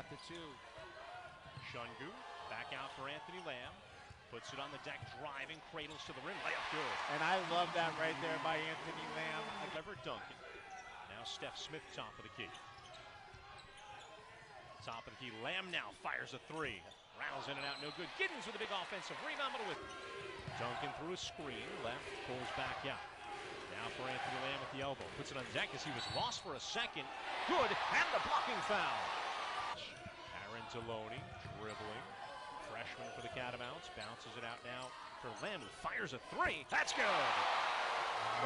got the two. Shungu back out for Anthony Lamb. Puts it on the deck, driving, cradles to the rim, layup good. And I love that right there by Anthony Lamb. Trevor Duncan. Now Steph Smith, top of the key. Top of the key, Lamb now fires a three. Rattles in and out, no good. Giddens with a big offensive rebound, but with Duncan through a screen, left, pulls back out. Now for Anthony Lamb at the elbow. Puts it on the deck as he was lost for a second. Good, and the blocking foul. Aaron Deloney dribbling. Freshman for the Catamounts, bounces it out now for Lamb, who fires a three. That's good!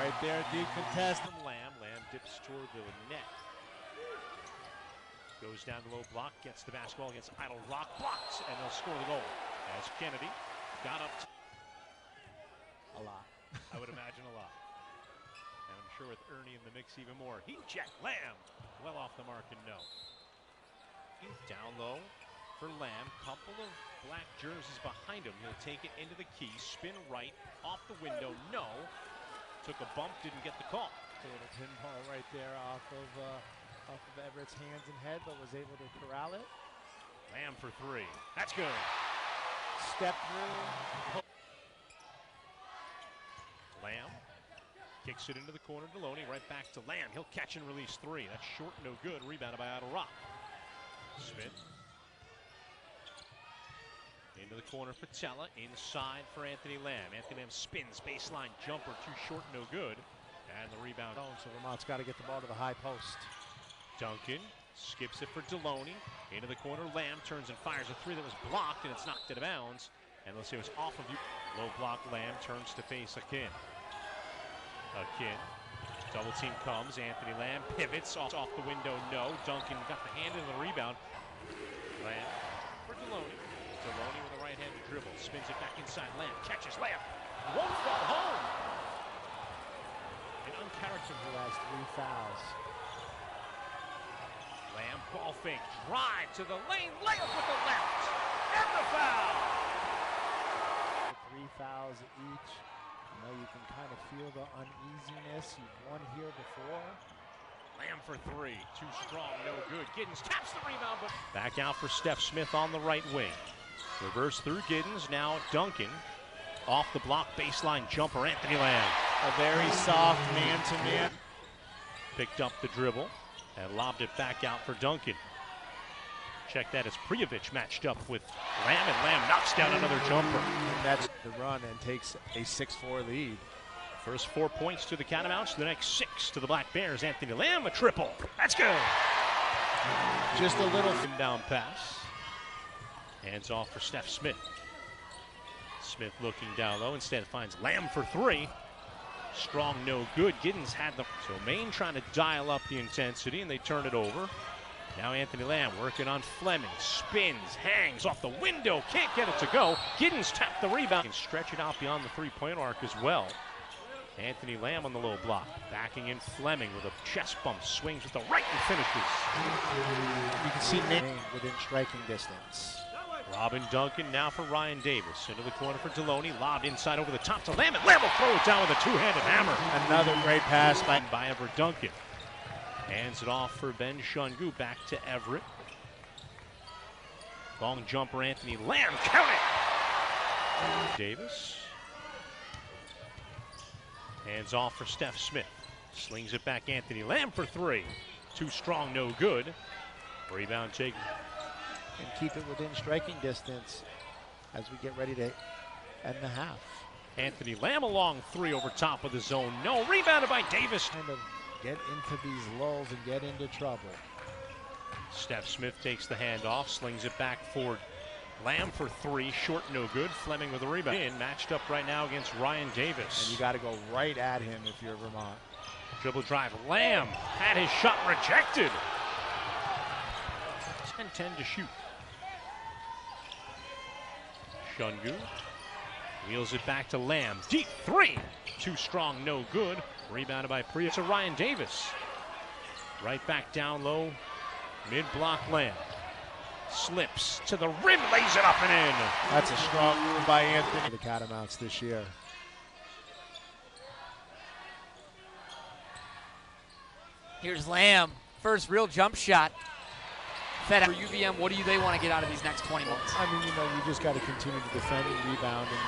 Right there, deep contest. Lamb dips toward the net. Goes down the low block, gets the basketball against Idle Rock, blocks, and they'll score the goal. As Kennedy got up a lot. I would imagine a lot. And I'm sure with Ernie in the mix even more. Heat check, Lamb, well off the mark and no. Down low for Lamb, couple of black jerseys behind him. He'll take it into the key, spin right, off the window, no. Took a bump, didn't get the call. A little pinball right there off of Everett's hands and head, but was able to corral it. Lamb for three. That's good. Step through. Lamb kicks it into the corner. Deloney right back to Lamb. He'll catch and release three. That's short, no good. Rebounded by Idle Rock. Smith. Into the corner, Patella, inside for Anthony Lamb. Anthony Lamb spins, baseline jumper, too short, no good. And the rebound. So Vermont's got to get the ball to the high post. Duncan skips it for Deloney. Into the corner, Lamb turns and fires a three that was blocked, and it's knocked out of bounds. And let's see, it was off of you. Low block, Lamb turns to face Akin. Akin, double team comes, Anthony Lamb pivots, off the window, no. Duncan got the hand in the rebound. Lamb for Deloney. Deloney with a right-handed dribble, spins it back inside. Lamb catches, layup, won't fall home. An uncharacteristic who has 3 fouls. Lamb ball fake, drive to the lane, layup with the left, and the foul. 3 fouls each. You know, you can kind of feel the uneasiness. You've won here before. Lamb for three, too strong, no good. Giddens taps the rebound, but back out for Steph Smith on the right wing. Reverse through Giddens, now Duncan. Off the block, baseline jumper, Anthony Lamb. A very soft man-to-man. Picked up the dribble and lobbed it back out for Duncan. Check that as Prijovic matched up with Lamb, and Lamb knocks down another jumper. And that's the run and takes a 6-4 lead. First 4 points to the Catamounts, the next 6 to the Black Bears. Anthony Lamb, a triple. That's good. Just a little down pass. Hands off for Steph Smith. Smith looking down low, instead finds Lamb for three. Strong, no good. Giddens had the... So Maine trying to dial up the intensity, and they turn it over. Now Anthony Lamb working on Fleming. Spins, hangs off the window, can't get it to go. Giddens tapped the rebound. And stretch it out beyond the three-point arc as well. Anthony Lamb on the low block. Backing in Fleming with a chest bump. Swings with the right and finishes. You can see Maine within striking distance. Robin Duncan now for Ryan Davis. Into the corner for Deloney. Lobbed inside over the top to Lamb. And Lamb will throw it down with a two-handed hammer. Another great pass by Everett Duncan. Hands it off for Ben Shungu. Back to Everett. Long jumper Anthony Lamb. Count it! Davis. Hands off for Steph Smith. Slings it back Anthony Lamb for three. Too strong, no good. Rebound taken. And keep it within striking distance as we get ready to end the half. Anthony Lamb a long three over top of the zone. No, rebounded by Davis. Kind of get into these lulls and get into trouble. Steph Smith takes the handoff, slings it back for Lamb for three. Short, no good. Fleming with a rebound. Matched up right now against Ryan Davis. And you got to go right at him if you're Vermont. Dribble drive. Lamb had his shot rejected. 10-10 to shoot. Shungu wheels it back to Lamb. Deep three. Too strong, no good. Rebounded by Priya to Ryan Davis. Right back down low. Mid-block Lamb. Slips to the rim, lays it up and in. That's a strong move by Anthony. The Catamounts this year. Here's Lamb. First real jump shot fed for UVM. What do they want to get out of these next 20 minutes? I mean, you just got to continue to defend and rebound, and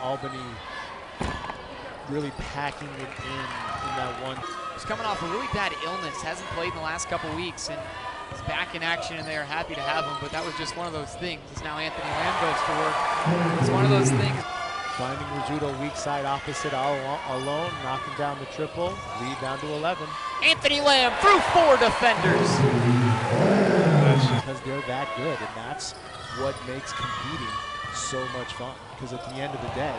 Albany really packing it in that one. He's coming off a really bad illness, hasn't played in the last couple weeks, and he's back in action, and they are happy to have him, but that was just one of those things. As now Anthony Lamb goes to work. It's one of those things. Finding Rizzuto weak side opposite all alone, knocking down the triple, lead down to 11. Anthony Lamb through 4 defenders. That's because they're that good, and that's what makes competing so much fun. Because at the end of the day,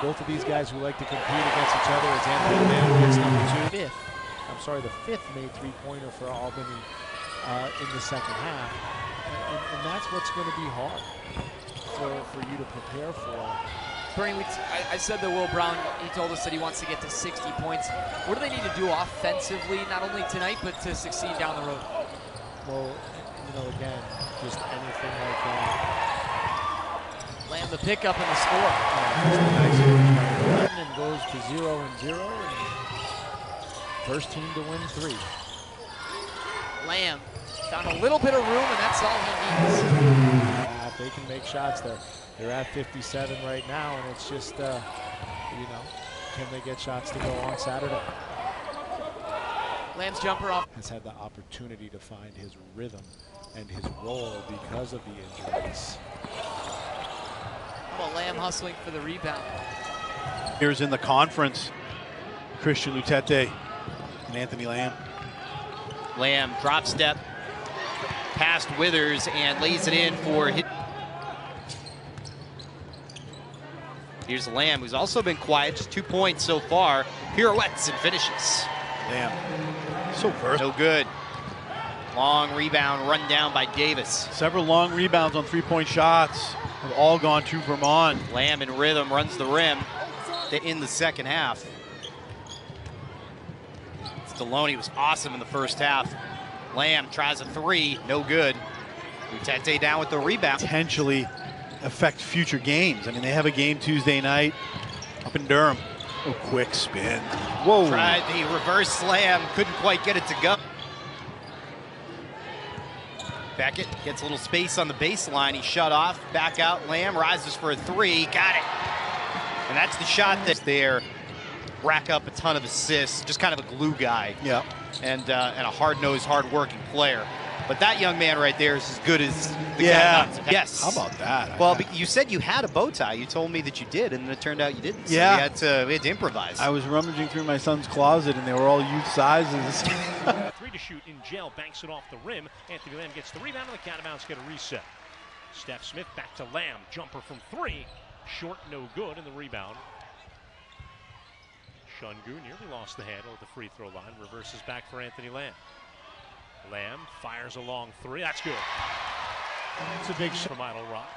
both of these guys who like to compete against each other, as Anthony Lamb gets number 2. The fifth made three-pointer for Albany in the second half. And that's what's going to be hard for you to prepare for. Bernie, I said that Will Brown, he told us that he wants to get to 60 points. What do they need to do offensively, not only tonight, but to succeed down the road? Well, again, just anything like that. Lamb the pickup and the score. And goes to 0-0, and first team to win 3. Lamb found a little bit of room, and that's all he needs. If they can make shots, they're at 57 right now, and it's just, can they get shots to go on Saturday? Lamb's jumper off. Has had the opportunity to find his rhythm and his role because of the injuries. Well, Lamb hustling for the rebound. Here's in the conference, Christian Lutete and Anthony Lamb. Lamb drop step past Withers and lays it in for hit. Here's Lamb, who's also been quiet, just 2 points so far. Pirouettes and finishes. Lamb, so versatile. No good. Long rebound run down by Davis. Several long rebounds on three-point shots have all gone to Vermont. Lamb in rhythm runs the rim in the second half. Deloney was awesome in the first half. Lamb tries a 3, no good. Lutete down with the rebound. Potentially affect future games. I mean, they have a game Tuesday night up in Durham. Oh, quick spin. Whoa. Tried the reverse slam, couldn't quite get it to go. Beckett gets a little space on the baseline. He shut off, back out. Lamb rises for a 3, got it. And that's the shot that's there. Rack up a ton of assists, just kind of a glue guy. Yeah. And a hard-nosed, hard-working player. But that young man right there is as good as the Yeah. Yes. How about that? Well, you said you had a bow tie. You told me that you did, and it turned out you didn't. So Yeah. we had to improvise. I was rummaging through my son's closet, and they were all youth sizes. 3 to shoot in jail, banks it off the rim. Anthony Lamb gets the rebound, and the Catamounts get a reset. Steph Smith back to Lamb. Jumper from 3. Short, no good, and the rebound. Shungu nearly lost the handle at the free throw line. Reverses back for Anthony Lamb. Lamb fires a long 3. That's good. It's a big shot from Idle Rock.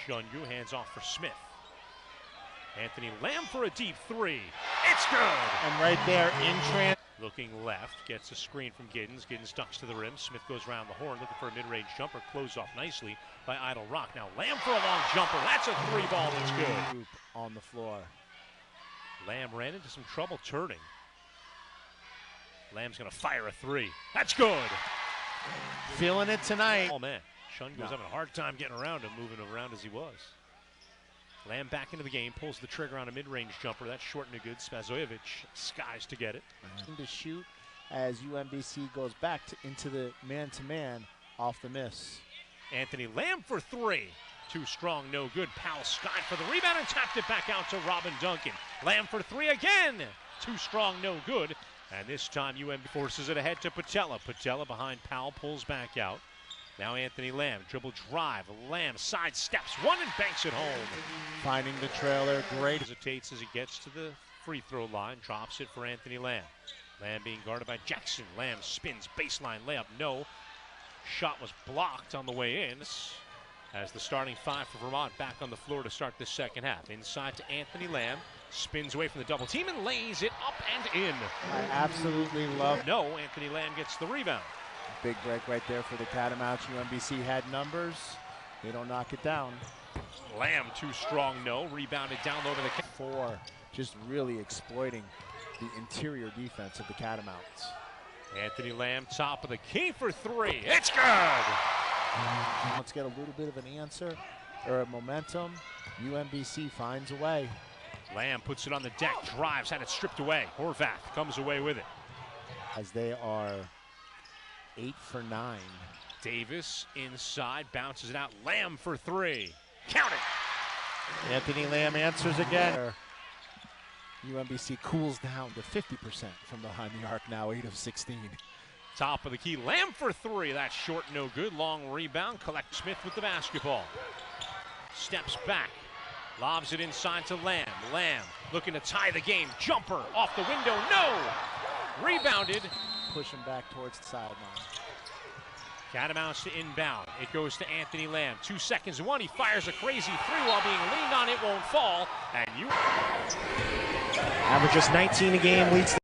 Shungu hands off for Smith. Anthony Lamb for a deep 3. It's good. And right there in trans. Looking left, gets a screen from Giddens. Giddens ducks to the rim. Smith goes around the horn, looking for a mid-range jumper. Closed off nicely by Idle Rock. Now Lamb for a long jumper. That's a 3 ball. That's good. On the floor. Lamb ran into some trouble turning. Lamb's going to fire a 3. That's good. Feeling it tonight. Oh, man. Shungu's having a hard time getting around him, moving around as he was. Lamb back into the game, pulls the trigger on a mid-range jumper. That's short and a good. Spazojevic skies to get it. To shoot as UMBC goes back into the man-to-man off the miss. Anthony Lamb for 3. Too strong, no good. Powell skied for the rebound and tapped it back out to Robin Duncan. Lamb for 3 again. Too strong, no good. And this time UMB forces it ahead to Patella. Patella behind Powell, pulls back out. Now Anthony Lamb, dribble drive. Lamb side steps one and banks it home. Finding the trailer, great. Hesitates as he gets to the free throw line, drops it for Anthony Lamb. Lamb being guarded by Jackson. Lamb spins, baseline layup, no. Shot was blocked on the way in. As the starting 5 for Vermont back on the floor to start this second half. Inside to Anthony Lamb, spins away from the double team and lays it up and in. I absolutely love. No, Anthony Lamb gets the rebound. Big break right there for the Catamounts. UMBC had numbers. They don't knock it down. Lamb too strong, no. Rebounded down low to the 4, just really exploiting the interior defense of the Catamounts. Anthony Lamb, top of the key for three. It's good! Let's get a little bit of an answer or a momentum. UMBC finds a way. Lamb puts it on the deck, drives, had it stripped away. Horvath comes away with it. As they are 8 for 9. Davis inside, bounces it out. Lamb for three. Count it! Anthony Lamb answers again. UMBC cools down to 50% from behind the arc now, 8 of 16. Top of the key, Lamb for three. That's short, no good. Long rebound. Collect Smith with the basketball. Steps back. Lobs it inside to Lamb. Lamb looking to tie the game. Jumper off the window. No! Rebounded. Pushing back towards the sideline. Catamounts to inbound. It goes to Anthony Lamb. 2 seconds. One. He fires a crazy three while being leaned on. It won't fall. And you averages 19 a game, leads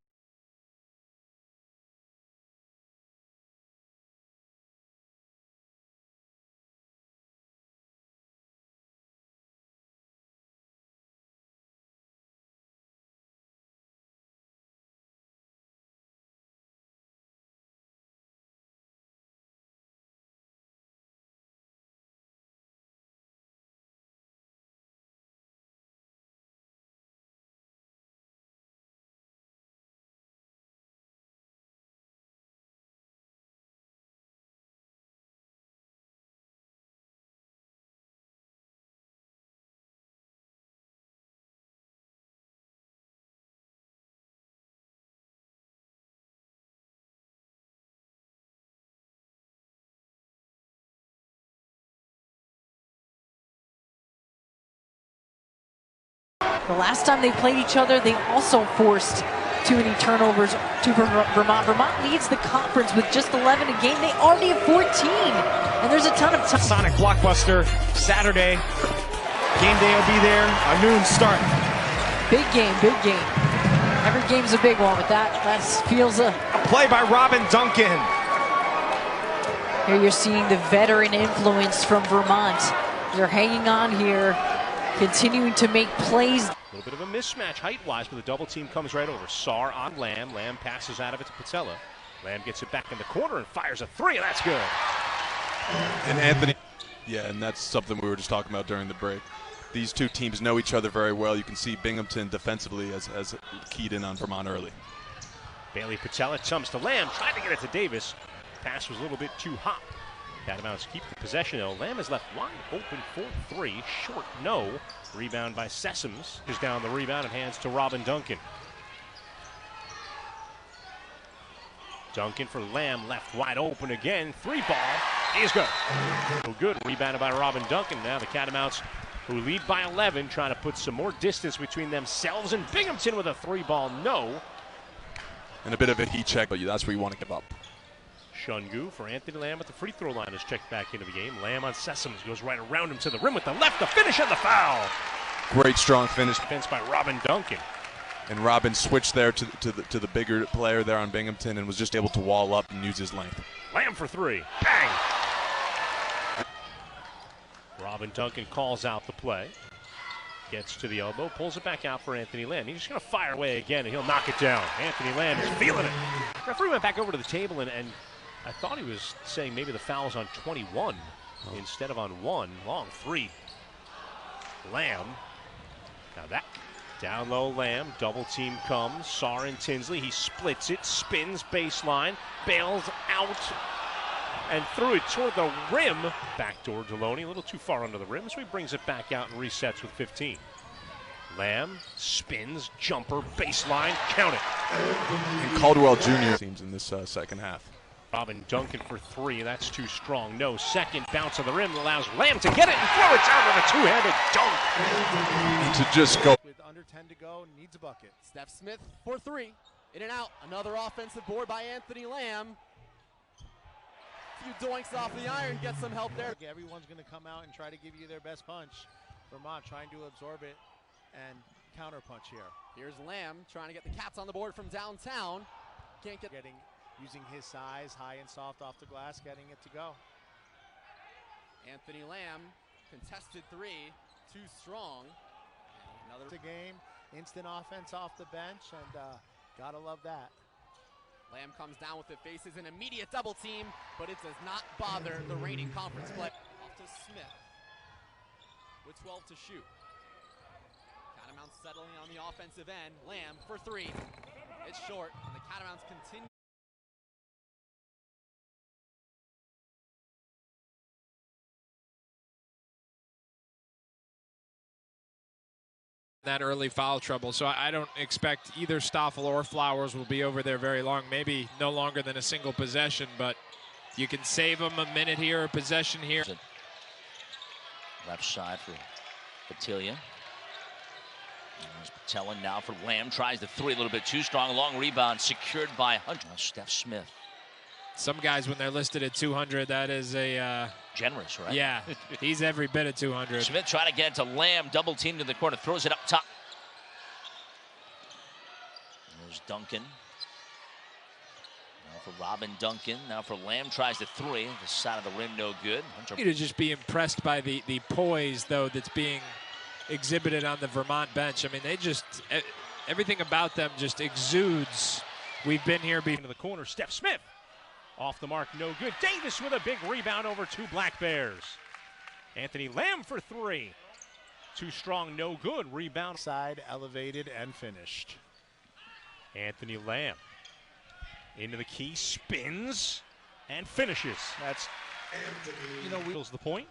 The last time they played each other, they also forced too many turnovers to Vermont. Vermont leads the conference with just 11 a game. They already have 14, and there's a ton of time. Sonic Blockbuster Saturday. Game day will be there. A noon start. Big game, big game. Every game's a big one, but that feels a play by Robin Duncan. Here you're seeing the veteran influence from Vermont. They're hanging on here, continuing to make plays. A little bit of a mismatch height-wise, but the double team comes right over. Sarr on Lamb. Lamb passes out of it to Patella. Lamb gets it back in the corner and fires a three. That's good. And Anthony, yeah, and that's something we were just talking about during the break. These two teams know each other very well. You can see Binghamton defensively has keyed in on Vermont early. Bailey Patella comes to Lamb, trying to get it to Davis. Pass was a little bit too hot. Catamounts keep the possession, though. Lamb is left wide open for three. Short, no. Rebound by Sessoms. Is down the rebound and hands to Robin Duncan. Duncan for Lamb, left wide open again. Three ball is good. So good. Rebounded by Robin Duncan. Now the Catamounts, who lead by 11, trying to put some more distance between themselves and Binghamton with a three ball, no. And a bit of a heat check, but that's where you want to give up. Shungu for Anthony Lamb at the free throw line is checked back into the game. Lamb on Sessoms goes right around him to the rim with the left, the finish and the foul. Great strong finish. Defense by Robin Duncan. And Robin switched there to the bigger player there on Binghamton and was just able to wall up and use his length. Lamb for three. Bang! Robin Duncan calls out the play. Gets to the elbow, pulls it back out for Anthony Lamb. He's just going to fire away again, and he'll knock it down. Anthony Lamb is feeling it. Referee went back over to the table, and I thought he was saying maybe the foul's on 21 instead of on 1. Long three. Lamb. Now that down low Lamb. Double team comes. Sarr and Tinsley. He splits it, spins baseline, bails out, and threw it toward the rim. Backdoor Deloney, a little too far under the rim, so he brings it back out and resets with 15. Lamb spins, jumper, baseline, count it. And Caldwell Jr. seems in this second half. Robin Duncan for three, that's too strong. No, second bounce of the rim allows Lamb to get it and throw it down with a two-handed dunk. And to just go. With under 10 to go, needs a bucket. Steph Smith for three, in and out. Another offensive board by Anthony Lamb. Few doinks off the iron, get some help there. Everyone's going to come out and try to give you their best punch. Vermont trying to absorb it and counter punch here. Here's Lamb trying to get the Cats on the board from downtown. Can't get using his size, high and soft off the glass, getting it to go. Anthony Lamb, contested three, too strong. Another game, instant offense off the bench, and gotta love that. Lamb comes down with it, faces an immediate double team, but it does not bother the reigning conference play. Off to Smith with 12 to shoot. Catamounts settling on the offensive end. Lamb for three. It's short, and the Catamounts continue. That early foul trouble, so I don't expect either Stoffel or Flowers will be over there very long, maybe no longer than a single possession, but you can save them a minute here, a possession here. Left side for Patilia. There's Patella now for Lamb, tries the three a little bit too strong, long rebound secured by Hunter. Steph Smith. Some guys, when they're listed at 200, that is a generous, right? Yeah, he's every bit of 200. Smith trying to get to Lamb, double teamed in the corner, throws it up top. There's Duncan. Now for Robin Duncan. Now for Lamb, tries the three. The side of the rim, no good. Hunter. To just be impressed by the poise, though, that's being exhibited on the Vermont bench. I mean, they just, everything about them just exudes. We've been here before. Into the corner, Steph Smith. Off the mark, no good. Davis with a big rebound over two Black Bears. Anthony Lamb for three. Too strong, no good. Rebound. Side elevated and finished. Anthony Lamb into the key, spins and finishes. That's, wheels the point.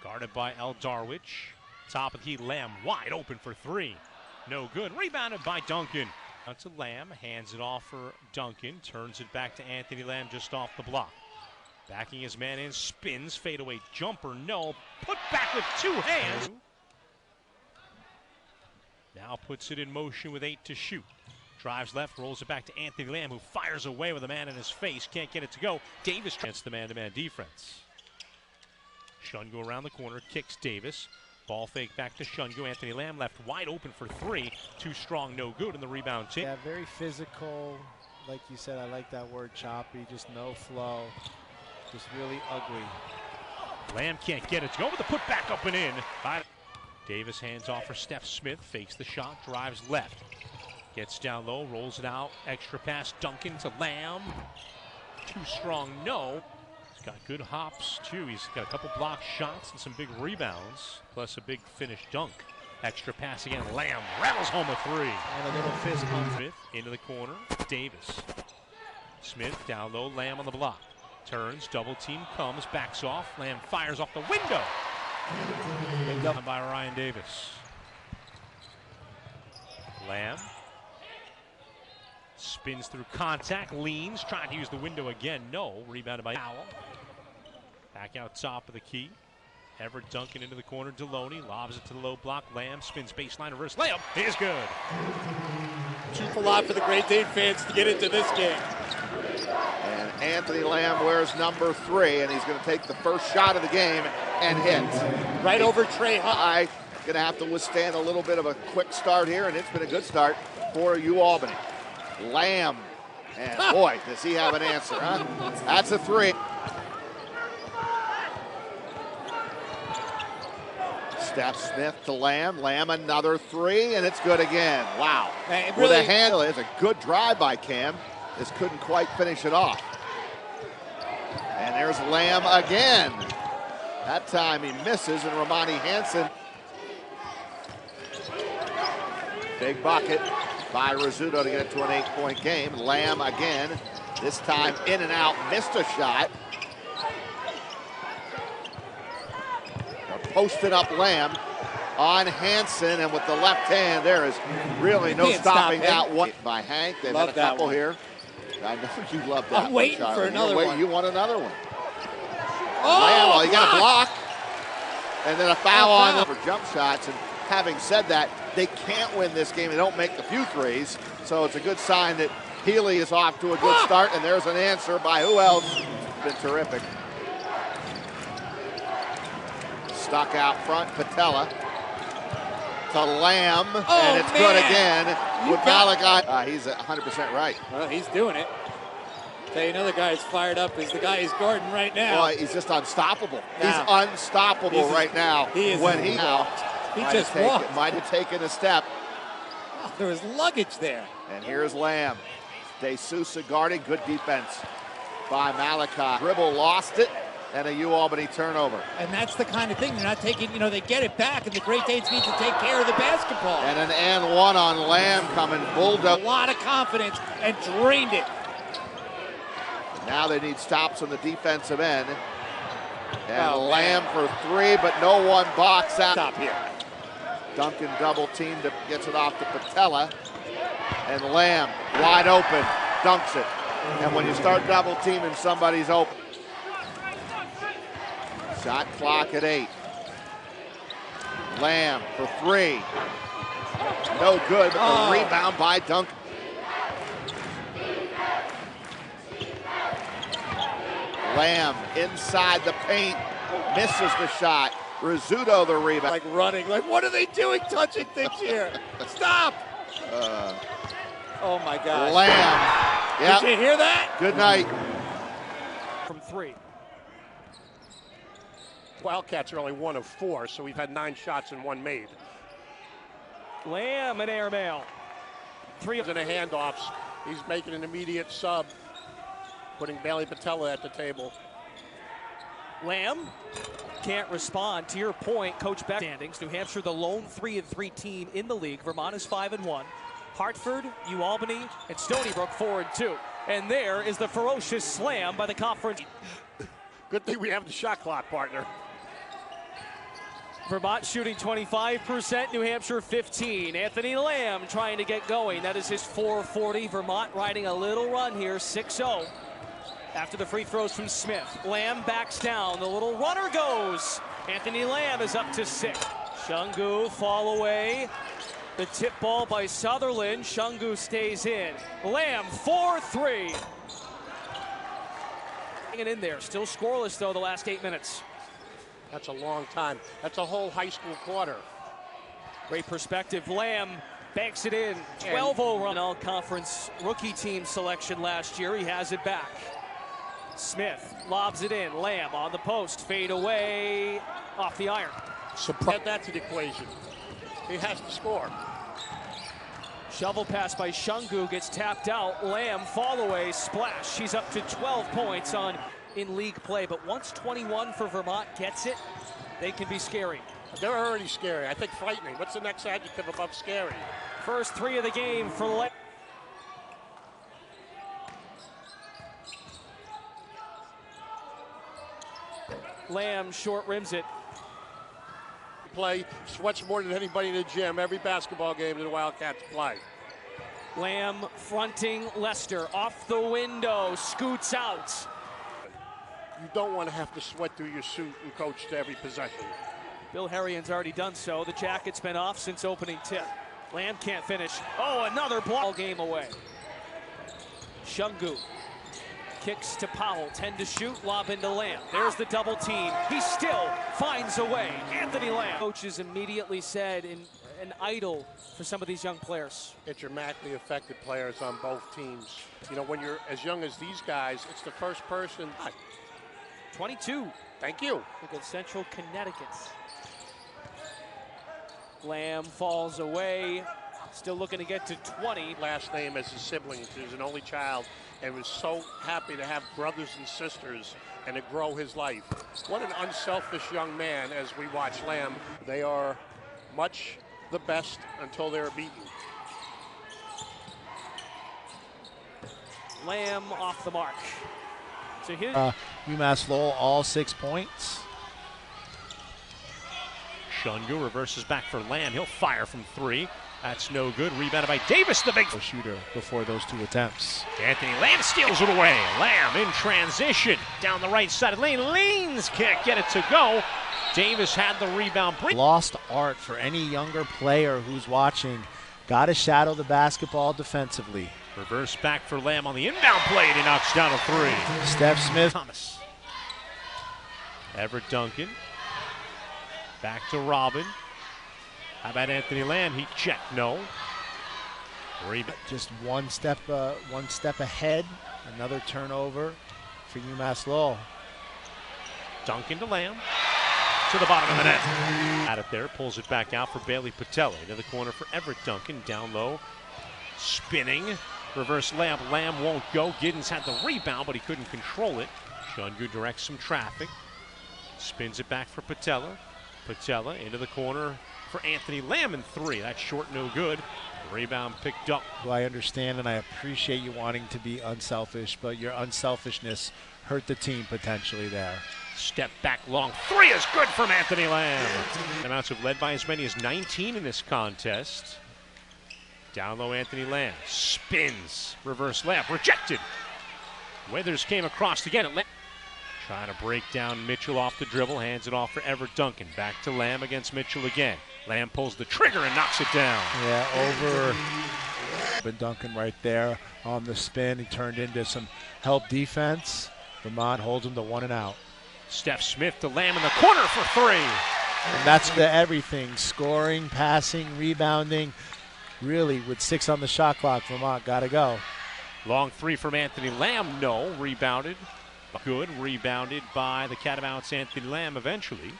Guarded by El Darwich. Top of the key, Lamb wide open for three. No good. Rebounded by Duncan. Out to Lamb, hands it off for Duncan, turns it back to Anthony Lamb just off the block. Backing his man in, spins, fadeaway jumper, no. Put back with two hands. Now puts it in motion with 8 to shoot. Drives left, rolls it back to Anthony Lamb, who fires away with a man in his face. Can't get it to go. Davis against the man-to-man defense. Shungo around the corner, kicks Davis. Ball fake back to Shungo. Anthony Lamb left wide open for three. Too strong, no good, and the rebound tip. Yeah, very physical. Like you said, I like that word, choppy. Just no flow. Just really ugly. Lamb can't get it to go with the put back up and in. Davis hands off for Steph Smith. Fakes the shot, drives left. Gets down low, rolls it out. Extra pass, Duncan to Lamb. Too strong, no. He's got good hops, too. He's got a couple block shots and some big rebounds, plus a big finish dunk. Extra pass again. Lamb rattles home a three. And a little fist pump. Smith into the corner. Davis. Smith down low. Lamb on the block. Turns. Double team comes. Backs off. Lamb fires off the window. Done by Ryan Davis. Lamb spins through contact. Leans. Trying to use the window again. No. Rebounded by Powell. Back out top of the key. Everett Duncan into the corner. Deloney lobs it to the low block. Lamb spins baseline reverse layup. It is good. Too for lot for the Great Dane fans to get into this game. And Anthony Lamb wears number 3, and he's going to take the first shot of the game and hit. Right over Trey High. Going to have to withstand a little bit of a quick start here, and it's been a good start for UAlbany. Lamb, and boy, does he have an answer, huh? That's a 3. Steph Smith to Lamb. Lamb another 3, and it's good again. Wow. Really, with a handle, it's a good drive by Cam. Just couldn't quite finish it off. And there's Lamb again. That time he misses, and Romani Hansen. Big bucket by Rizzuto to get it to an 8-point game. Lamb again, this time in and out, missed a shot. They're posting up Lamb on Hansen, and with the left hand, there is really no stopping that one by Hank. They've had a couple here. I know you love that. I'm waiting for another one. You want another one. Oh, Lamb, well, you got a block, and then a foul on them for jump shots. And having said that, they can't win this game. They don't make the few threes, so it's a good sign that Healy is off to a good start, and there's an answer by who else? It's been terrific. Stuck out front, Patella to Lamb, and it's good again with Malachi. He's 100% right. Well, he's doing it. Tell you another guy who's fired up is the guy he's guarding right now. Boy, he's just unstoppable. He's unstoppable right now. He is when he just walked. might have taken a step. Oh, there was luggage there. And here's Lamb. De Sousa guarded, good defense by Malachi. Dribble lost it, and a UAlbany turnover. And that's the kind of thing they're not taking, they get it back, and the Great Danes need to take care of the basketball. And an and one on Lamb coming bulldog. A lot of confidence and drained it. Now they need stops on the defensive end. And Lamb for three, but no one box out. Stop here. Duncan double teamed, gets it off to Patella. And Lamb wide open, dunks it. And when you start double teaming, somebody's open. Shot clock at 8. Lamb for three. No good, but a rebound by Duncan. Lamb inside the paint, misses the shot. Rizzuto the rebound. Like running, what are they doing touching things here? Stop! Oh my gosh. Lamb. Yep. Did you hear that? Good night. From 3. Wildcats are only 1 of 4, so we've had 9 shots and 1 made. Lamb and airmail. 3 in the handoffs. He's making an immediate sub, putting Bailey Patella at the table. Lamb can't respond. To your point, Coach Beck standings. New Hampshire, the lone 3-3 team in the league. Vermont is 5-1. Hartford, UAlbany, and Stony Brook 4-2. And there is the ferocious slam by the conference. Good thing we have the shot clock, partner. Vermont shooting 25%, New Hampshire 15. Anthony Lamb trying to get going. That is his 440. Vermont riding a little run here, 6-0. After the free throws from Smith. Lamb backs down, the little runner goes. Anthony Lamb is up to 6. Shungu fall away. The tip ball by Sutherland. Shungu stays in. Lamb 4-3. Hanging in there, still scoreless though the last 8 minutes. That's a long time. That's a whole high school quarter. Great perspective. Lamb banks it in. 12-0 run. All-conference rookie team selection last year. He has it back. Smith lobs it in. Lamb on the post. Fade away. Off the iron. Add that to the equation. He has to score. Shovel pass by Shungu gets tapped out. Lamb fall away. Splash. She's up to 12 points in league play. But once 21 for Vermont gets it, they can be scary. They're already scary. I think frightening. What's the next adjective above scary? First 3 of the game for Lamb. Lamb short rims it. Play, sweats more than anybody in the gym. Every basketball game that the Wildcats play. Lamb fronting Lester. Off the window. Scoots out. You don't want to have to sweat through your suit and coach to every possession. Bill Harrian's already done so. The jacket's been off since opening tip. Lamb can't finish. Oh, another block. All game away. Shungu kicks to Powell. 10 to shoot. Lob into Lamb. There's the double team. He still finds a way. Anthony Lamb. Coaches immediately said an idol for some of these young players. It's dramatically affected players on both teams. When you're as young as these guys, it's the first person. 22. Thank you. Against Central Connecticut. Lamb falls away. Still looking to get to 20. Last name as his siblings. He's an only child and was so happy to have brothers and sisters and to grow his life. What an unselfish young man as we watch Lamb. They are much the best until they're beaten. Lamb off the mark. So here, UMass Lowell, all 6 points. Shungu reverses back for Lamb. He'll fire from 3. That's no good. Rebounded by Davis, the big shooter before those 2 attempts. Anthony Lamb steals it away. Lamb in transition down the right side of the lane. Leans kick, get it to go. Davis had the rebound. Lost art for any younger player who's watching. Got to shadow the basketball defensively. Reverse back for Lamb on the inbound play, and he knocks down a 3. Steph Smith. Thomas. Everett Duncan. Back to Robin. How about Anthony Lamb? He checked. No. Rebound. Just one step ahead. Another turnover for UMass Lowell. Duncan to Lamb. To the bottom of the net. At it there. Pulls it back out for Bailey Patella. Into the corner for Everett Duncan. Down low. Spinning. Reverse layup. Lamb won't go. Giddens had the rebound, but he couldn't control it. Shungu directs some traffic. Spins it back for Patella. Patella into the corner for Anthony Lamb and 3. That's short, no good. Rebound picked up. Well, I understand and I appreciate you wanting to be unselfish, but your unselfishness hurt the team potentially there. Step back long 3 is good from Anthony Lamb. Amounts have led by as many as 19 in this contest. Down low, Anthony Lamb spins. Reverse layup rejected. Withers came across again. Trying to break down Mitchell off the dribble. Hands it off for Everett Duncan. Back to Lamb against Mitchell again. Lamb pulls the trigger and knocks it down. Yeah, over. But Duncan right there on the spin. He turned into some help defense. Vermont holds him to 1 and out. Steph Smith to Lamb in the corner for 3. And that's the everything. Scoring, passing, rebounding. Really, with 6 on the shot clock, Vermont got to go. Long 3 from Anthony Lamb. No. Rebounded. Good. Rebounded by the Catamounts, Anthony Lamb eventually.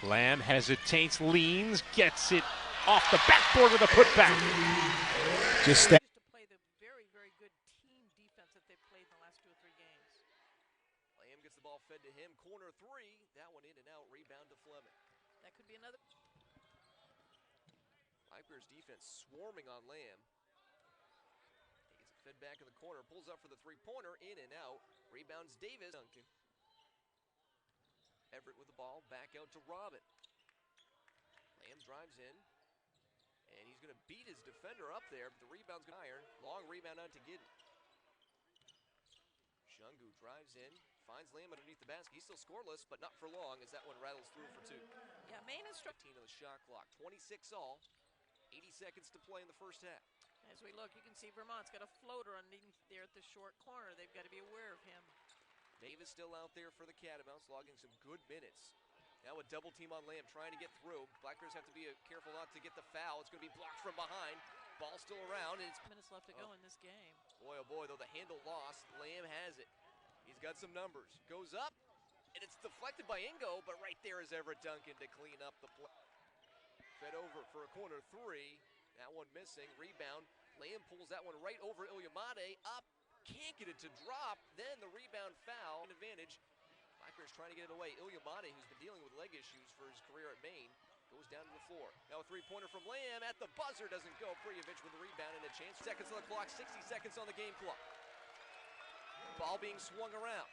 Lamb hesitates, leans, gets it off the backboard with a putback. Just stay. To play the very, very good team defense that they've played in the last 2 or 3 games. Lamb gets the ball fed to him. Corner 3. That one in and out. Rebound to Fleming. That could be another. Vipers defense swarming on Lamb. He gets it fed back in the corner. Pulls up for the 3-pointer. In and out. Rebounds Davis. Duncan. Everett with the ball, back out to Robin. Lamb drives in, and he's going to beat his defender up there, but the rebound's going to iron. Long rebound out to Giddens. Shungu drives in, finds Lamb underneath the basket. He's still scoreless, but not for long as that one rattles through for 2. Yeah, Maine is 15 on the shot clock, 26 all, 80 seconds to play in the first half. As we look, you can see Vermont's got a floater underneath there at the short corner. They've got to be aware of him. Davis still out there for the Catamounts, logging some good minutes. Now a double team on Lamb, trying to get through. Black Bears have to be careful not to get the foul. It's going to be blocked from behind. Ball still around. And it's minutes left to go in this game. Boy, oh boy, though the handle lost. Lamb has it. He's got some numbers. Goes up, and it's deflected by Ingo, but right there is Everett Duncan to clean up the play. Fed over for a corner 3. That one missing. Rebound. Lamb pulls that one right over Ilyamade. Up. Can't get it to drop, then the rebound foul. An advantage. Black Bears trying to get it away. Ilyamade, who's been dealing with leg issues for his career at Maine, goes down to the floor. Now a 3-pointer from Lamb at the buzzer, doesn't go. Prijovic with the rebound and a chance. Seconds on the clock, 60 seconds on the game clock. Ball being swung around.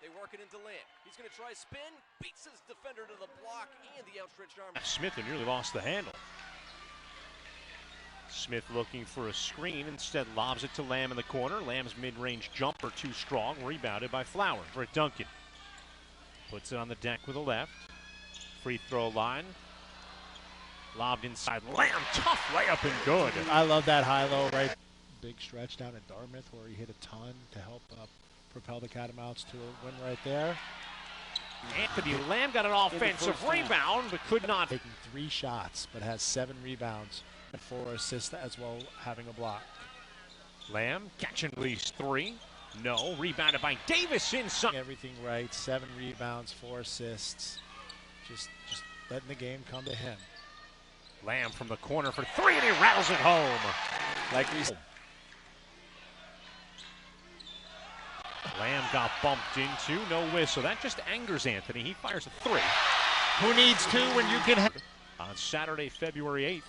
They work it into Lamb. He's going to try spin, beats his defender to the block and the outstretched arm. Smith nearly lost the handle. Smith looking for a screen, instead lobs it to Lamb in the corner. Lamb's mid-range jumper too strong, rebounded by Flower. For Duncan. Puts it on the deck with a left. Free throw line. Lobbed inside. Lamb, tough layup and good. I love that high-low right. Big stretch down at Dartmouth where he hit a ton to help propel the Catamounts to a win right there. Anthony Lamb got an offensive rebound, but could not. Taking 3 shots, but has 7 rebounds. 4 assists as well, having a block. Lamb catching at least 3. No, rebounded by Davis inside. Everything right, 7 rebounds, 4 assists. Just letting the game come to him. Lamb from the corner for 3, and he rattles it home. Like we said. Lamb got bumped into, no whistle. That just angers Anthony. He fires a 3. Who needs 2 when you can have? On Saturday, February 8th.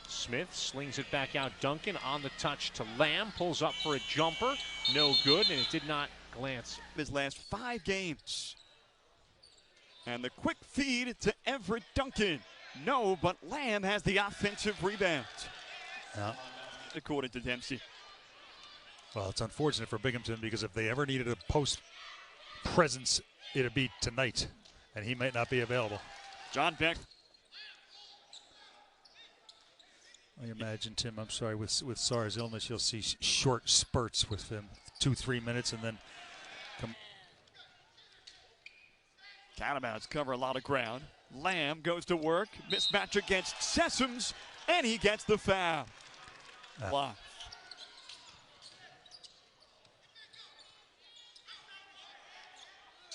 Smith slings it back out. Duncan on the touch to Lamb. Pulls up for a jumper. No good, and it did not glance. His last 5 games. And the quick feed to Everett Duncan. No, but Lamb has the offensive rebound. Yeah. According to Dempsey. Well, it's unfortunate for Binghamton because if they ever needed a post presence, it'd be tonight. And he might not be available. John Beck. I imagine, Tim, I'm sorry, with Sarr's illness, you'll see short spurts with him, 2-3 minutes, and then come. Catamounts cover a lot of ground. Lamb goes to work, mismatch against Sessoms, and he gets the foul.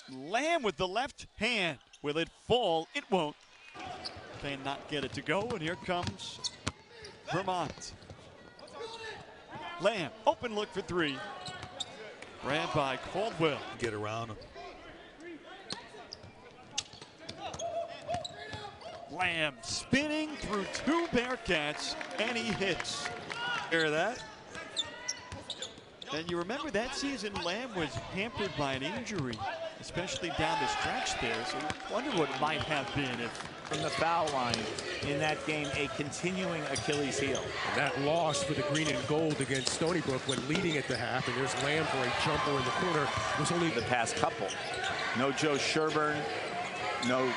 Lamb with the left hand. Will it fall? It won't. Cannot get it to go, and here comes Vermont. Lamb, open look for three. Grabbed by Caldwell. Get around him. Lamb spinning through two Bearcats, and he hits. Hear that? And you remember that season, Lamb was hampered by an injury, especially down the stretch there. So you wonder what it might have been if. From the foul line in that game, a continuing Achilles heel. And that loss for the green and gold against Stony Brook when leading at the half, and there's Lamb for a jumper in the corner. It was only the past couple. No Joe Sherburne, no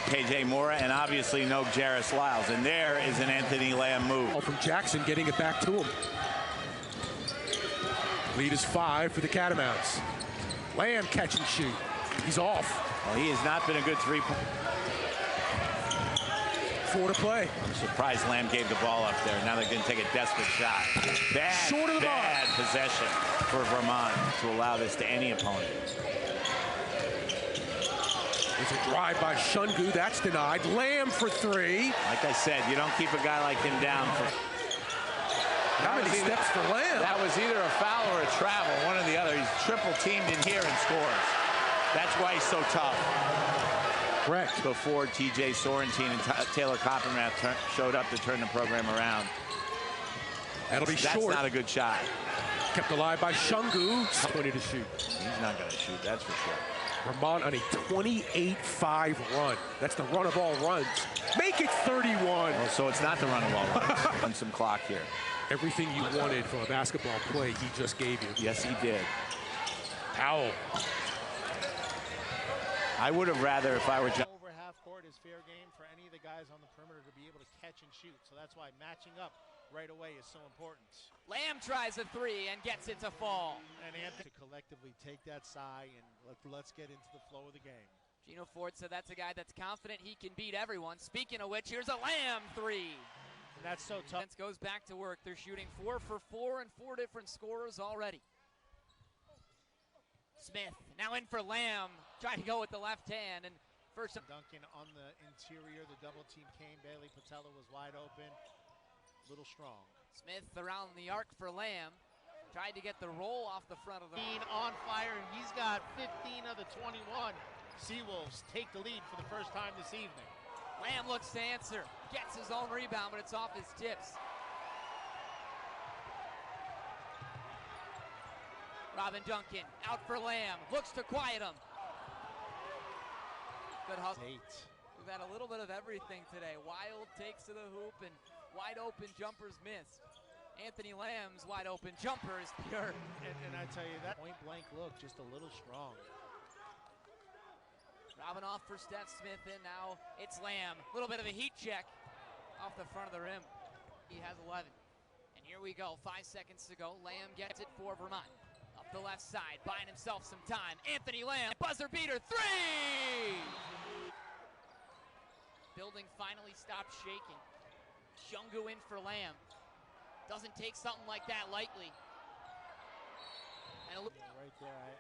KJ Mora, and obviously no Jairus Lyles. And there is an Anthony Lamb move. From Jackson getting it back to him. Lead is 5 for the Catamounts. Lamb catch and shoot. He's off. Well, he has not been a good three-point. 4 to play. I'm surprised Lamb gave the ball up there. Now they're going to take a desperate shot. Bad possession for Vermont to allow this to any opponent. There's a drive by Shungu. That's denied. Lamb for 3. Like I said, you don't keep a guy like him down for... How many steps for Lamb? That was either a foul or a travel, one or the other. He's triple teamed in here and scores. That's why he's so tough. Correct. Before TJ Sorrentine and Taylor Coppermath showed up to turn the program around. That'll be short. That's not a good shot. Kept alive by Shungu. 20 to shoot. He's not going to shoot, that's for sure. Vermont on a 28-5 run. That's the run of all runs. Make it 31. Well, so it's not the run of all runs. On some clock here. Everything you wanted from a basketball play, he just gave you. Yes, he did. Powell. I would have rather, if I were over half court is fair game for any of the guys on the perimeter to be able to catch and shoot. So that's why matching up right away is so important. Lamb tries a 3 and gets it to fall. And Anthony to collectively take that side and let's get into the flow of the game. Gino Ford said that's a guy that's confident he can beat everyone. Speaking of which, here's a Lamb 3. And that's so tough. Defense goes back to work. They're shooting 4 for 4 and 4 different scorers already. Smith now in for Lamb, trying to go with the left hand, and first Duncan on the interior, the double team came. Bailey Patella was wide open, little strong. Smith around the arc for Lamb, tried to get the roll off the front of the on fire. He's got 15 of the 21. Seawolves take the lead for the first time this evening. Lamb looks to answer, gets his own rebound, but it's off his tips. Robin Duncan out for Lamb, looks to quiet him. Good hustle. We've had a little bit of everything today. Wild takes to the hoop and wide open jumpers missed. Anthony Lamb's wide open jumper is pure. And I tell you, that point blank look just a little strong. Robin off for Steph Smith, and now it's Lamb. A little bit of a heat check off the front of the rim. He has 11. And here we go, 5 seconds to go. Lamb gets it for Vermont. Up the left side, buying himself some time. Anthony Lamb, buzzer beater, 3! Building finally stopped shaking. Shungu in for Lamb. Doesn't take something like that lightly. And right there, I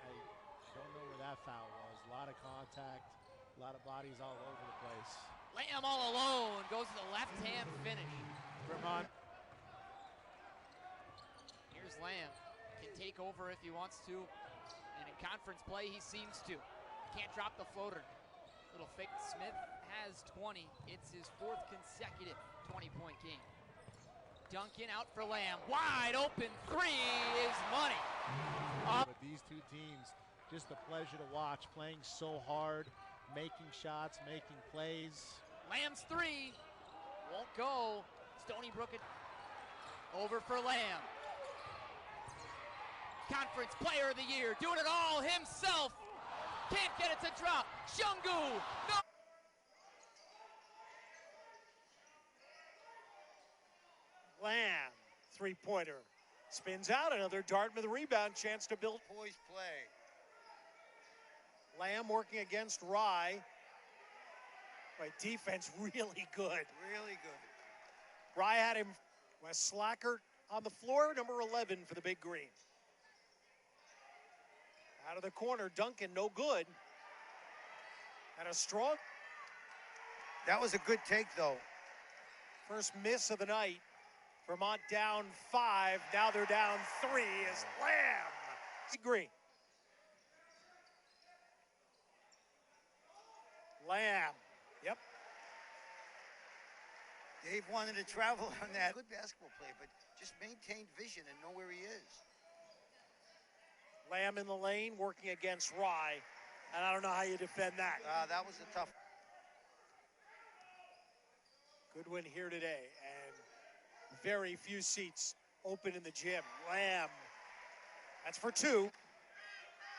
don't know where that foul was. A lot of contact, a lot of bodies all over the place. Lamb all alone, goes to the left-hand finish. Vermont. Here's Lamb. Can take over if he wants to. And in conference play, he seems to. Can't drop the floater. Little fake. Smith has 20. It's his 4th consecutive 20-point game. Duncan out for Lamb. Wide open 3 is money. But these two teams, just a pleasure to watch, playing so hard, making shots, making plays. Lamb's 3 won't go. Stony Brook over for Lamb. Conference Player of the Year, doing it all himself. Can't get it to drop. Shungu, no. Lamb, three-pointer. Spins out, another Dartmouth rebound, chance to build poised play. Lamb working against Rye. Right, defense really good. Really good. Rye had him, Wes Slacker on the floor, number 11 for the Big Green. Out of the corner, Duncan, no good. And a strong. That was a good take, though. First miss of the night Vermont down 5. Now they're down 3 as Lamb. Green. Lamb. Yep. Dave wanted to travel on that. Good basketball player, but just maintained vision and know where he is. Lamb in the lane working against Rye. And I don't know how you defend that. That was a tough. Good win here today. And very few seats open in the gym. Lamb. That's for 2.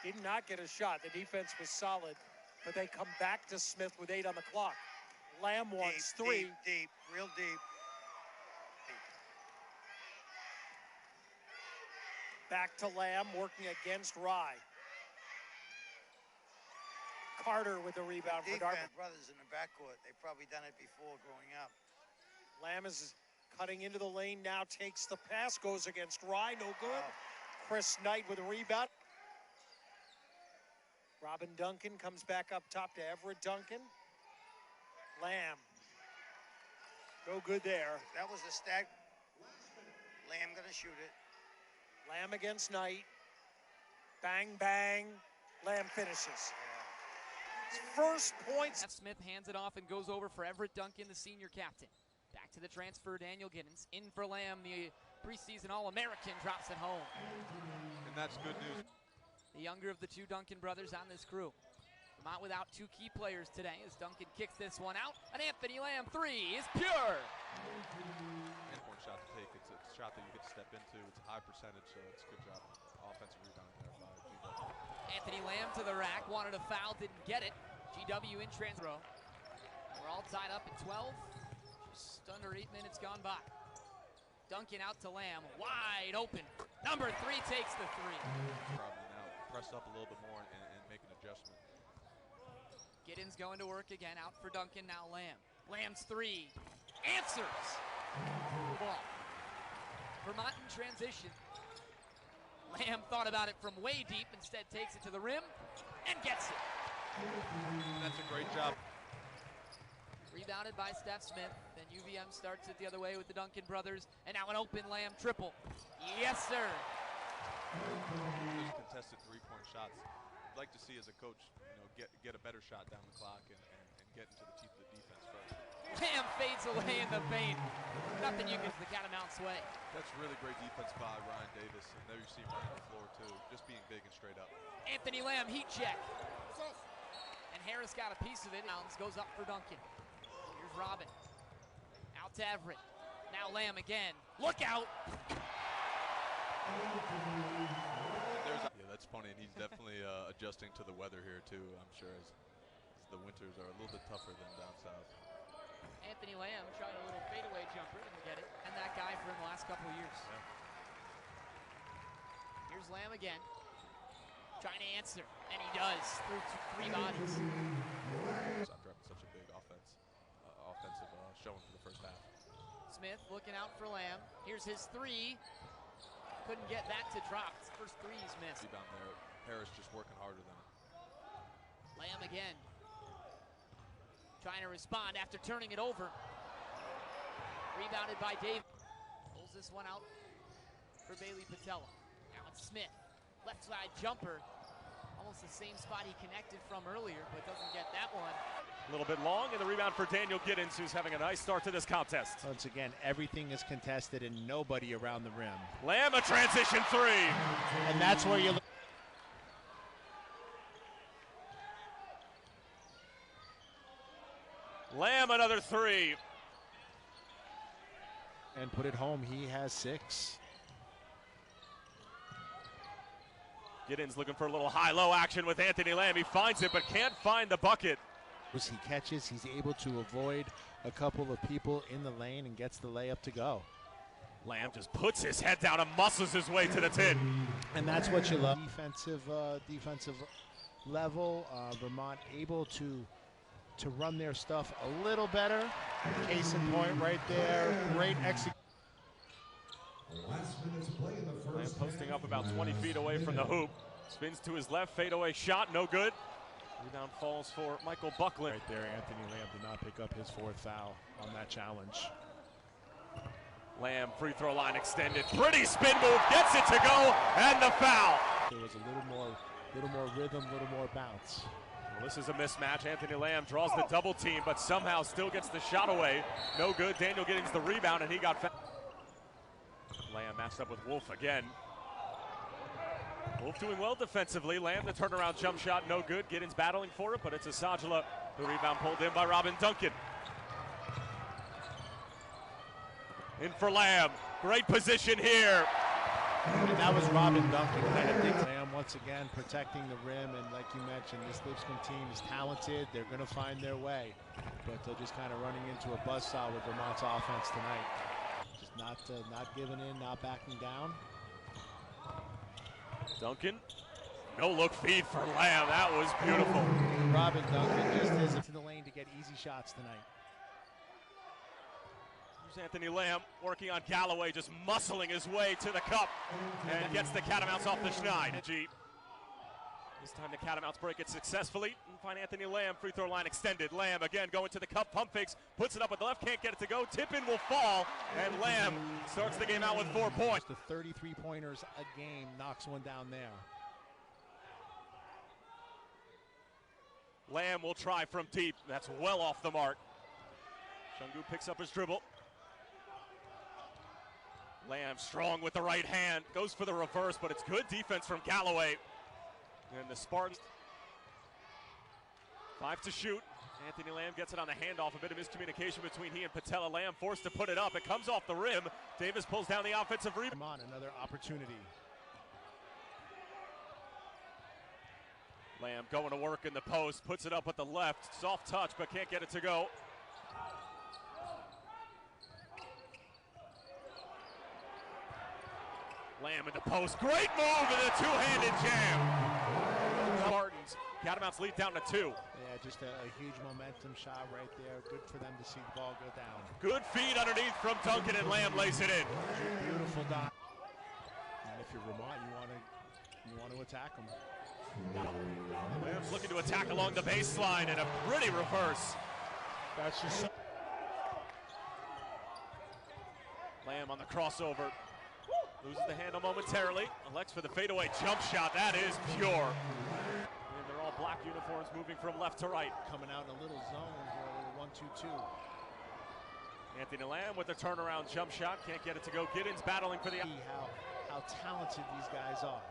Did not get a shot. The defense was solid. But they come back to Smith with 8 on the clock. Lamb wants 3. Deep, real deep. Back to Lamb, working against Rye. Carter with the rebound for Dartmouth. Brothers in the backcourt. They've probably done it before growing up. Lamb is cutting into the lane, now takes the pass, goes against Rye, no good. Chris Knight with a rebound. Robin Duncan comes back up top to Everett Duncan. Lamb. No good there. That was a stack. Lamb gonna shoot it. Lamb against Knight. Bang, bang. Lamb finishes. His first points. Smith hands it off and goes over for Everett Duncan, the senior captain. Back to the transfer, Daniel Giddens. In for Lamb, the preseason All-American, drops it home. And that's good news. The younger of the 2 Duncan brothers on this crew. Vermont without 2 key players today as Duncan kicks this one out. An Anthony Lamb 3 is pure. Important shot to take. It's a shot that you get to step into. It's a high percentage, so it's a good job. Offensive rebound there by GW. Anthony Lamb to the rack, wanted a foul, didn't get it. GW in transfer. We're all tied up at 12. Just under 8 minutes gone by. Duncan out to Lamb, wide open. Number 3 takes the 3. Probably now press up a little bit more and make an adjustment. Giddens going to work again, out for Duncan, now Lamb. Lamb's 3, answers. Ball. Vermont in transition. Lamb thought about it from way deep, instead takes it to the rim and gets it. That's a great job. Rebounded by Steph Smith, then UVM starts it the other way with the Duncan brothers, and now an open Lamb triple. Yes, sir. Those contested 3-point shots. I'd like to see as a coach, get a better shot down the clock and get into the teeth of the defense first. Lamb fades away in the paint. Nothing you can, the Catamounts way. That's really great defense by Ryan Davis, and there you see him running the floor too, just being big and straight up. Anthony Lamb, heat check. And Harris got a piece of it. Mountains goes up for Duncan. Here's Robin. Out to Everett. Now Lamb again. Look out! Yeah, that's funny, and he's definitely adjusting to the weather here too, I'm sure, as the winters are a little bit tougher than down south. Anthony Lamb tried a little fadeaway jumper, didn't get it. And that guy for him the last couple of years. Yeah. Here's Lamb again. Trying to answer, and he does through 3 bodies. After having such a big offensive showing for the first half. Smith looking out for Lamb. Here's his 3. Couldn't get that to drop. His first 3 he's missed. Rebound there. Harris just working harder than him. Lamb again. Trying to respond after turning it over. Rebounded by Dave. Pulls this one out for Bailey Patella. Now it's Smith. Left side jumper. Almost the same spot he connected from earlier, but doesn't get that one. A little bit long, and the rebound for Daniel Giddens, who's having a nice start to this contest. Once again, everything is contested and nobody around the rim. Lamb, a transition 3. And that's where you look. Lamb, another 3. And put it home. He has 6. Giddens looking for a little high-low action with Anthony Lamb. He finds it, but can't find the bucket. He catches, he's able to avoid a couple of people in the lane and gets the layup to go. Lamb just puts his head down and muscles his way to the tin. And that's what you love. Defensive level, Vermont able to run their stuff a little better. Case in point right there, great execution. Lamb posting up about 20 feet away from the hoop. Spins to his left, fadeaway shot, no good. Rebound falls for Michael Buckland. Right there, Anthony Lamb did not pick up his 4th foul on that challenge. Lamb, free throw line extended. Pretty spin move, gets it to go, and the foul. There was a little more rhythm, a little more bounce. Well, this is a mismatch. Anthony Lamb draws the double team, but somehow still gets the shot away. No good. Daniel Giddings the rebound, and he got fouled. Lamb matched up with Wolf again. Wolf doing well defensively. Lamb, the turnaround jump shot, no good. Giddings battling for it, but it's Asajala. The rebound pulled in by Robin Duncan. In for Lamb. Great position here. And that was Robin Duncan. I think Lamb once again protecting the rim, and like you mentioned, this Lipscomb team is talented. They're going to find their way, but they're just kind of running into a buzzsaw with Vermont's offense tonight. Just not giving in, not backing down. Duncan, no look feed for Lamb. That was beautiful. Robin Duncan just is into the lane to get easy shots tonight. Here's Anthony Lamb working on Galloway, just muscling his way to the cup and gets the Catamounts off the schneid. This time the Catamounts break it successfully and find Anthony Lamb, free throw line extended. Lamb again going to the cup, pump fakes, puts it up with the left, can't get it to go. Tip-in will fall, and Lamb starts the game out with 4 points. The 33-pointers a game knocks one down there. Lamb will try from deep. That's well off the mark. Shungu picks up his dribble. Lamb strong with the right hand. Goes for the reverse, but it's good defense from Galloway. And the Spartans, 5 to shoot. Anthony Lamb gets it on the handoff. A bit of miscommunication between he and Patella. Lamb forced to put it up. It comes off the rim. Davis pulls down the offensive rebound. Come on, another opportunity. Lamb going to work in the post. Puts it up with the left. Soft touch, but can't get it to go. Lamb in the post. Great move and a two-handed jam. Spartans, Catamounts lead down to 2. Yeah, just a huge momentum shot right there. Good for them to see the ball go down. Good feed underneath from Duncan, and Lamb lays it in. Beautiful dot. And if you're Vermont, you want to attack them. Lamb's looking to attack along the baseline, and a pretty reverse. That's just Lamb on the crossover. Loses the handle momentarily. Elects for the fadeaway jump shot. That is pure. And they're all black uniforms moving from left to right. Coming out in a little zone here, a little 1-2-2. Anthony Lamb with the turnaround jump shot. Can't get it to go. Giddens battling for the... How talented these guys are.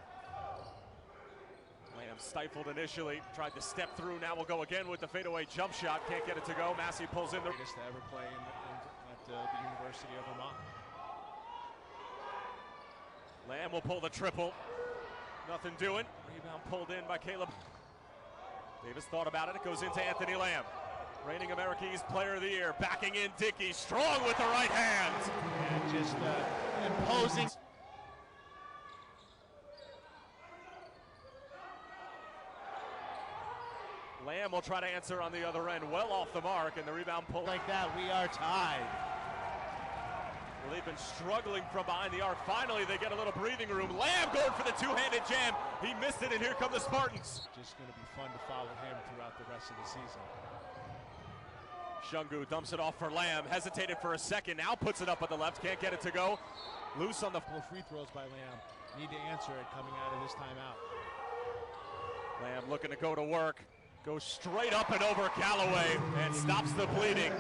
Lamb stifled initially. Tried to step through. Now will go again with the fadeaway jump shot. Can't get it to go. Massey pulls in the... Greatest to ever play at the University of Vermont. Lamb will pull the triple. Nothing doing. Rebound pulled in by Caleb. Davis thought about it. It goes into Anthony Lamb. Reigning American East Player of the Year. Backing in Dickey. Strong with the right hand. And just imposing. Lamb will try to answer on the other end. Well off the mark. And the rebound pull. Like that, we are tied. Well, they've been struggling from behind the arc. Finally, they get a little breathing room. Lamb going for the two-handed jam. He missed it, and here come the Spartans. Just going to be fun to follow him throughout the rest of the season. Shungu dumps it off for Lamb. Hesitated for a second. Now puts it up with the left. Can't get it to go. Loose on the... Free throws by Lamb. Need to answer it coming out of this timeout. Lamb looking to go to work. Goes straight up and over Galloway and stops the bleeding.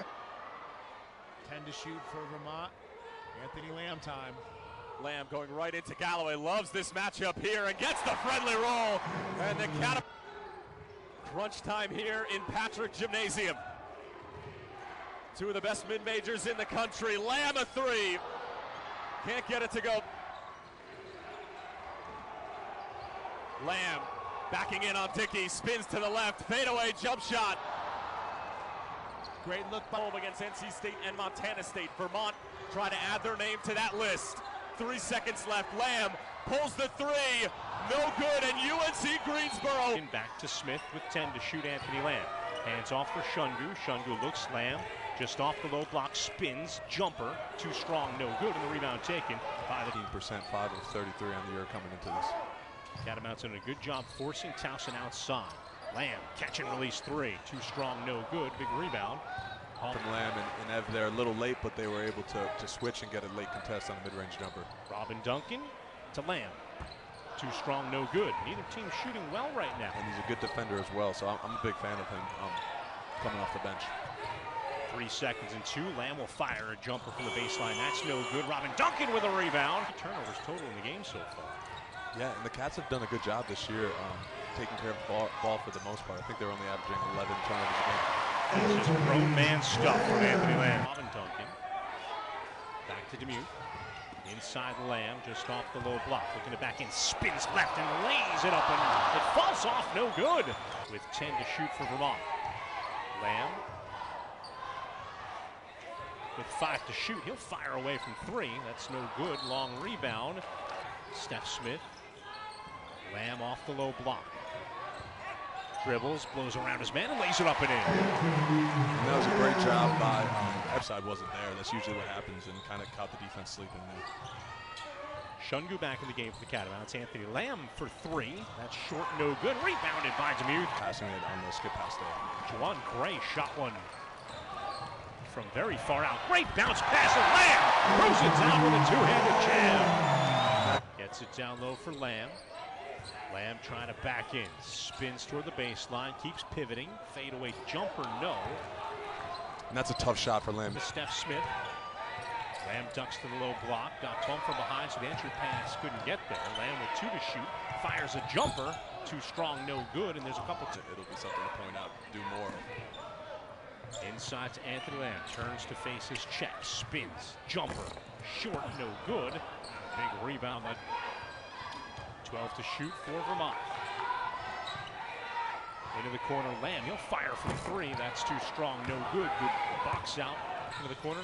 10 to shoot for Vermont. Anthony Lamb time. Lamb going right into Galloway. Loves this matchup here and gets the friendly roll. And the crunch time here in Patrick Gymnasium. 2 of the best mid-majors in the country. Lamb a 3. Can't get it to go. Lamb backing in on Dickey. Spins to the left. Fadeaway jump shot. Great look home against NC State and Montana State. Vermont try to add their name to that list. 3 seconds left. Lamb pulls the 3. No good, and UNC Greensboro. Back to Smith with 10 to shoot Anthony Lamb. Hands off for Shungu. Shungu looks Lamb. Just off the low block, spins, jumper. Too strong, no good, and the rebound taken by the 15%, 5 of 33 on the year coming into this. Catamounts doing a good job forcing Towson outside. Lamb, catch and release 3. Too strong, no good. Big rebound From Lamb and Ev there a little late, but they were able to switch and get a late contest on a mid-range jumper. Robin Duncan to Lamb. Too strong, no good. Neither team shooting well right now. And he's a good defender as well, so I'm a big fan of him coming off the bench. 3 seconds and 2. Lamb will fire a jumper from the baseline. That's no good. Robin Duncan with a rebound. Turnovers total in the game so far. Yeah, and the Cats have done a good job this year taking care of the ball for the most part. I think they're only averaging 11 turnovers a game. This is grown man stuff from Anthony Lamb. Robin Duncan. Back to Demuth. Inside Lamb, just off the low block. Looking to back in, spins left and lays it up, and it falls off, no good. With 10 to shoot for Vermont. Lamb. With 5 to shoot, he'll fire away from 3. That's no good. Long rebound. Steph Smith. Lamb off the low block. Dribbles, blows around his man, and lays it up and in. And that was a great job by Epside wasn't there. That's usually what happens, and kind of caught the defense sleeping there. Shungu back in the game for the Catamounts. Anthony Lamb for 3. That's short, no good. Rebounded by Demuth. Passing it on the skip pass there. Juwan Gray shot one from very far out. Great bounce pass, and Lamb throws it down with a two-handed jam. Gets it down low for Lamb. Lamb trying to back in, spins toward the baseline, keeps pivoting, fadeaway jumper, no. And that's a tough shot for Lamb. Steph Smith. Lamb ducks to the low block, got bumped from behind, so the entry pass couldn't get there. Lamb with 2 to shoot, fires a jumper, too strong, no good, and there's a couple. It'll be something to point out, do more. Inside to Anthony Lamb, turns to face his check, spins, jumper, short, no good. Big rebound. 12 to shoot for Vermont. Into the corner, Lamb. He'll fire from 3. That's too strong, no good. Good box out into the corner.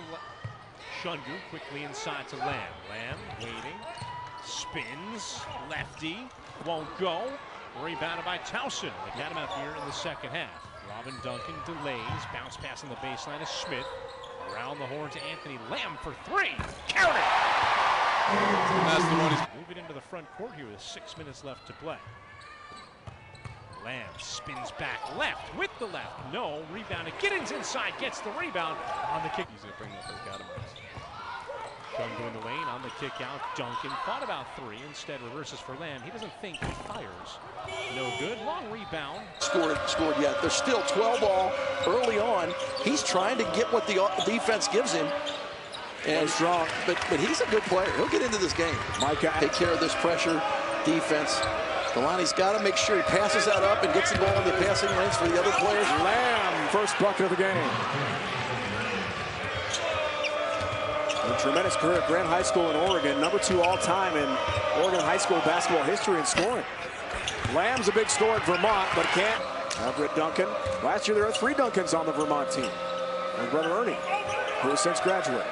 Shungu quickly inside to Lamb. Lamb waiting, spins, lefty, won't go. Rebounded by Towson. The Catamount here in the second half. Robin Duncan delays, bounce pass on the baseline to Smith. Around the horn to Anthony Lamb for 3. Count it! Move it into the front court here with 6 minutes left to play. Lamb spins back left with the left. No, rebounded. Giddens inside, gets the rebound on the kick. He's going to bring up those Catamounts. Shungu in the lane on the kick out. Duncan thought about 3, instead reverses for Lamb. He doesn't think, he fires. No good. Long rebound. Scored yet. There's still 12 all early on. He's trying to get what the defense gives him. And strong, but he's a good player. He'll get into this game. Mike, take care of this pressure defense. Delani's got to make sure he passes that up and gets the ball in the passing lanes for the other players. Lamb, first bucket of the game. A tremendous career at Grant High School in Oregon, #2 all-time in Oregon high school basketball history in scoring. Lamb's a big scorer at Vermont, but can't. Everett Duncan. Last year there were 3 Duncans on the Vermont team. And brother Ernie, who has since graduated.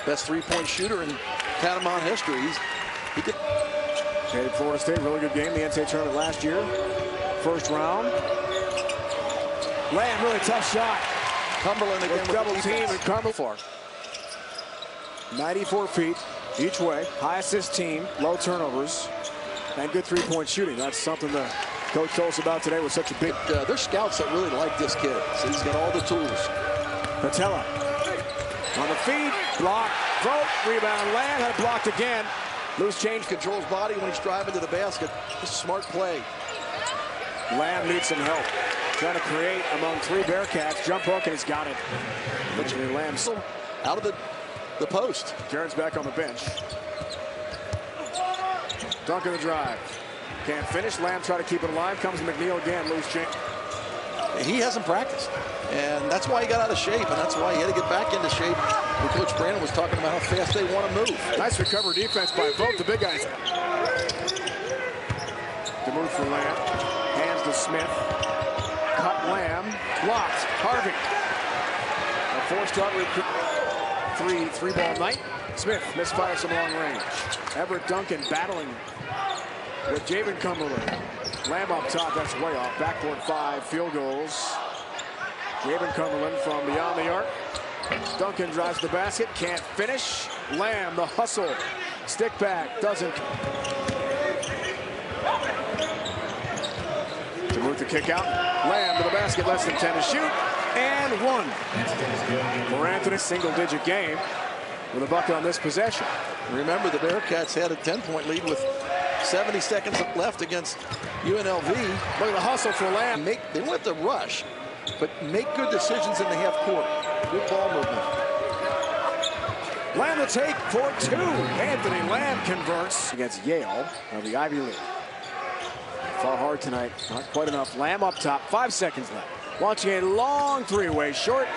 Best three-point shooter in Catamount history. He could. Played Florida State, really good game, the NCAA tournament last year. First round. Lamb, really tough shot. Cumberland again with double team and Cumberland. Far. 94 feet each way. High assist team, low turnovers, and good three-point shooting. That's something the coach told us about today with such a big. There's scouts that really like this kid. So he's got all the tools. Patella on the feed, block, vote, rebound. Lamb had blocked again. Loose change, controls body when he's driving to the basket. It's a smart play. Lamb needs some help. Trying to create among 3 Bearcats. Jump hook, and he's got it. Eventually, Lamb out of the post. Jaren's back on the bench. Duncan the drive. Can't finish. Lamb try to keep it alive. Comes McNeil again. Loose change. He hasn't practiced, and that's why he got out of shape, and that's why he had to get back into shape. When Coach Brandon was talking about how fast they want to move. Nice recovery defense by both the big guys. The move for Lamb. Hands to Smith. Cut Lamb. Blocked. Harvey. A 4-start three-ball night. Smith misfires some long range. Everett Duncan battling with Javen Cumberland. Lamb up top, that's way off. Backboard 5, field goals. Javen Cumberland from beyond the arc. Duncan drives the basket, can't finish. Lamb, the hustle. Stick back, doesn't. To move the kick out. Lamb to the basket, less than 10 to shoot. and one. For Anthony, single-digit game with a bucket on this possession. Remember, the Bearcats had a 10-point lead with 70 seconds left against UNLV. Look at the hustle for Lamb. They don't have to rush, but make good decisions in the half court. Good ball movement. Lamb the take for two. Anthony Lamb converts against Yale of the Ivy League. Far hard tonight, not quite enough. Lamb up top, 5 seconds left. Launching a long three-way short.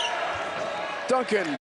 Duncan.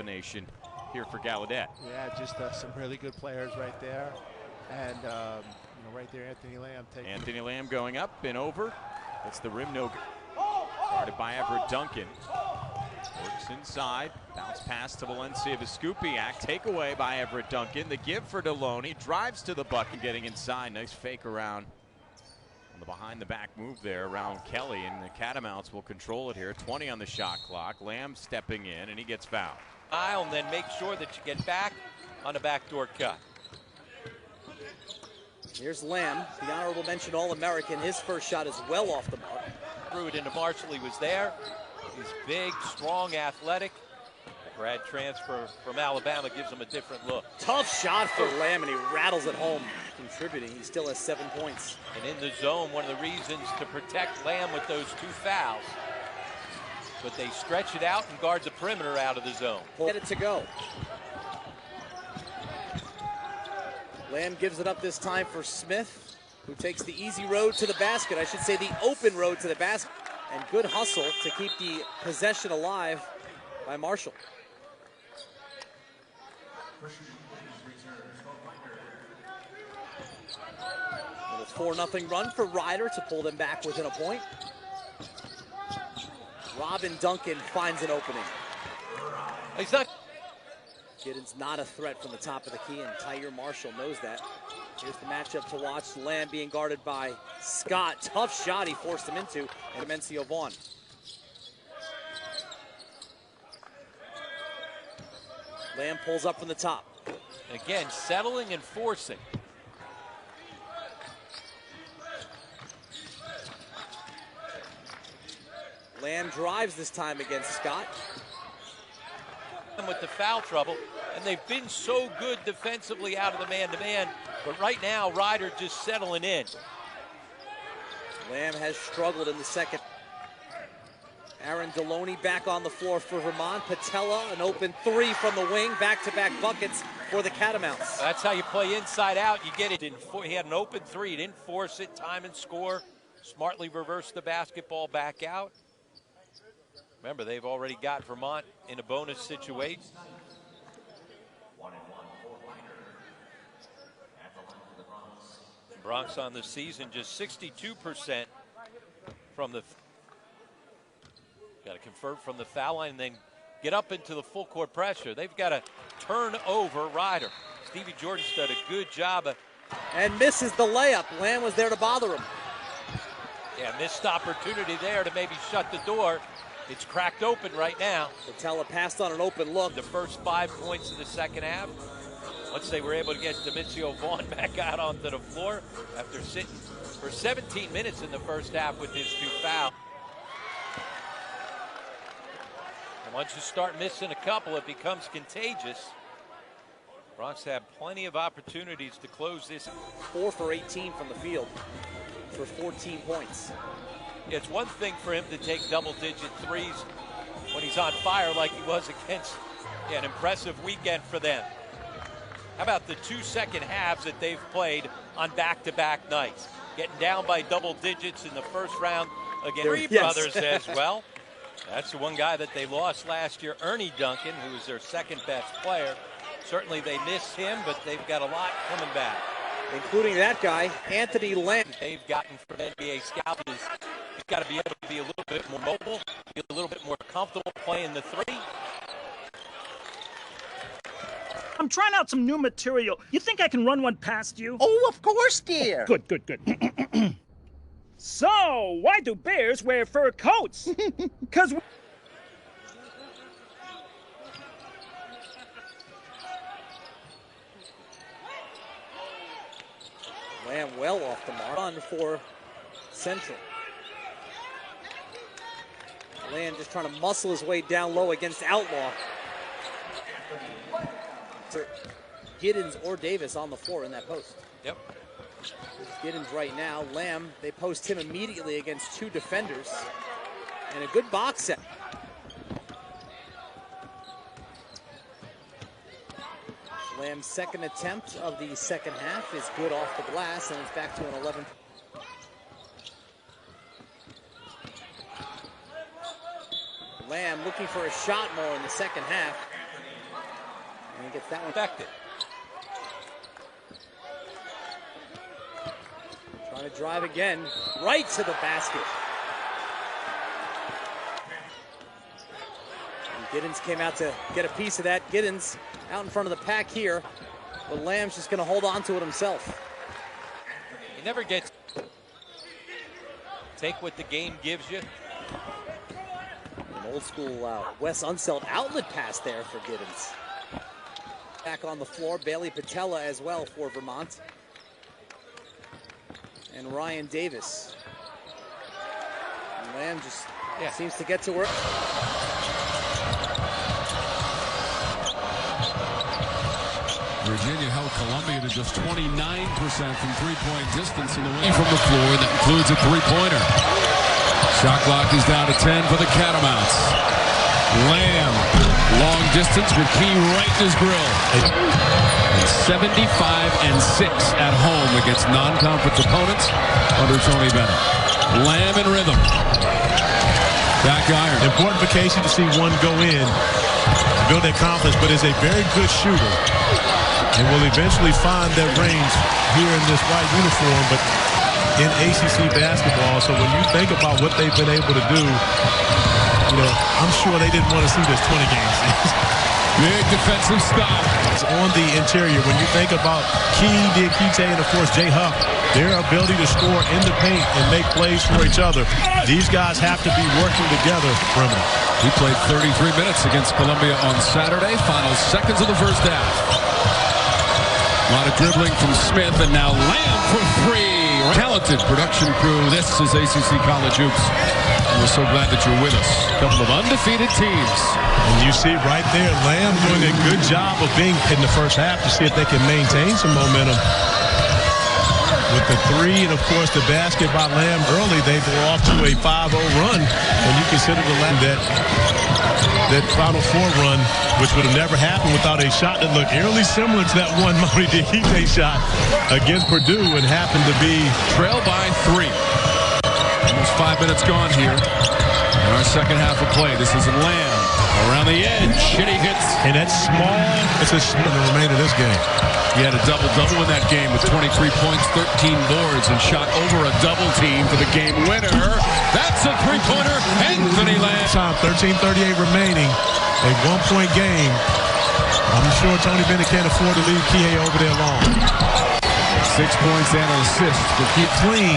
Nation here for Gallaudet. Yeah, just some really good players right there, and you know, right there, Anthony Lamb. Anthony Lamb going up and over. It's the rim, no good. Guarded by Everett Duncan. Works inside, bounce pass to Valencia Vescupiak. Takeaway by Everett Duncan. The give for Deloney. Drives to the bucket, getting inside. Nice fake around on the behind the back move there around Kelly, and the Catamounts will control it here. 20 on the shot clock. Lamb stepping in, and he gets fouled. And then make sure that you get back on a backdoor cut. Here's Lamb, the honorable mention All-American. His first shot is well off the mark. Threw it into Marshall. He was there. He's big, strong, athletic. The grad transfer from Alabama gives him a different look. Tough shot for Lamb, and he rattles it home, contributing. He still has 7 points. And in the zone, one of the reasons to protect Lamb with those 2 fouls. But they stretch it out and guard the perimeter out of the zone. Get it to go. Lamb gives it up this time for Smith, who takes the easy road to the basket. I should say the open road to the basket. And good hustle to keep the possession alive by Marshall. Little 4-0 run for Rider to pull them back within a point. Robin Duncan finds an opening. He's not. Giddens not a threat from the top of the key, and Tyre Marshall knows that. Here's the matchup to watch. Lamb being guarded by Scott. Tough shot he forced him into, and Demencio Vaughn. Lamb pulls up from the top. Again, settling and forcing. Lamb drives this time against Scott. With the foul trouble, and they've been so good defensively out of the man-to-man, but right now Ryder just settling in. Lamb has struggled in the second. Aaron Deloney back on the floor for Vermont. Patella, an open 3 from the wing. Back-to-back buckets for the Catamounts. That's how you play inside out. You get it. He had an open 3. He didn't force it. Time and score. Smartly reversed the basketball back out. Remember, they've already got Vermont in a bonus situation. Bronx on the season just 62% from the. Got to convert from the foul line and then get up into the full court pressure. They've got to turn over Ryder. Stevie Jordan's done a good job of. And misses the layup. Lamb was there to bother him. Yeah, missed opportunity there to maybe shut the door. It's cracked open right now. Patella passed on an open look. The first 5 points of the second half. Once they were able to get Demencio Vaughn back out onto the floor after sitting for 17 minutes in the first half with his 2 fouls. And once you start missing a couple, it becomes contagious. Bronx have plenty of opportunities to close this. 4 for 18 from the field for 14 points. It's one thing for him to take double-digit threes when he's on fire like he was against an impressive weekend for them. How about the 2 second halves that they've played on back-to-back nights? Getting down by double digits in the first round against Three Brothers as well. That's the one guy that they lost last year, Ernie Duncan, who was their second-best player. Certainly they miss him, but they've got a lot coming back. Including that guy, Anthony Lamb. They've gotten from NBA scouts is he's got to be able to be a little bit more mobile, be a little bit more comfortable playing the 3. I'm trying out some new material. You think I can run one past you? Oh, of course, dear. Good, good, good. So, why do bears wear fur coats? 'Cause Lamb well off the mark. Run for Central. Lamb just trying to muscle his way down low against Outlaw. Giddens or Davis on the floor in that post. Yep. Giddens right now. Lamb, they post him immediately against 2 defenders. And a good box set. Lamb's second attempt of the second half is good off the glass, and it's back to an 11. Lamb looking for a shot more in the second half. And he gets that one affected. Trying to drive again, right to the basket. And Giddens came out to get a piece of that. Giddens out in front of the pack here, but Lamb's just going to hold on to it himself. He never gets. Take what the game gives you. An old school Wes Unseld outlet pass there for Giddens. Back on the floor, Bailey Patella as well for Vermont. And Ryan Davis. Lamb just seems to get to work. Virginia held Columbia to just 29% from three-point distance in the win. From the floor, that includes a three-pointer. Shot clock is down to 10 for the Catamounts. Lamb, long distance with Key right in his grill. And 75-6 at home against non-conference opponents under Tony Bennett. Lamb in rhythm. Back iron. Important for Casey to see one go in, build that confidence, but is a very good shooter. And will eventually find that range here in this white uniform, but in ACC basketball. So when you think about what they've been able to do, you know, I'm sure they didn't want to see this 20 games. Big defensive stop. It's on the interior. When you think about Key, Diakite, and of course Jay Huff, their ability to score in the paint and make plays for each other, these guys have to be working together. Perimeter. He played 33 minutes against Columbia on Saturday. Final seconds of the first half. A lot of dribbling from Smith, and now Lamb for three. Talented production crew. This is ACC College Hoops. We're so glad that you're with us. A couple of undefeated teams. And you see right there, Lamb doing a good job of being in the first half to see if they can maintain some momentum. With the three and, of course, the basket by Lamb early, they go off to a 5-0 run. When you consider the that Final Four run, which would have never happened without a shot that looked eerily similar to that one Mauri Diakite shot against Purdue and happened to be trail by 3. Almost 5 minutes gone here in our second half of play. This is Lamb around the edge. Shitty hits. And that's small. It's a in the remainder of this game. He had a double-double in that game with 23 points, 13 boards, and shot over a double team for the game winner. That's a three-pointer. Anthony Lamb. Time 13:38 remaining. A one-point game. I'm sure Tony Bennett can't afford to leave Kihei over there long. 6 points and an assist to keep clean.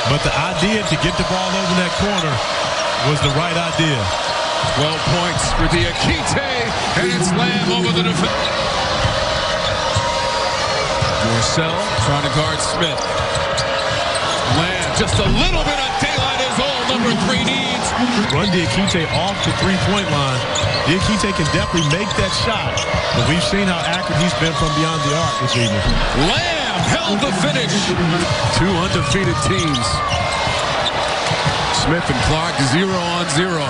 But the idea to get the ball over that corner was the right idea. 12 points for Diakite, and it's Lamb over the defense. Morsell trying to guard Smith. Lamb, just a little bit of daylight is all number 3 needs. Run Diakite off the three-point line. Diakite can definitely make that shot, but we've seen how accurate he's been from beyond the arc this evening. Lamb held the finish. 2 undefeated teams. Smith and Clark 0-on-0.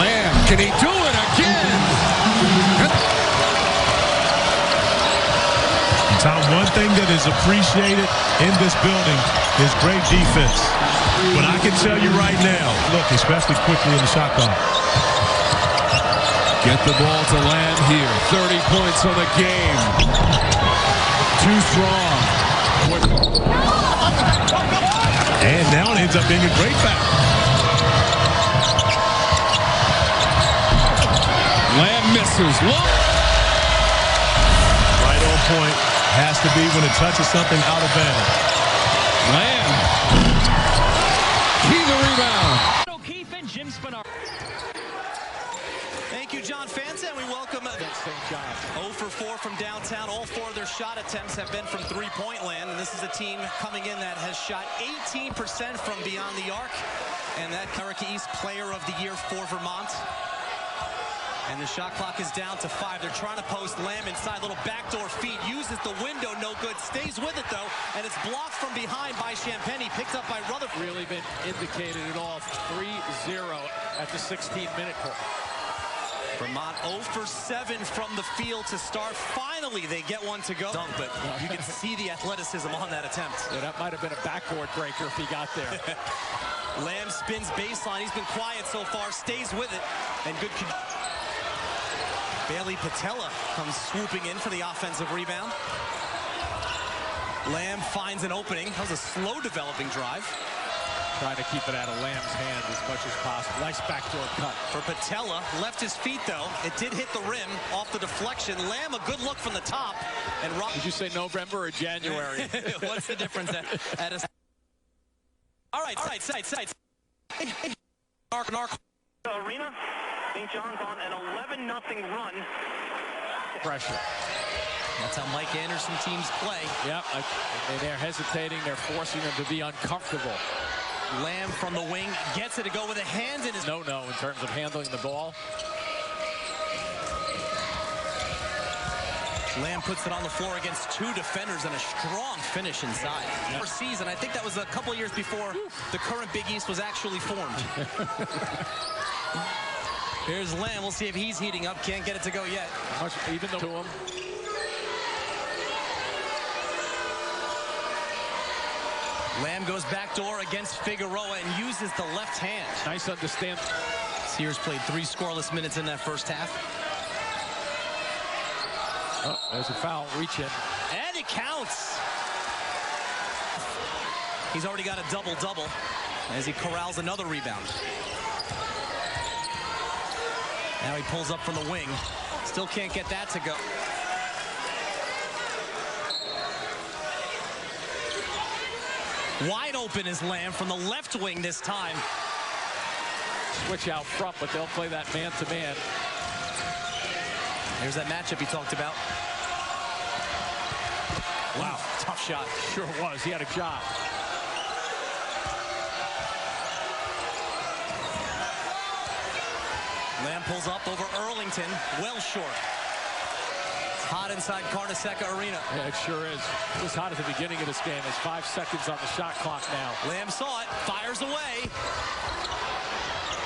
Lamb, can he do it again? Tom, one thing that is appreciated in this building is great defense. But I can tell you right now, look, especially quickly in the shot clock. Get the ball to Lamb here. 30 points on the game. Too strong. And now it ends up being a great foul. Lamb misses. Right on point. Has to be when it touches something out of bounds. Lamb. Key the rebound. O'Keefe and Jim Spinaro. Thank you, John Fanta, and we welcome St. John. 0 for 4 from downtown. All 4 of their shot attempts have been from three-point land, and this is a team coming in that has shot 18% from beyond the arc, and that America East Player of the Year for Vermont. And the shot clock is down to 5. They're trying to post Lamb inside. Little backdoor feed. Uses the window. No good. Stays with it, though. And it's blocked from behind by Champagne. Picked up by Rutherford. Really been indicated at all. 3-0 at the 16-minute mark. Vermont 0 for 7 from the field to start. Finally, they get one to go. Dunk, but you can see the athleticism on that attempt. Yeah, that might have been a backboard breaker if he got there. Lamb spins baseline. He's been quiet so far. Stays with it. And good. Bailey Patella comes swooping in for the offensive rebound. Lamb finds an opening. That was a slow developing drive. Trying to keep it out of Lamb's hand as much as possible. Nice backdoor cut. For Patella, left his feet though. It did hit the rim off the deflection. Lamb, a good look from the top. And did you say November or January? What's the difference at a... All right, sides. Arena. St. John's on an 11-0 run. Pressure. That's how Mike Anderson teams play. Yep, they're hesitating. They're forcing them to be uncomfortable. Lamb from the wing gets it to go with a hand in his... No in terms of handling the ball. Lamb puts it on the floor against 2 defenders and a strong finish inside. First season, I think that was a couple years before the current Big East was actually formed. Here's Lamb. We'll see if he's heating up. Can't get it to go yet. Even though to him. Lamb goes backdoor against Figueroa and uses the left hand. Nice understand. Sears played 3 scoreless minutes in that first half. Oh, there's a foul, reach in. And it counts. He's already got a double-double as he corrals another rebound. Now he pulls up from the wing. Still can't get that to go. Wide open is Lamb from the left wing this time. Switch out front, but they'll play that man-to-man. There's that matchup he talked about. Wow, tough shot. Sure was. He had a job. Lamb pulls up over Earlington, well short. It's hot inside Carnesecca Arena. Yeah, it sure is. It was hot at the beginning of this game. There's 5 seconds on the shot clock now. Lamb saw it, fires away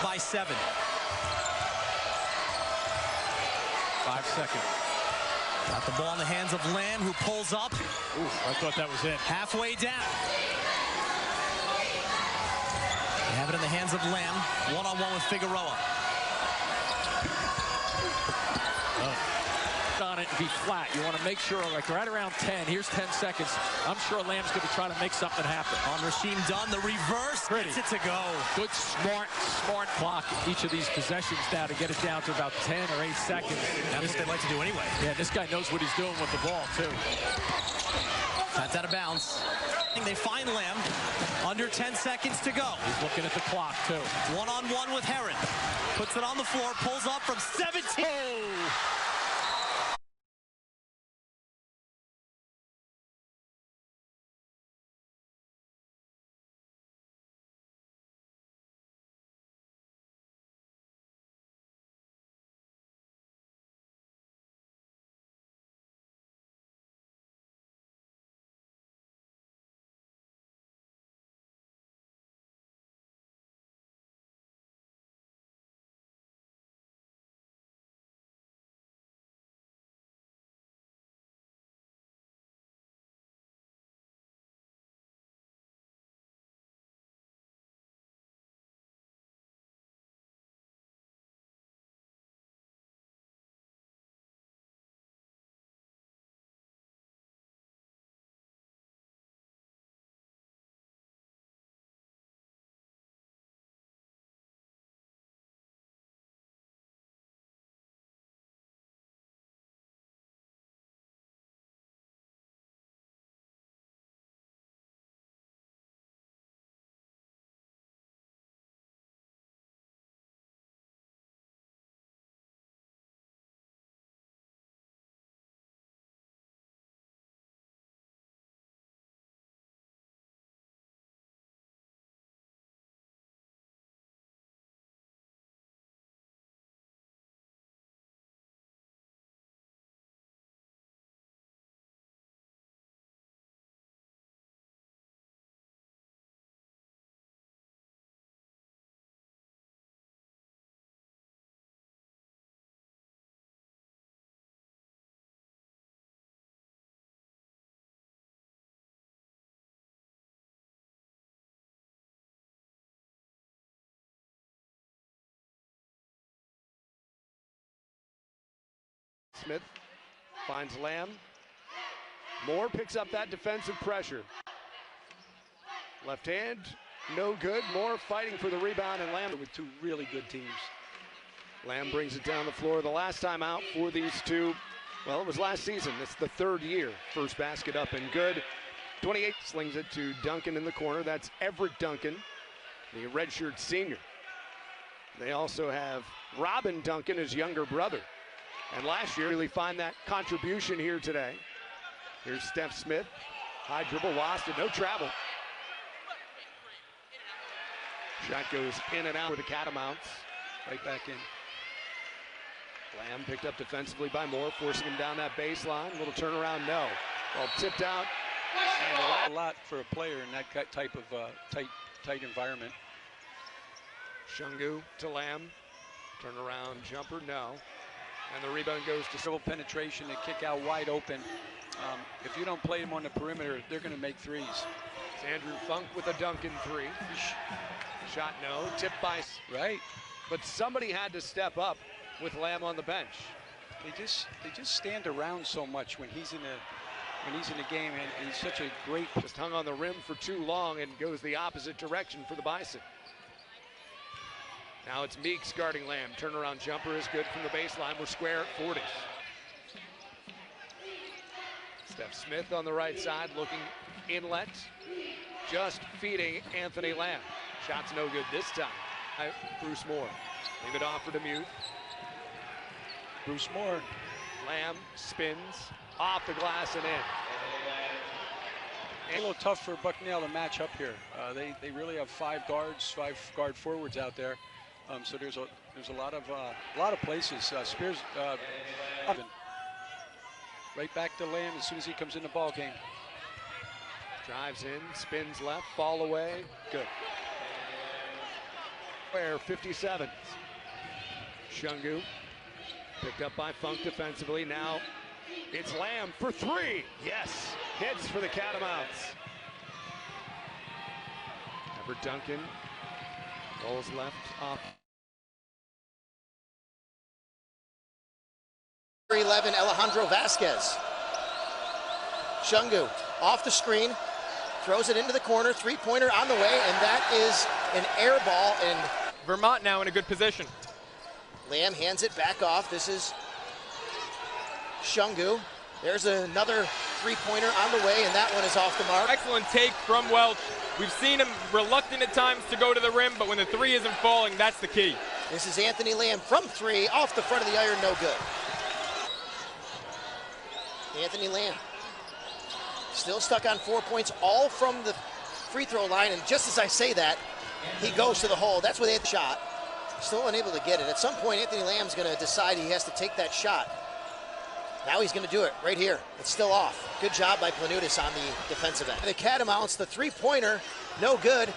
by 7. 5 seconds. Got the ball in the hands of Lamb, who pulls up. Ooh, I thought that was it. Halfway down. They have it in the hands of Lamb. One-on-one with Figueroa. On it and be flat. You want to make sure, like right around 10, here's 10 seconds. I'm sure Lamb's going to try to make something happen. On Rasheem Dunn, the reverse. Pretty. Gets it to go. Good, smart clock each of these possessions now to get it down to about 10 or 8 seconds. That's what they like to do anyway. Yeah, this guy knows what he's doing with the ball, too. That's out of bounds. They find Lamb. Under 10 seconds to go. He's looking at the clock, too. One-on-one with Heron. Puts it on the floor, pulls up from 17. Oh! Smith finds Lamb. Moore picks up that defensive pressure. Left hand, no good. Moore fighting for the rebound, and Lamb with 2 really good teams. Lamb brings it down the floor. The last time out for these 2, well, it was last season. It's the 3rd year. First basket up and good. 28 slings it to Duncan in the corner. That's Everett Duncan, the redshirt senior. They also have Robin Duncan, his younger brother. And last year, really find that contribution here today. Here's Steph Smith. High dribble, lost it, no travel. Shot goes in and out for the Catamounts. Right back in. Lamb picked up defensively by Moore, forcing him down that baseline. A little turnaround, no. Well, tipped out. And a lot for a player in that type of tight environment. Shungu to Lamb. Turnaround jumper, no. And the rebound goes to dribble penetration to kick out wide open. If you don't play them on the perimeter, they're going to make threes. It's Andrew Funk with a Duncan three. Shot no, tipped by. Right. But somebody had to step up with Lamb on the bench. They just stand around so much when he's in the game, and he's such a great. Just hung on the rim for too long and goes the opposite direction for the Bison. Now it's Meeks guarding Lamb. Turnaround jumper is good from the baseline. We're square at 40. Steph Smith on the right side looking inlet. Just feeding Anthony Lamb. Shot's no good this time. Bruce Moore. Leave it off for Demuth. Bruce Moore. Lamb spins off the glass and in. A little tough for Bucknell to match up here. They really have five guard forwards out there. So there's a lot of places. Spears right back to Lamb as soon as he comes in the ball game. Drives in, spins left, fall away, good. Where 57. Shungu picked up by Funk defensively. Now it's Lamb for three. Yes, hits for the Catamounts. Everett Duncan rolls left off. 11, Alejandro Vasquez. Shungu off the screen, throws it into the corner, three-pointer on the way, and that is an air ball. And Vermont now in a good position. Lamb hands it back off. This is Shungu. There's another three-pointer on the way, and that one is off the mark. Excellent take from Welch. We've seen him reluctant at times to go to the rim, but when the three isn't falling, that's the key. This is Anthony Lamb from three, off the front of the iron, no good. Anthony Lamb still stuck on 4 points, all from the free throw line, and just as I say that, he goes to the hole. That's what Anthony shot. Still unable to get it. At some point, Anthony Lamb's going to decide he has to take that shot. Now he's going to do it right here. It's still off. Good job by Planutis on the defensive end. The Catamounts, the three-pointer, no good.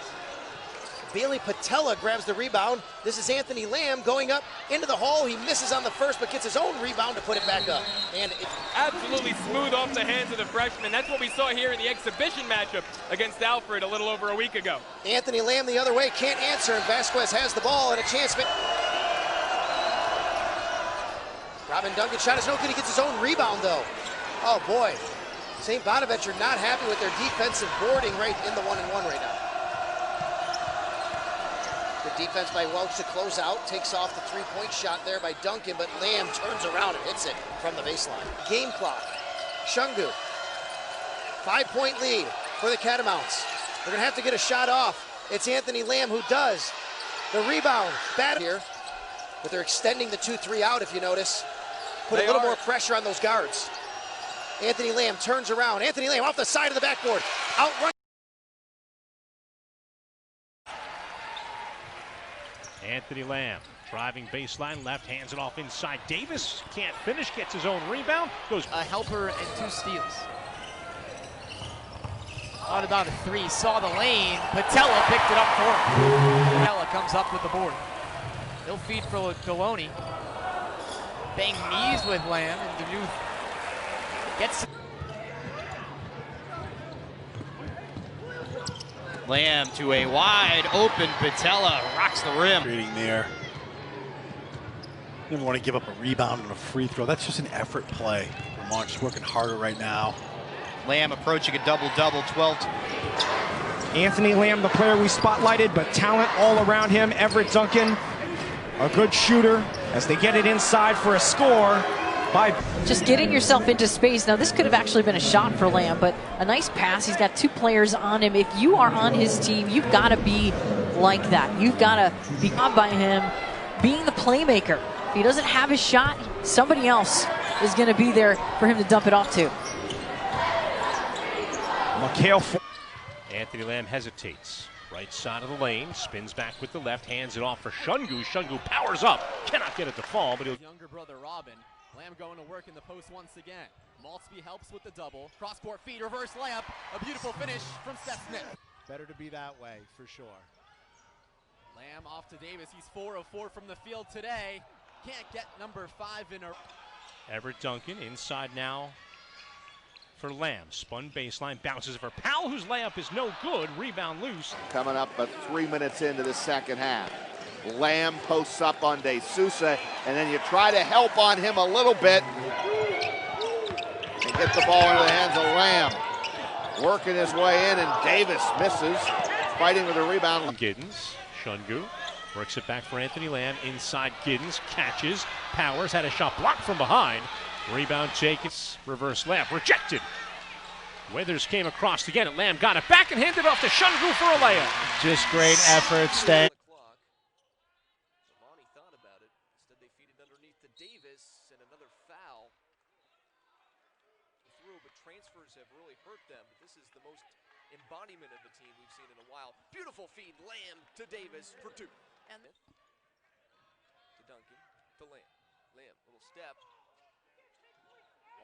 Bailey Patella grabs the rebound. This is Anthony Lamb going up into the hole. He misses on the first, but gets his own rebound to put it back up. And absolutely smooth off the hands of the freshman. That's what we saw here in the exhibition matchup against Alfred a little over a week ago. Anthony Lamb the other way, can't answer, and Vasquez has the ball and a chance. Robin Duncan shot is no good. He gets his own rebound, though. Oh, boy. St. Bonaventure not happy with their defensive boarding right in the 1-and-1 right now. Good defense by Welch to close out. Takes off the three-point shot there by Duncan, but Lamb turns around and hits it from the baseline. Game clock. Shungu. 5-point lead for the Catamounts. They're going to have to get a shot off. It's Anthony Lamb who does. The rebound. Bad here. But they're extending the 2-3 out, if you notice. Put a little more pressure on those guards. Anthony Lamb turns around. Anthony Lamb off the side of the backboard. Outrun. Anthony Lamb driving baseline left, hands it off inside. Davis can't finish, gets his own rebound. Goes a helper and 2 steals. Thought about a 3, saw the lane. Patella picked it up for him. Patella comes up with the board. He'll feed for Deloney. Bang knees with Lamb, and Demuth gets. Lamb to a wide open Patella, rocks the rim. There. You never want to give up a rebound on a free throw. That's just an effort play. Vermont's working harder right now. Lamb approaching a double-double, 12. Anthony Lamb, the player we spotlighted, but talent all around him. Everett Duncan, a good shooter as they get it inside for a score. Just getting yourself into space. Now, this could have actually been a shot for Lamb, but a nice pass. He's got 2 players on him. If you are on his team, you've got to be like that. You've got to be caught by him being the playmaker. If he doesn't have his shot, somebody else is going to be there for him to dump it off to. Anthony Lamb hesitates. Right side of the lane, spins back with the left, hands it off for Shungu. Shungu powers up, cannot get it to fall, but he'll... Younger brother Robin. Lamb going to work in the post once again. Maltsby helps with the double. Cross-court feed, reverse layup. A beautiful finish from Steph Smith. Better to be that way, for sure. Lamb off to Davis. He's 4 of 4 from the field today. Can't get number 5 in a... Everett Duncan inside now for Lamb. Spun baseline, bounces for Powell, whose layup is no good. Rebound loose. Coming up 3 minutes into the second half. Lamb posts up on De Sousa, and then you try to help on him a little bit and get the ball into the hands of Lamb. Working his way in, and Davis misses, fighting with a rebound. Giddens, Shungu works it back for Anthony Lamb. Inside Giddens, catches. Powers had a shot blocked from behind. Rebound Jacobs, reverse layup, rejected. Withers came across to get it. Lamb got it back and handed off to Shungu for a layup. Just great effort, stay. Monty thought about it. Instead, they feed it underneath to Davis, and another foul. Through, but transfers have really hurt them. But this is the most embodiment of the team we've seen in a while. Beautiful feed, Lamb to Davis for 2. And to Duncan, to Lamb. Lamb, little step.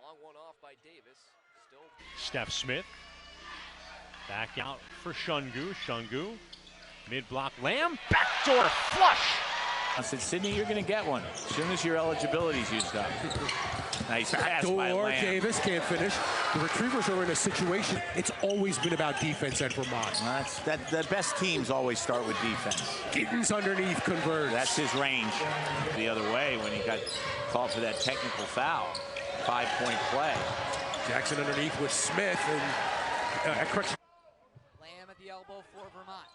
Long one off by Davis. Still. Steph Smith. Back out for Shungu. Shungu. Mid-block Lamb. Backdoor flush. I said, Sydney, you're going to get one as soon as your eligibility's used up. Nice pass by Lamb. Davis can't finish. The Retrievers are in a situation. It's always been about defense at Vermont. The best teams always start with defense. Giddens underneath converts. That's his range. The other way when he got called for that technical foul. 5-point play. Jackson underneath with Smith and Lamb at the elbow for Vermont.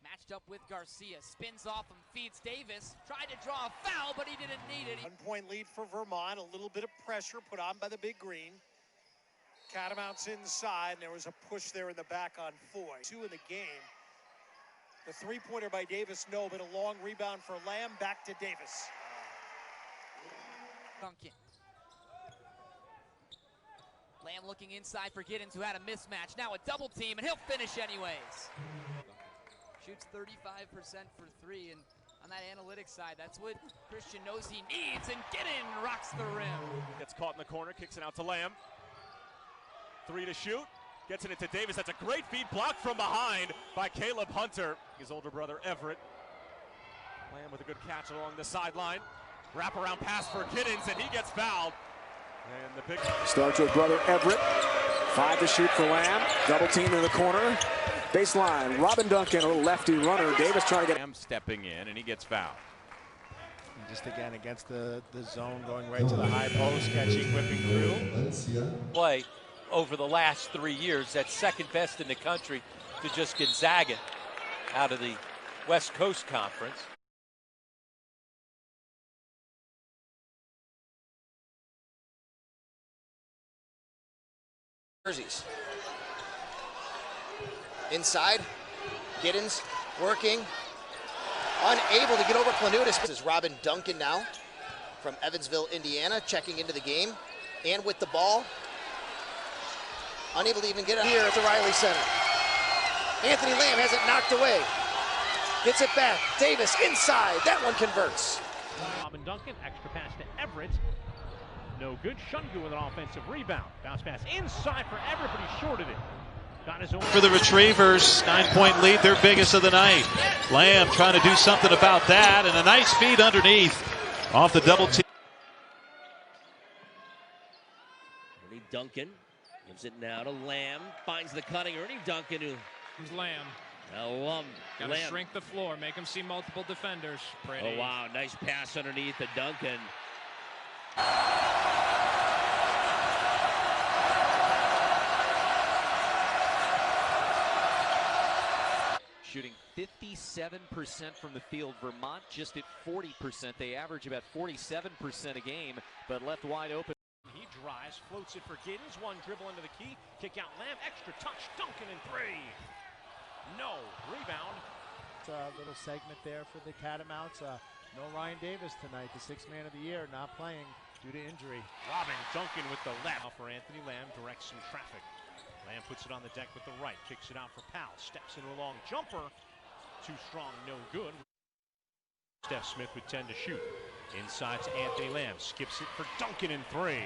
Matched up with Garcia. Spins off him, feeds Davis. Tried to draw a foul, but he didn't need it. 1-point lead for Vermont. A little bit of pressure put on by the Big Green. Catamounts inside, and there was a push there in the back on Foy. 2 in the game. The 3-pointer by Davis, no, but a long rebound for Lamb. Back to Davis. Duncan. Lamb looking inside for Giddens, who had a mismatch. Now a double team, and he'll finish anyways. Shoots 35% for 3, and on that analytics side, that's what Christian knows he needs, and Giddens rocks the rim. Gets caught in the corner, kicks it out to Lamb. 3 to shoot, gets it into Davis. That's a great feed, blocked from behind by Caleb Hunter. His older brother, Everett. Lamb with a good catch along the sideline. Wraparound pass for Giddens, and he gets fouled. And the big starts with brother Everett. 5 to shoot for Lamb. Double team in the corner. Baseline. Robin Duncan, a little lefty runner. Davis trying to get him stepping in, and he gets fouled. And just again against the zone, going right to the high post, catching, whipping through. Play over the last 3 years. That's second best in the country to just Gonzaga out of the West Coast Conference. Jerseys. Inside, Giddens working, unable to get over Planutis. This is Robin Duncan now from Evansville, Indiana, checking into the game and with the ball. Unable to even get it here at the Riley Center. Anthony Lamb has it knocked away. Gets it back. Davis inside. That one converts. Robin Duncan, extra pass to Everett. No good. Shungu with an offensive rebound. Bounce pass inside for Everett, but he shorted it. Got his own. For the Retrievers, 9-point lead, their biggest of the night. Lamb trying to do something about that, and a nice feed underneath off the double team. Ernie Duncan gives it now to Lamb. Finds the cutting Ernie Duncan, who's Lamb. Now Gotta shrink the floor, make him see multiple defenders. Pretty. Oh, wow, nice pass underneath to Duncan. Shooting 57% from the field. Vermont just at 40%. They average about 47% a game, but left wide open. He drives, floats it for Giddens. One dribble into the key. Kick out Lamb. Extra touch. Duncan in 3. No. Rebound. It's a little segment there for the Catamounts. No Ryan Davis tonight, the 6th man of the year, not playing due to injury. Robin Duncan with the left for Anthony Lamb. Directs some traffic. Lamb puts it on the deck with the right, kicks it out for Powell, steps into a long jumper. Too strong, no good. Steph Smith with 10 to shoot. Inside to Anthony Lamb, skips it for Duncan in 3.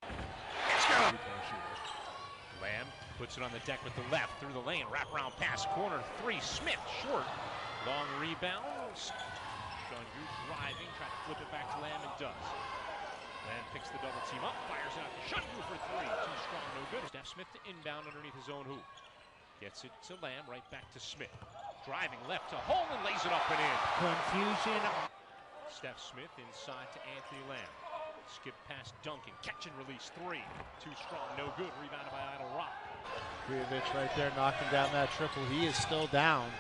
Let's go! Lamb puts it on the deck with the left, through the lane, wraparound pass, corner 3, Smith, short. Long rebound. Shungu driving, trying to flip it back to Lamb and does. Lamb picks the double team up, fires it out to Shungu for 3. Too strong, no good. Steph Smith to inbound underneath his own hoop. Gets it to Lamb, right back to Smith. Driving left to hole and lays it up and in. Confusion. Steph Smith inside to Anthony Lamb. Skip past Duncan, catch and release 3. Too strong, no good. Rebounded by Idle Rock. Kujovic right there knocking down that triple. He is still down.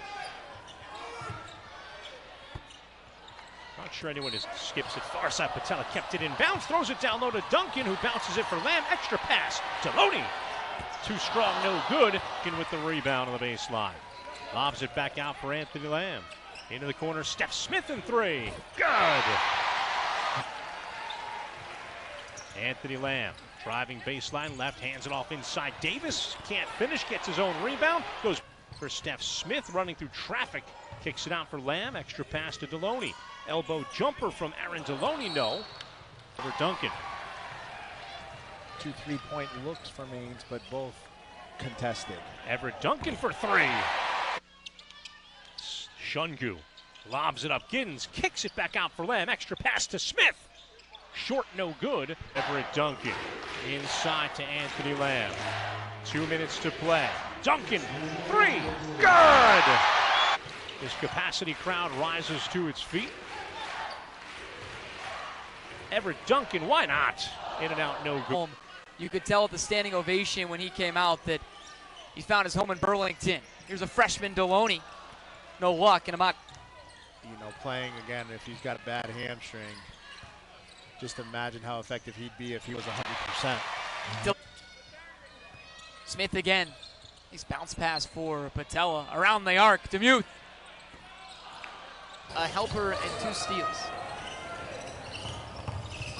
Not sure anyone skips it. Far side, Patella kept it in bounds, throws it down low to Duncan, who bounces it for Lamb. Extra pass to Loney. Too strong, no good. Duncan with the rebound on the baseline. Lobs it back out for Anthony Lamb. Into the corner, Steph Smith in 3. Good! Anthony Lamb driving baseline left, hands it off inside. Davis can't finish, gets his own rebound. Goes for Steph Smith, running through traffic. Kicks it out for Lamb, extra pass to Deloney. Elbow jumper from Aaron Deloney, no. Over Duncan. 2 3-point looks for Mainz, but both contested. Everett Duncan for 3. Shungu lobs it up. Giddens kicks it back out for Lamb. Extra pass to Smith. Short, no good. Everett Duncan inside to Anthony Lamb. 2 minutes to play. Duncan, 3. Good! This capacity crowd rises to its feet. Everett Duncan, why not? In and out, no good. You could tell at the standing ovation when he came out that he found his home in Burlington. Here's a freshman, Deloney. No luck, and I'm not. You know, playing again, if he's got a bad hamstring, just imagine how effective he'd be if he was 100%. Smith again. Nice bounce pass for Patella. Around the arc, Demuth. A helper and 2 steals.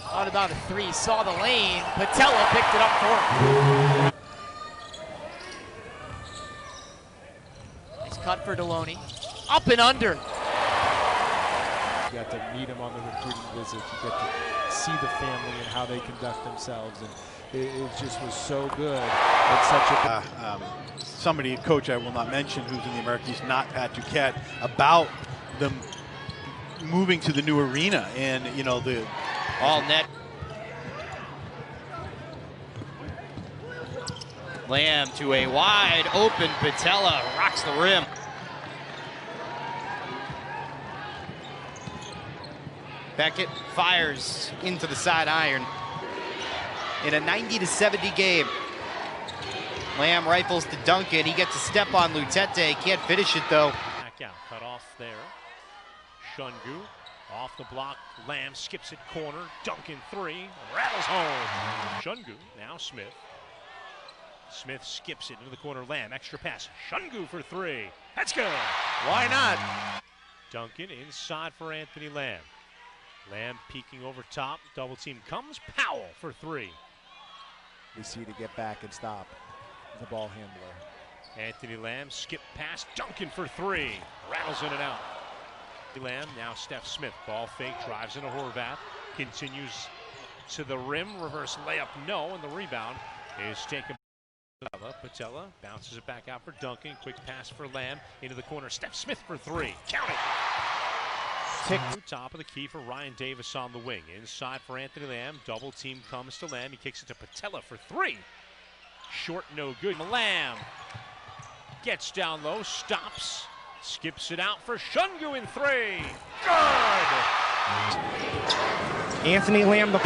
Thought about a 3, saw the lane. Patella picked it up for him. Nice cut for Deloney. Up and under. You got to meet him on the recruiting visit. You get to see the family and how they conduct themselves, and it just was so good. It's such a somebody, a coach I will not mention, who's in the Americas, not Pat Duquette, about them moving to the new arena, and you know the all net. Lamb to a wide open Patella, rocks the rim. Beckett fires into the side iron. In a 90-70 game. Lamb rifles to Duncan. He gets a step on Lutete. Can't finish it though. Back out, cut off there. Shungu off the block. Lamb skips it corner. Duncan 3, rattles home. Shungu, now Smith. Smith skips it into the corner. Lamb, extra pass. Shungu for 3. That's good. Why not? Duncan inside for Anthony Lamb. Lamb peeking over top. Double team comes. Powell for 3. We see to get back and stop the ball handler. Anthony Lamb skip pass. Duncan for 3. Rattles in and out. Lamb, now Steph Smith. Ball fake, drives into Horvath. Continues to the rim. Reverse layup, no. And the rebound is taken. Patella bounces it back out for Duncan. Quick pass for Lamb. Into the corner. Steph Smith for 3. Count it. Top of the key for Ryan Davis on the wing. Inside for Anthony Lamb. Double team comes to Lamb. He kicks it to Patella for 3. Short, no good. Lamb gets down low, stops, skips it out for Shungu in 3. Good! Anthony Lamb, the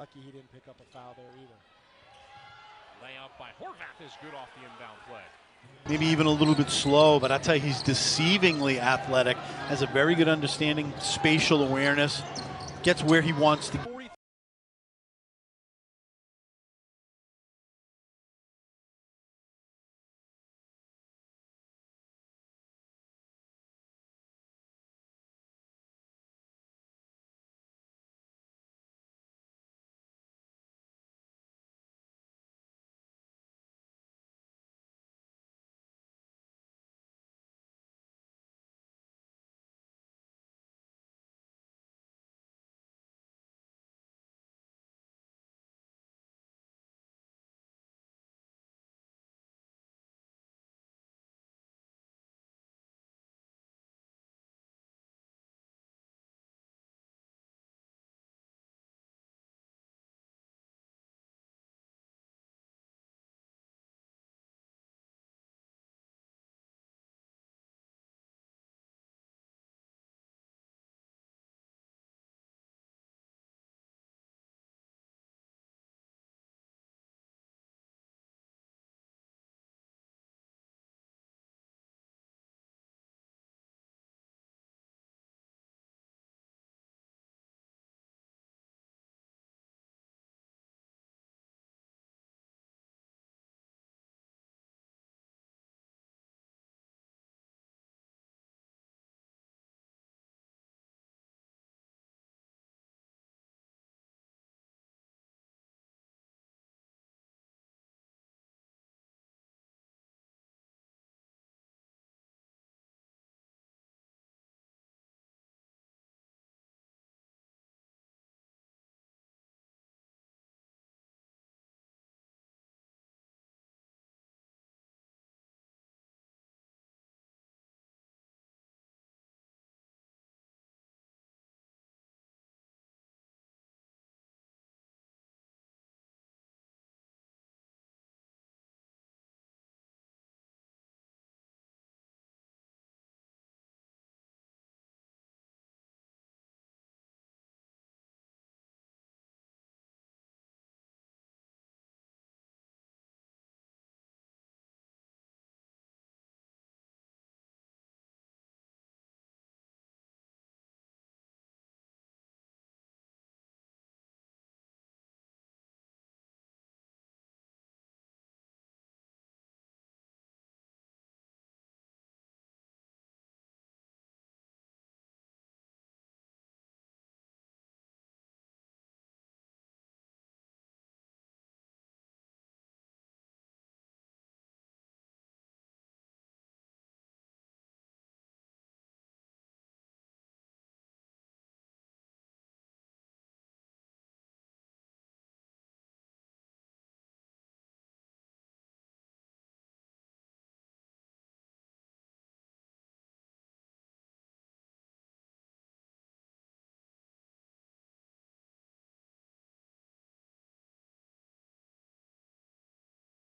lucky he didn't pick up a foul there either. Layup by Horvath is good off the inbound play. Maybe even a little bit slow, but I tell you, he's deceivingly athletic, has a very good understanding, spatial awareness, gets where he wants to.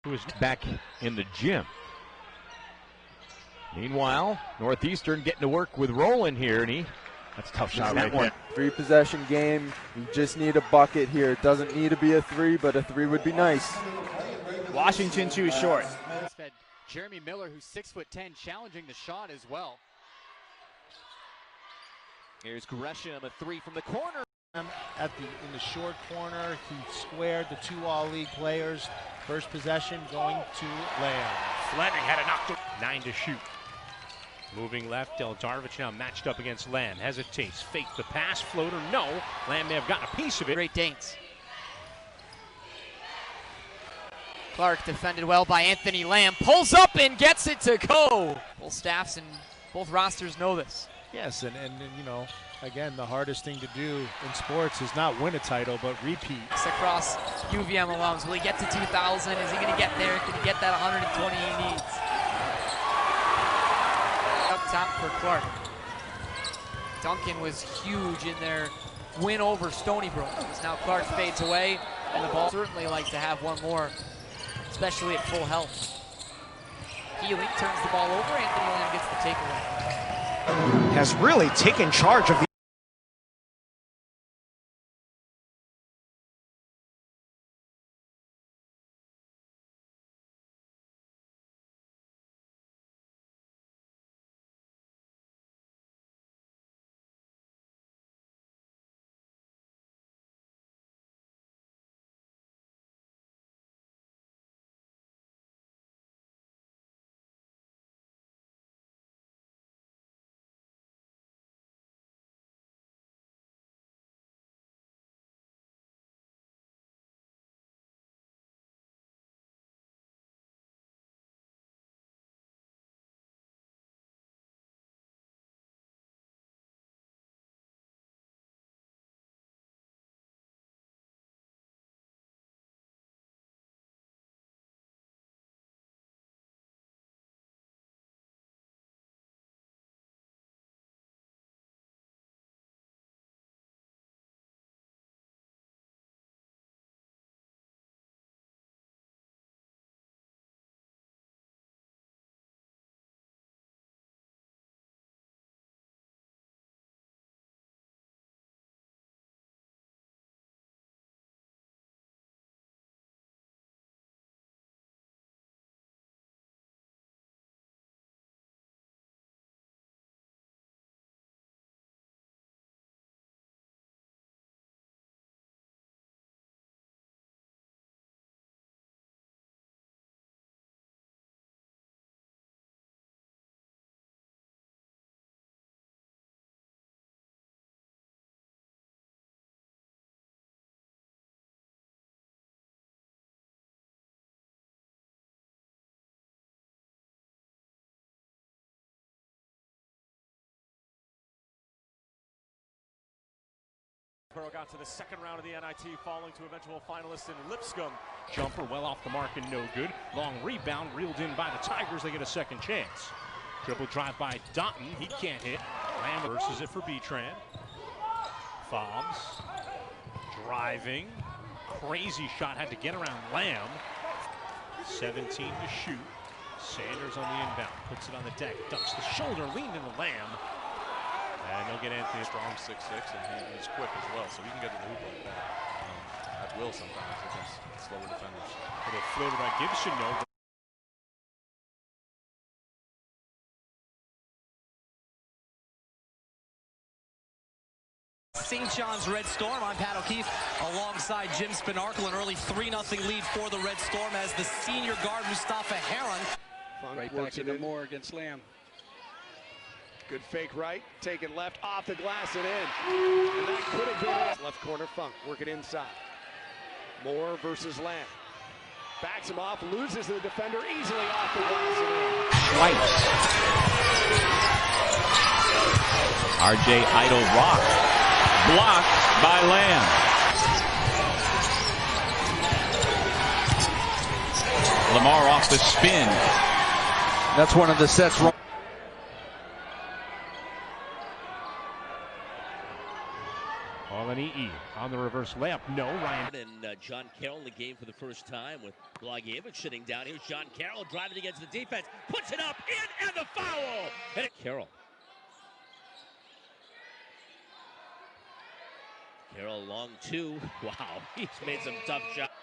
Who is back in the gym. Meanwhile, Northeastern getting to work with Rowland here, and that's a tough shot right there. 3-possession game. You just need a bucket here. It doesn't need to be a 3, but a 3 would be nice. Washington too short. Jeremy Miller, who's 6'10", challenging the shot as well. Here's Gresham, a 3 from the corner. In the short corner, he squared the 2 all-league players. First possession going to Lamb. Fleming had it knocked 9 to shoot. Moving left, Deldarvich now matched up against Lamb. Hesitates, fake the pass, floater, no. Lamb may have gotten a piece of it. Great Danes. Clark defended well by Anthony Lamb. Pulls up and gets it to go. Both staffs and both rosters know this. Yes, and you know, again, the hardest thing to do in sports is not win a title, but repeat. Across UVM alums, will he get to 2,000? Is he going to get there? Can he get that 120 he needs? Up top for Clark. Duncan was huge in their win over Stony Brook. As now Clark fades away, and the ball certainly like to have one more, especially at full health. Healy turns the ball over. Anthony Lamb gets the takeaway. Has really taken charge of the Burrow got to the second round of the NIT, falling to eventual finalist in Lipscomb. Jumper well off the mark and no good. Long rebound reeled in by the Tigers. They get a second chance. Dribble drive by Doughton. He can't hit. Lamb versus it for Betran. Fobbs driving. Crazy shot. Had to get around Lamb. 17 to shoot. Sanders on the inbound. Puts it on the deck. Ducks the shoulder. Leaned into Lamb. And they'll get Anthony. Strong 6'6", and he's quick as well, so he can get to the hoop like that. At will sometimes against slower defenders. Little floater by Gibson, no. St. John's Red Storm. I'm Pat O'Keefe alongside Jim Spinarkle. An early 3-0 lead for the Red Storm as the senior guard Mustafa Heron. Right back into Moore against Lamb. Good fake right, take it left, off the glass and in. And that could have been it. Left corner, Funk, work it inside. Moore versus Lamb. Backs him off, loses the defender easily off the glass and in. White. RJ Idle rock. Blocked by Lamb. Lamar off the spin. That's one of the sets. Olani'i on the reverse layup. No, Ryan. And John Carroll in the game for the first time with Blagojevich sitting down. Here's John Carroll driving against the defense. Puts it up, in, and the foul. And Carroll. Carroll long two. Wow, he's made some tough shots.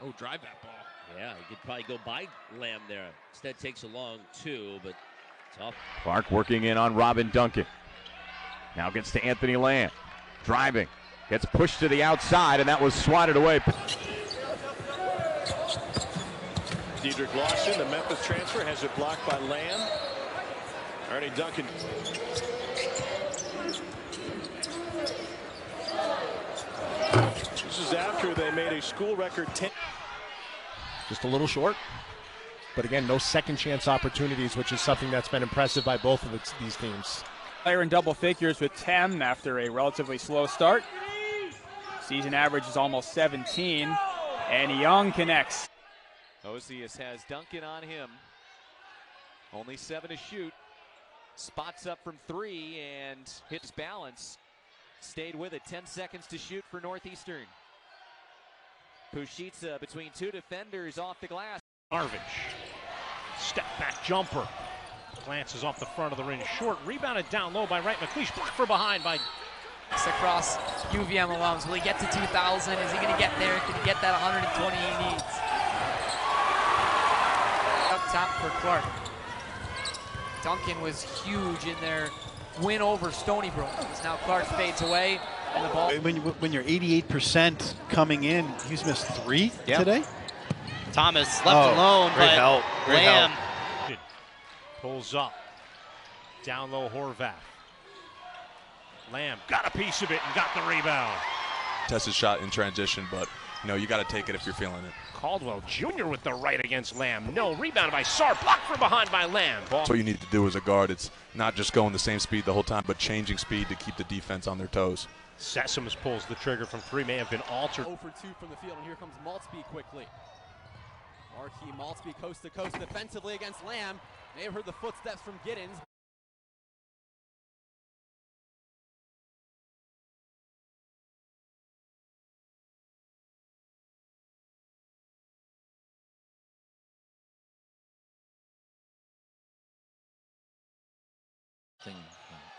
Oh, drive that ball. Yeah, he could probably go by Lamb there. Instead takes a long two, but tough. Clark working in on Robin Duncan. Now gets to Anthony Lamb. Driving. Gets pushed to the outside, and that was swatted away. Dedrick Lawson, the Memphis transfer, has it blocked by Lamb. Ernie Duncan. This is after they made a school record 10. Just a little short. But again, no second chance opportunities, which is something that's been impressive by both of these teams. Player in double figures with 10 after a relatively slow start. Season average is almost 17, and Young connects. Osius has Duncan on him. Only 7 to shoot. Spots up from 3 and hits balance. Stayed with it. 10 seconds to shoot for Northeastern. Pushitsa between 2 defenders off the glass. Arvic. Step back jumper. Glances off the front of the ring short. Rebounded down low by Wright McLeish. Blocked from behind by. Across UVM alums. Will he get to 2,000? Is he going to get there? Can he get that 120 he needs? Up top for Clark. Duncan was huge in their win over Stony Brook. Now Clark fades away. And the ball. When you're 88% coming in, he's missed 3 today. Thomas left alone, great but help. Great Lamb help. Pulls up. Down low, Horvath. Lamb got a piece of it and got the rebound. Tested shot in transition, but you got to take it if you're feeling it. Caldwell Jr. with the right against Lamb. No, rebounded by Sarr. Blocked from behind by Lamb. Ball. That's what you need to do as a guard. It's not just going the same speed the whole time, but changing speed to keep the defense on their toes. Sessoms pulls the trigger from 3. May have been altered. 0 for 2 from the field, and here comes Maltzby quickly. Marquis Maltzby coast to coast defensively against Lamb. May have heard the footsteps from Giddens.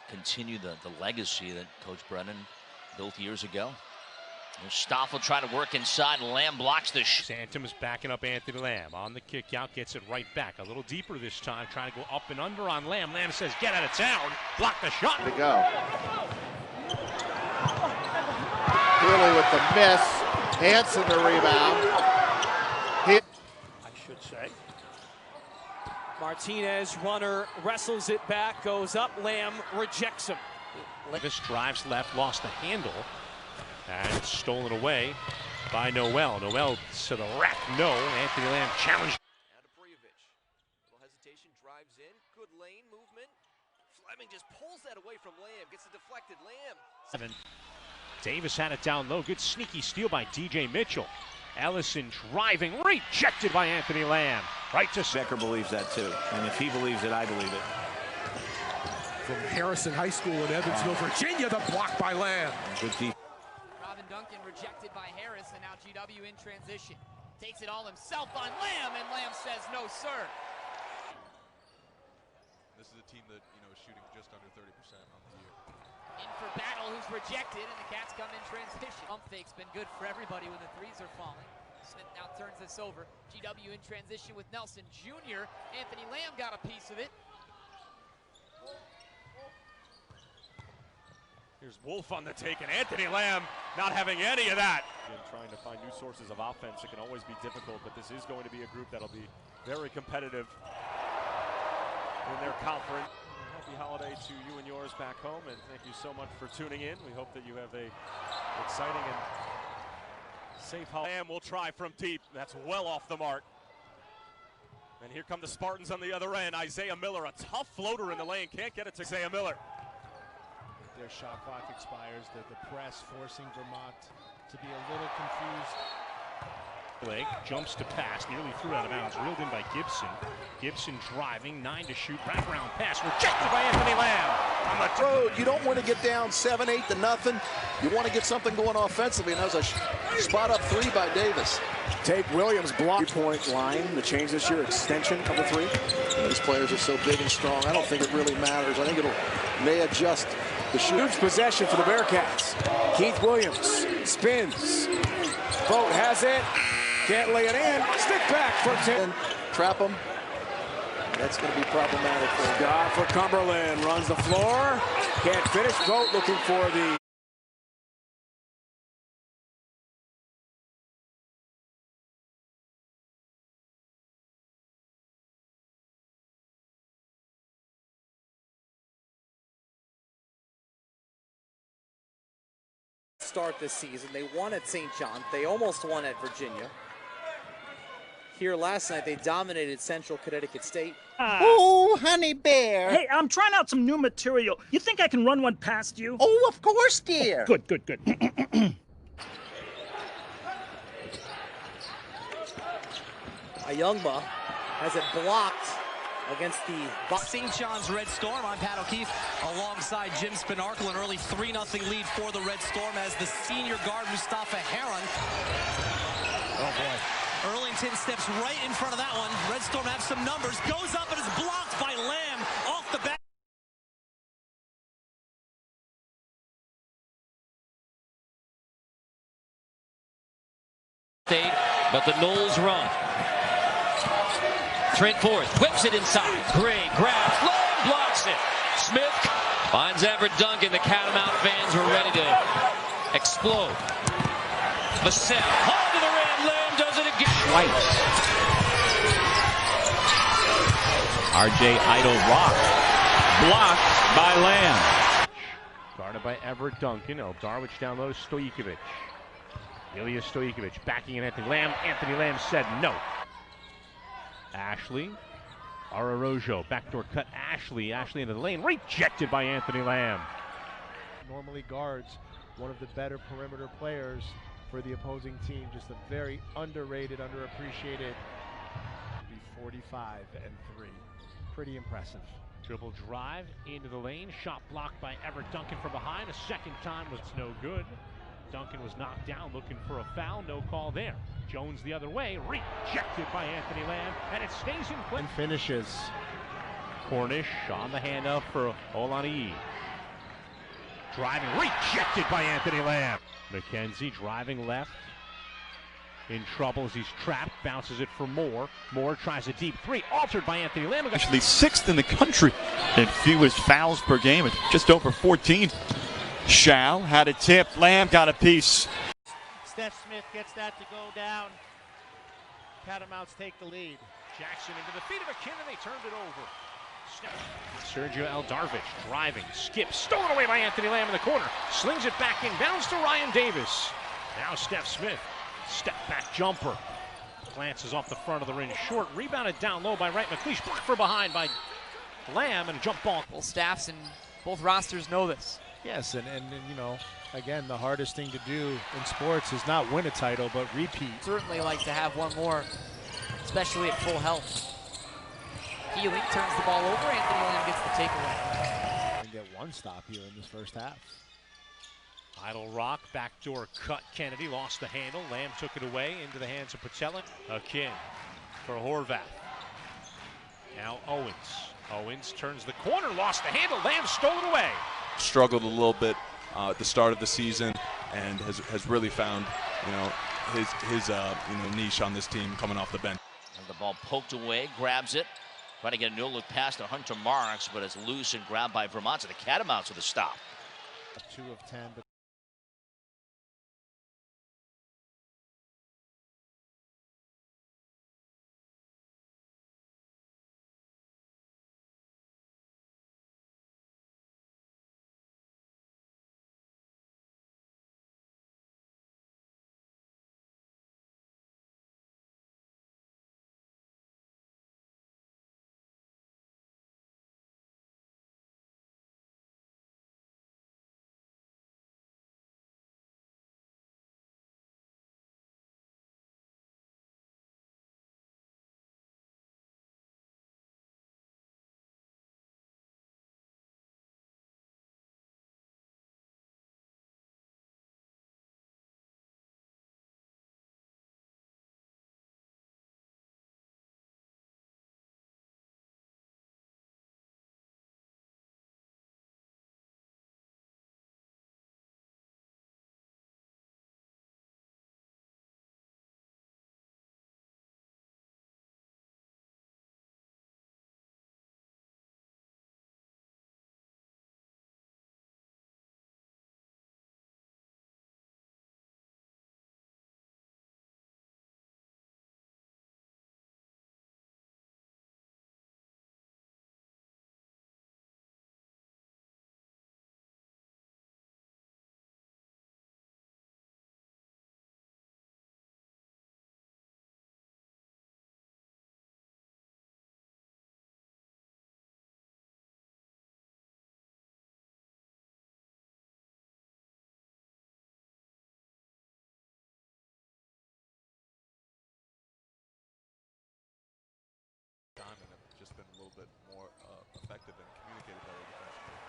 Continue the legacy that Coach Brennan built years ago. Stoffel trying to work inside, and Lamb blocks the shot. Santum is backing up Anthony Lamb. On the kick out, gets it right back. A little deeper this time, trying to go up and under on Lamb. Lamb says, get out of town. Block the shot. To go. Healy with the miss. Hanson the rebound. I should say. Martinez, runner, wrestles it back, goes up. Lamb rejects him. This drives left, lost the handle. And stolen away by Noel. Noel to the rack. No. Anthony Lamb challenged. Little hesitation, drives in. Good lane movement. driving, just pulls that away from Lamb, gets it deflected. Lamb. Davis had it down low. Good sneaky steal by DJ Mitchell. Ellison driving, rejected by Anthony Lamb. Right to Becker believes that too. And if he believes it, I believe it. From Harrison High School in Evansville, Virginia, the block by Lamb. Good defense. Robin Duncan rejected by Harris, and now GW in transition. Takes it all himself on Lamb, and Lamb says, no, sir. This is a team that, is shooting just under 30% on the year. In for Battle, who's rejected, and the Cats come in transition. Pump fake's been good for everybody when the threes are falling. Smith now turns this over. GW in transition with Nelson Jr. Anthony Lamb got a piece of it. Here's Wolf on the take, and Anthony Lamb not having any of that. And trying to find new sources of offense, it can always be difficult, but this is going to be a group that'll be very competitive in their conference. Happy holiday to you and yours back home, and thank you so much for tuning in. We hope that you have a exciting and safe holiday. Lamb will try from deep. That's well off the mark. And here come the Spartans on the other end. Isaiah Miller, a tough floater in the lane. Can't get it to Isaiah Miller. Their shot clock expires. The press forcing Vermont to be a little confused. Leg jumps to pass, nearly threw out of bounds, reeled in by Gibson. Gibson driving, 9 to shoot, wraparound pass, rejected by Anthony Lamb. On the road, you don't want to get down 7-8 to nothing. You want to get something going offensively, and that was a spot up three by Davis. Take Williams block. 3-point line, the change this year, extension of the three. These players are so big and strong. I don't think it really matters. I think may adjust the shoot. Huge possession for the Bearcats. Keith Williams spins. Vogt has it. Can't lay it in. Stick back for 10. Trap him. That's going to be problematic for him. Scott for Cumberland. Runs the floor. Can't finish. Vogt looking for the... Start this season. They won at St. John. They almost won at Virginia. Here last night, they dominated Central Connecticut State. Oh, honey bear. Hey, I'm trying out some new material. You think I can run one past you? Oh, of course, dear. Oh, good. Ayungba has it blocked against the St. John's Red Storm. I'm Pat O'Keefe alongside Jim Spinarkle. An early 3-0 lead for the Red Storm as the senior guard Mustafa Heron. Oh, boy. Earlington steps right in front of that one. Red Storm have some numbers. Goes up and is blocked by Lamb off the back. But the Knowles run. Trent Forrest whips it inside. Gray grabs. Lamb blocks it. Smith finds Everett Duncan. The Catamount fans were ready to explode. Vassell, hard to the rim. Lamb does it again. White. RJ Idle rock. Blocked by Lamb. Guarded by Everett Duncan. Eldarwich down low. Stojkovic. Ilya Stojkovic backing in Anthony Lamb. Anthony Lamb said no. Ashley. Araujo. Backdoor cut. Ashley into the lane. Rejected by Anthony Lamb. Normally guards one of the better perimeter players for the opposing team. Just a very underrated, underappreciated. Be 45-3. Pretty impressive. Dribble drive into the lane. Shot blocked by Everett Duncan from behind. A second time was no good. Duncan was knocked down looking for a foul. No call there. Jones the other way. Rejected by Anthony Lamb. And it stays in play. And finishes. Cornish on the handoff for Olaniyi. Driving. Rejected by Anthony Lamb. McKenzie driving left. In trouble as he's trapped. Bounces it for Moore. Moore tries a deep three. Altered by Anthony Lamb. Actually 6th in the country in fewest fouls per game at just over 14. Shao had it tipped. Lamb got a piece. Steph Smith gets that to go down. Catamounts take the lead. Jackson into the feet of McKinnon. They turned it over. Sergio Eldarvich driving. Skips. Stolen away by Anthony Lamb in the corner. Slings it back in. Bounce to Ryan Davis. Now Steph Smith. Step back jumper. Glances off the front of the ring. Short. Rebounded down low by Wright McLeish. Blocked for behind by Lamb and a jump ball. Both staffs and both rosters know this. Yes, and you know, again, the hardest thing to do in sports is not win a title, but repeat. Certainly like to have one more, especially at full health. Healy turns the ball over. Anthony Lamb gets the takeaway. And get one stop here in this first half. Idle Rock, backdoor cut. Kennedy lost the handle. Lamb took it away into the hands of Patella. Akin for Horvath. Now Owens. Owens turns the corner, lost the handle. Lamb stole it away. Struggled a little bit at the start of the season, and has really found, you know, his niche on this team coming off the bench. And the ball poked away, grabs it, trying to get a no-look pass to Hunter Marks, but it's loose and grabbed by Vermont. So the Catamounts with a stop. 2 of 10, but just been a little bit more effective and communicated better defensively.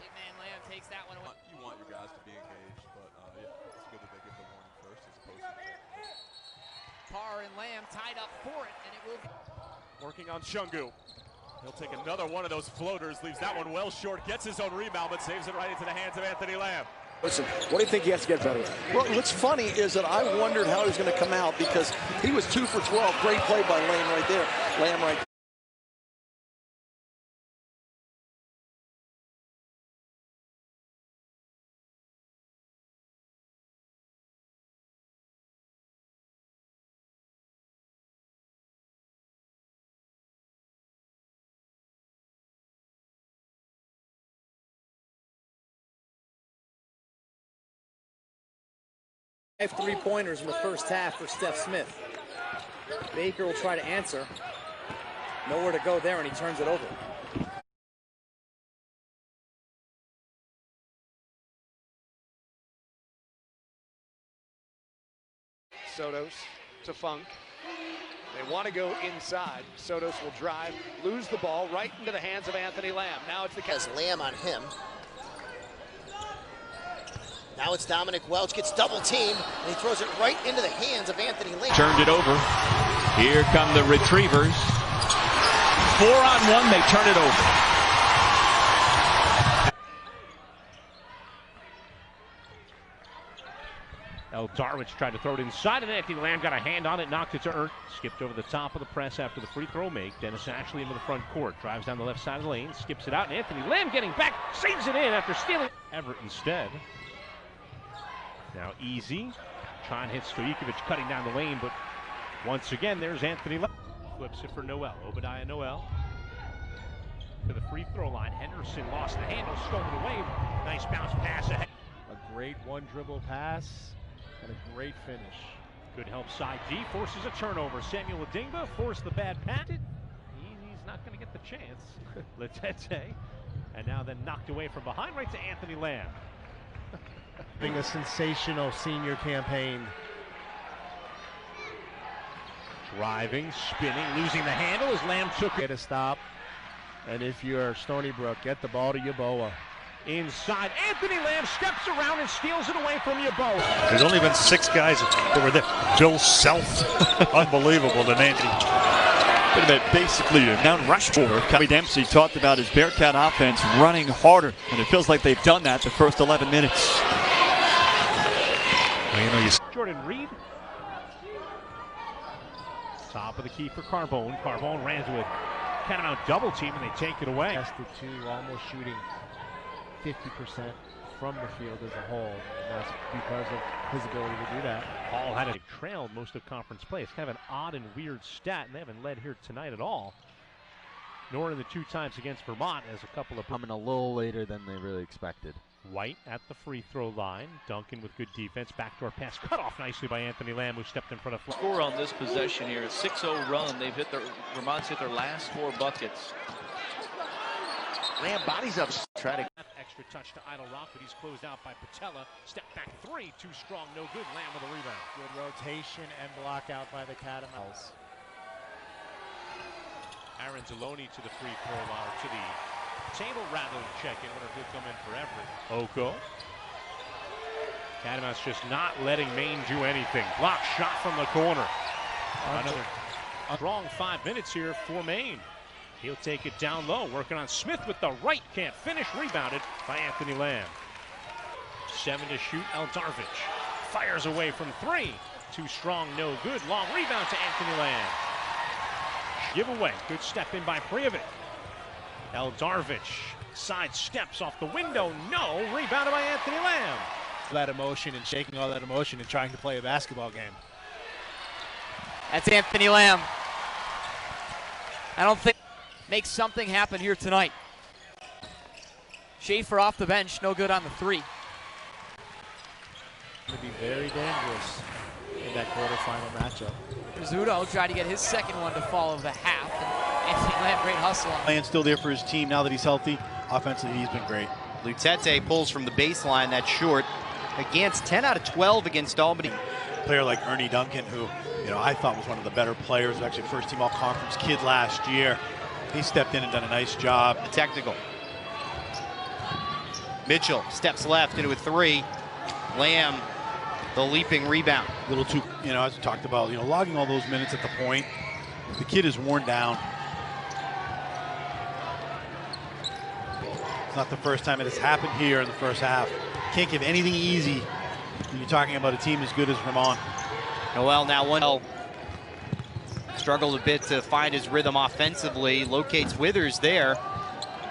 Big man Lamb takes that one away. You want your guys to be engaged, but yeah, it's good that they give the warning first as opposed to. Carr and Lamb tied up for it, and it will. Working on Shungu. He'll take another one of those floaters, leaves that one well short, gets his own rebound, but saves it right into the hands of Anthony Lamb. Listen, what do you think he has to get better at? Well, what's funny is that I wondered how he was going to come out because he was 2 for 12. Great play by Lamb right there. Lamb right there. Five three-pointers in the first half for Steph Smith. Baker will try to answer. Nowhere to go there, and he turns it over. Sotos to Funk. They want to go inside. Sotos will drive, lose the ball right into the hands of Anthony Lamb. Now it's the Has Lamb on him. Now it's Dominic Welch, gets double teamed, and he throws it right into the hands of Anthony Lamb. Turned it over. Here come the Retrievers. 4-on-1, they turn it over. Darwich tried to throw it inside, and Anthony Lamb got a hand on it, knocked it to earth. Skipped over the top of the press after the free throw make. Dennis Ashley into the front court, drives down the left side of the lane, skips it out, and Anthony Lamb getting back, saves it in after stealing. Everett instead. Now Easy, trying to hit Stojkovic cutting down the lane, but once again, there's Anthony Lamb. Flips it for Noel, Obadiah Noel. To the free throw line, Henderson lost the handle, stolen away. Nice bounce pass ahead. A great one dribble pass and a great finish. Good help side D, forces a turnover. Samuel Adingba forced the bad pass. He's not going to get the a chance. Latete, and now then knocked away from behind right to Anthony Lamb. Being a sensational senior campaign. Driving, spinning, losing the handle as Lamb took it. Get a stop. And if you're Stony Brook, get the ball to Yeboah. Inside, Anthony Lamb steps around and steals it away from Yeboah. There's only been 6 guys that were there. Bill Self, unbelievable to Nancy. Bit of it, basically Mount Rushmore. Cody Dempsey talked about his Bearcat offense running harder, and it feels like they've done that the first 11 minutes. Well, Jordan Reed. Top of the key for Carbone. Carbone ran to a Catamount double team, and they take it away. Tested to almost shooting 50% from the field as a whole, and that's because of his ability to do that. Hall had trailed most of conference play. It's kind of an odd and weird stat, and they haven't led here tonight at all, nor in the 2 times against Vermont, as a couple of coming a little later than they really expected. White at the free throw line. Duncan with good defense. Backdoor pass cut off nicely by Anthony Lamb, who stepped in front of. Score on this possession here, a 6-0 run. They've hit Vermont's hit their last 4 buckets. Lamb bodies up. Try to extra touch to Idle Rock, but he's closed out by Patella. Step back 3, too strong, no good. Lamb with a rebound. Good rotation and block out by the Catamounts. Aaron Deloney to the free throw line, to the table rather than check in. Wonder if he'll come in for Everett. Oko. Catamounts just not letting Maine do anything. Block shot from the corner. Another strong 5 minutes here for Maine. He'll take it down low, working on Smith with the right, can't finish, rebounded by Anthony Lamb. 7 to shoot, Eldarvich fires away from 3. Too strong, no good, long rebound to Anthony Lamb. Give away, good step in by Prijovic. Eldarvich side steps off the window, no, rebounded by Anthony Lamb. That emotion and shaking all that emotion and trying to play a basketball game. That's Anthony Lamb. I don't think makes something happen here tonight. Schaefer off the bench, no good on the 3. Going to be very dangerous in that quarterfinal matchup. Rizzuto tried to get his second one to fall of the half. And Anthony Lamb, great hustle. Land's still there for his team now that he's healthy. Offensively, he's been great. Lutete pulls from the baseline, that's short. Against 10 out of 12 against Albany. A player like Ernie Duncan, who I thought was one of the better players, actually first team all-conference kid last year. He stepped in and done a nice job. The technical. Mitchell steps left into a 3. Lamb, the leaping rebound. A little too, as we talked about, logging all those minutes at the point. The kid is worn down. It's not the first time it has happened here in the first half. Can't give anything easy when you're talking about a team as good as Vermont. Noel now one. Struggled a bit to find his rhythm offensively. Locates Withers there.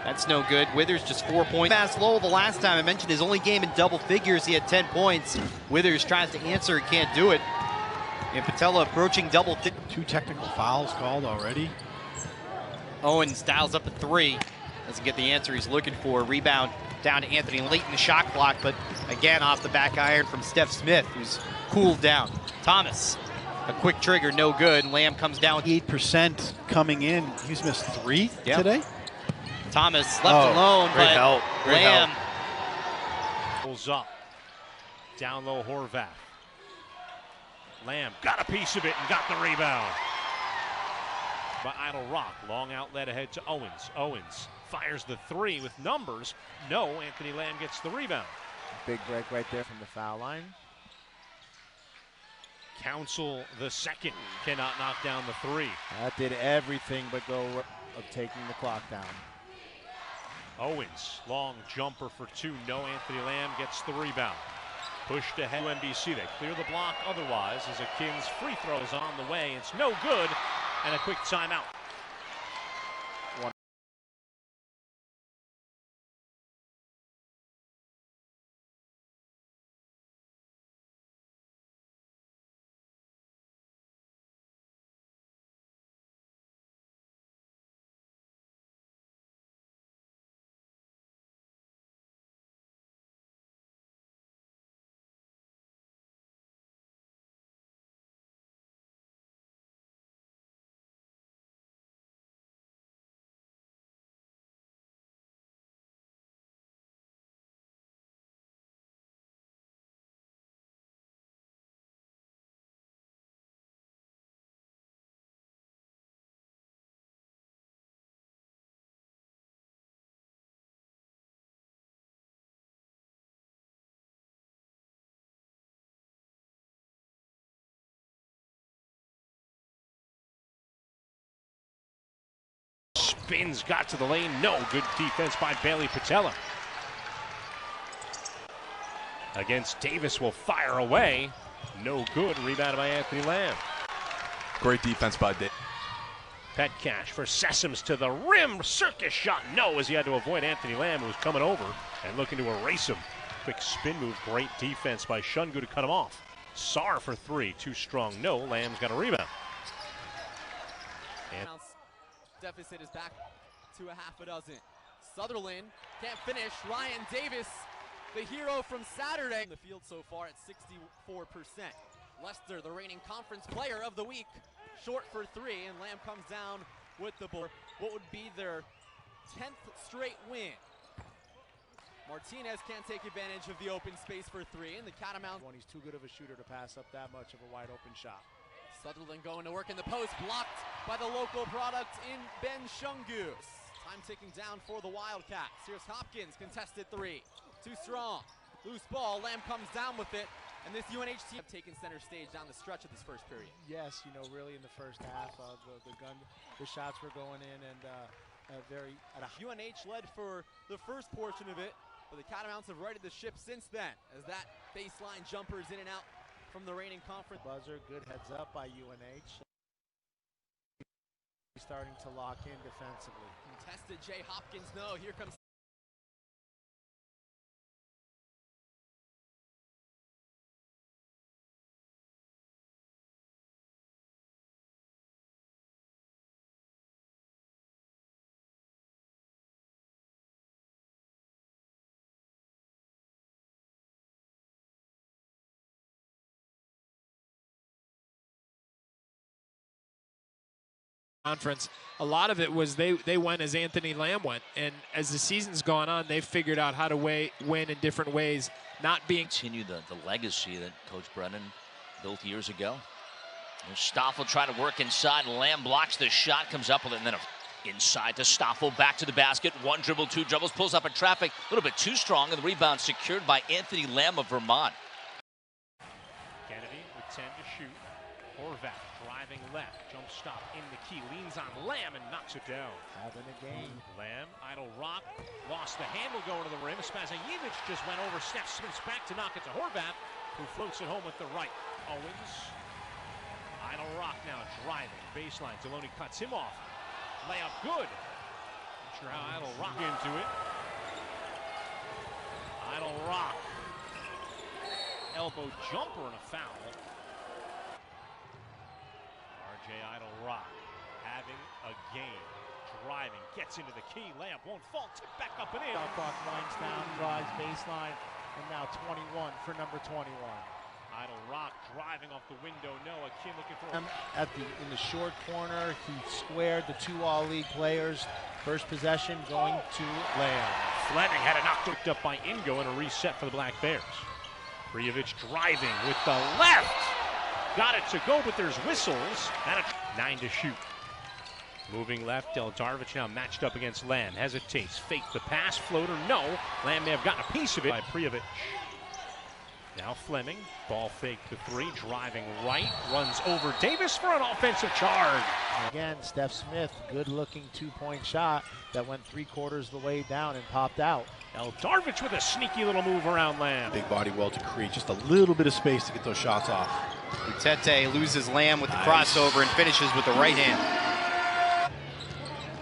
That's no good. Withers just 4 points. Pass Lowell the last time I mentioned his only game in double figures. He had 10 points. Withers tries to answer, can't do it. And Patella approaching double. 2 technical fouls called already. Owens dials up a 3. Doesn't get the answer he's looking for. Rebound down to Anthony late in the shot clock, but again off the back iron from Steph Smith, who's cooled down. Thomas, a quick trigger, no good. Lamb comes down. 8% coming in. He's missed 3 today. Thomas left alone, great but help. Great Lamb pulls up. Down low, Horvath. Lamb got a piece of it and got the rebound. By Idle Rock, long outlet ahead to Owens. Owens fires the 3 with numbers. No, Anthony Lamb gets the rebound. Big break right there from the foul line. Council the second cannot knock down the 3. That did everything but go of taking the clock down. Owens, long jumper for 2. No, Anthony Lamb gets the rebound. Pushed ahead to NBC. They clear the block otherwise as a Kings free throw is on the way. It's no good, and a quick timeout. spins, got to the lane. No, good defense by Bailey Patella. Against Davis will fire away. No good. Rebounded by Anthony Lamb. Great defense by Davis. Petcash for Sessoms to the rim. Circus shot. No, as he had to avoid Anthony Lamb, who was coming over and looking to erase him. Quick spin move. Great defense by Shungu to cut him off. Sar for three. Too strong. No. Lamb's got a rebound. And deficit is back to a half a dozen. Sutherland can't finish. Ryan Davis, the hero from Saturday. In the field so far at 64%. Lester, the reigning conference player of the week, short for three, and Lamb comes down with the ball. What would be their 10th straight win? Martinez can't take advantage of the open space for three, and the Catamounts. When he's too good of a shooter to pass up that much of a wide open shot. Sutherland going to work in the post, blocked by the local product in Ben Shungu. Time ticking down for the Wildcats. Here's Hopkins, contested three. Too strong. Loose ball, Lamb comes down with it. And this UNH team have taken center stage down the stretch of this first period. Yes, you know, really in the first half, the shots were going in and UNH led for the first portion of it, but the Catamounts have righted the ship since then, as that baseline jumper is in and out from the reigning conference. Buzzer, good heads up by UNH. Starting to lock in defensively. Contested Jay Hopkins, no, here comes conference. A lot of it was they went as Anthony Lamb went, and as the season's gone on, they've figured out how to win in different ways, not being continue the legacy that Coach Brennan built years ago. Stoffel trying to work inside, and Lamb blocks the shot, comes up with it, and then inside to Stoffel, back to the basket, one dribble, two dribbles, pulls up in traffic, a little bit too strong, and the rebound secured by Anthony Lamb of Vermont. Kennedy with 10 to shoot. Horvath driving left, jump stop in the key, leans on Lamb and knocks it down. Having a game. Lamb, idle rock, lost the handle going to the rim. Spazajevic just went over Steph Smith's back to knock it to Horvath, who floats it home with the right. Owens, idle rock now driving, baseline. Deloney cuts him off. Layup good. Not sure how idle rock into it. Idle rock. Elbow jumper and a foul. Idle rock having a game, driving, gets into the key, layup won't fall, tip back up and in. Shot clock winds down, drives baseline, and now 21 for number 21. Idle rock driving off the window, no, a kid looking for in the short corner, he squared the two all-league players. First possession going to Lamb. Fleming had it knocked up by Ingo and a reset for the Black Bears. Prijovic driving with the left. Got it to go, but there's whistles and a 9 to shoot. Moving left, Deldarvich now matched up against Lamb. Hesitates, fake the pass, floater, no. Lamb may have gotten a piece of it by Prijovic. Now Fleming, ball fake to three, driving right, runs over Davis for an offensive charge. Again, Steph Smith, good-looking two-point shot that went 3/4 of the way down and popped out. Eldarvich with a sneaky little move around Lamb. Big body well to create just a little bit of space to get those shots off. Utete loses Lamb with the crossover and finishes with the right hand.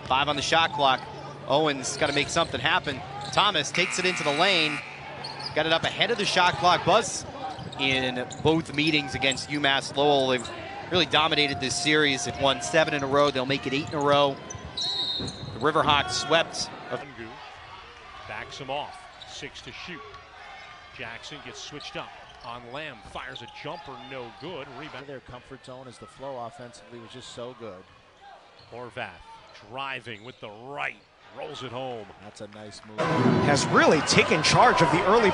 5 on the shot clock. Owens got to make something happen. Thomas takes it into the lane. Got it up ahead of the shot clock. Buzz in both meetings against UMass Lowell. They've really dominated this series. They've won 7 in a row. They'll make it 8 in a row. The Riverhawks swept. Backs him off. 6 to shoot. Jackson gets switched up on Lamb. Fires a jumper, no good. Rebound. Their comfort zone as the flow offensively was just so good. Horvath driving with the right. Rolls it home. That's a nice move. Has really taken charge of the early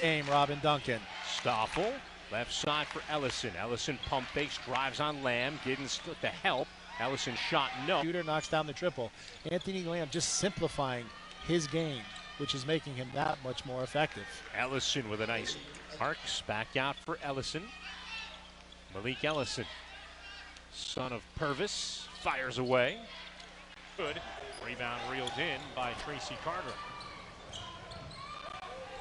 Aim, Robin Duncan. Stoffel, left side for Ellison. Ellison pump fakes, drives on Lamb. Giddens to help. Ellison shot no. Shooter knocks down the triple. Anthony Lamb just simplifying his game, which is making him that much more effective. Ellison with a nice arcs. Back out for Ellison. Malik Ellison, son of Purvis, fires away. Good. Rebound reeled in by Tracy Carter.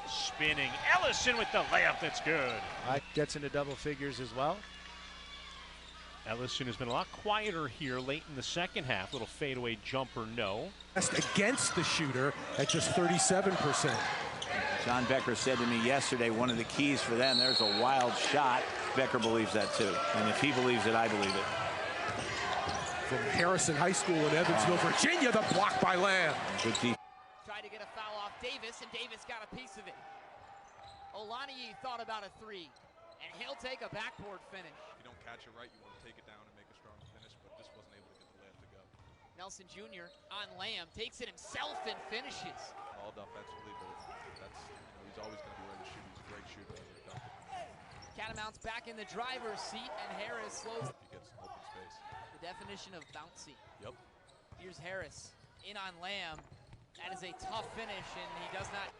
Spinning Ellison with the layup that's good. Gets into double figures as well. Ellison has been a lot quieter here late in the second half. Little fadeaway jumper, no. Against the shooter at just 37%. John Becker said to me yesterday, one of the keys for them, there's a wild shot. Becker believes that too. And if he believes it, I believe it. From Harrison High School in Evansville, Virginia, the block by Lamb. Good defense. Tried to get a foul off Davis, and Davis got a piece of it. Olaniyi thought about a three, and he'll take a backboard finish. If you don't catch it right, you want to take it down and make a strong finish, but just wasn't able to get the layup to go. Nelson Jr. on Lamb, takes it himself and finishes. All offensively, but that's, he's always going to be ready to shoot. He's a great shooter. Catamounts back in the driver's seat, and Harris slows. He gets open space. The definition of bouncy. Yep. Here's Harris in on Lamb. That is a tough finish, and he does not.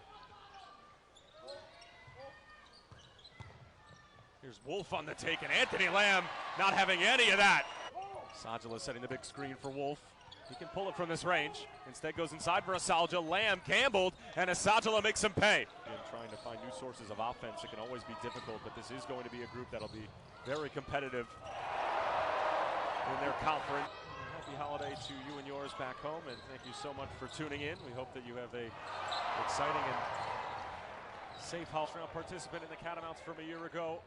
Here's Wolf on the take, and Anthony Lamb not having any of that. Sajala setting the big screen for Wolf. He can pull it from this range. Instead goes inside for Asalja. Lamb gambled, and Asalja makes him pay. And trying to find new sources of offense, it can always be difficult, but this is going to be a group that'll be very competitive in their conference. Happy holiday to you and yours back home, and thank you so much for tuning in. We hope that you have a exciting and safe house round participant in the Catamounts from a year ago.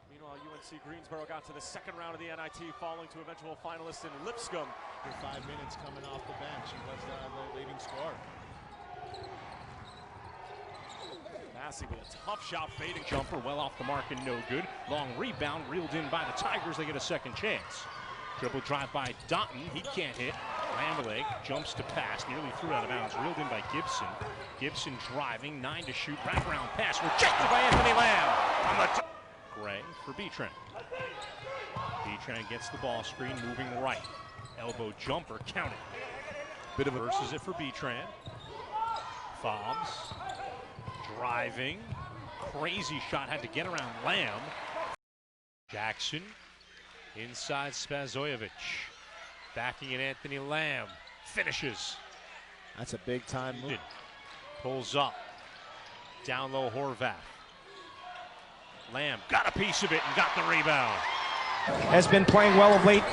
Meanwhile, UNC Greensboro got to the second round of the NIT, falling to eventual finalists in Lipscomb. For 5 minutes coming off the bench, he was the leading scorer. Massey with a tough shot, fading Jumper well off the mark and no good. Long rebound reeled in by the Tigers. They get a second chance. Dribble drive by Doughton. He can't hit. Lamberleg jumps to pass, nearly threw it out of bounds. Reeled in by Gibson. Gibson driving, 9 to shoot. Wraparound pass rejected by Anthony Lamb. On the Gray for Betran. Betran gets the ball screen, moving right. Elbow jumper, counted. Bit of a versus it for Betran. Fobbs driving. Crazy shot, had to get around Lamb. Jackson inside Spazojevic. Backing in Anthony Lamb. Finishes. That's a big time move. Pulls up. Down low Horvath. Lamb got a piece of it and got the rebound. Has been playing well of late.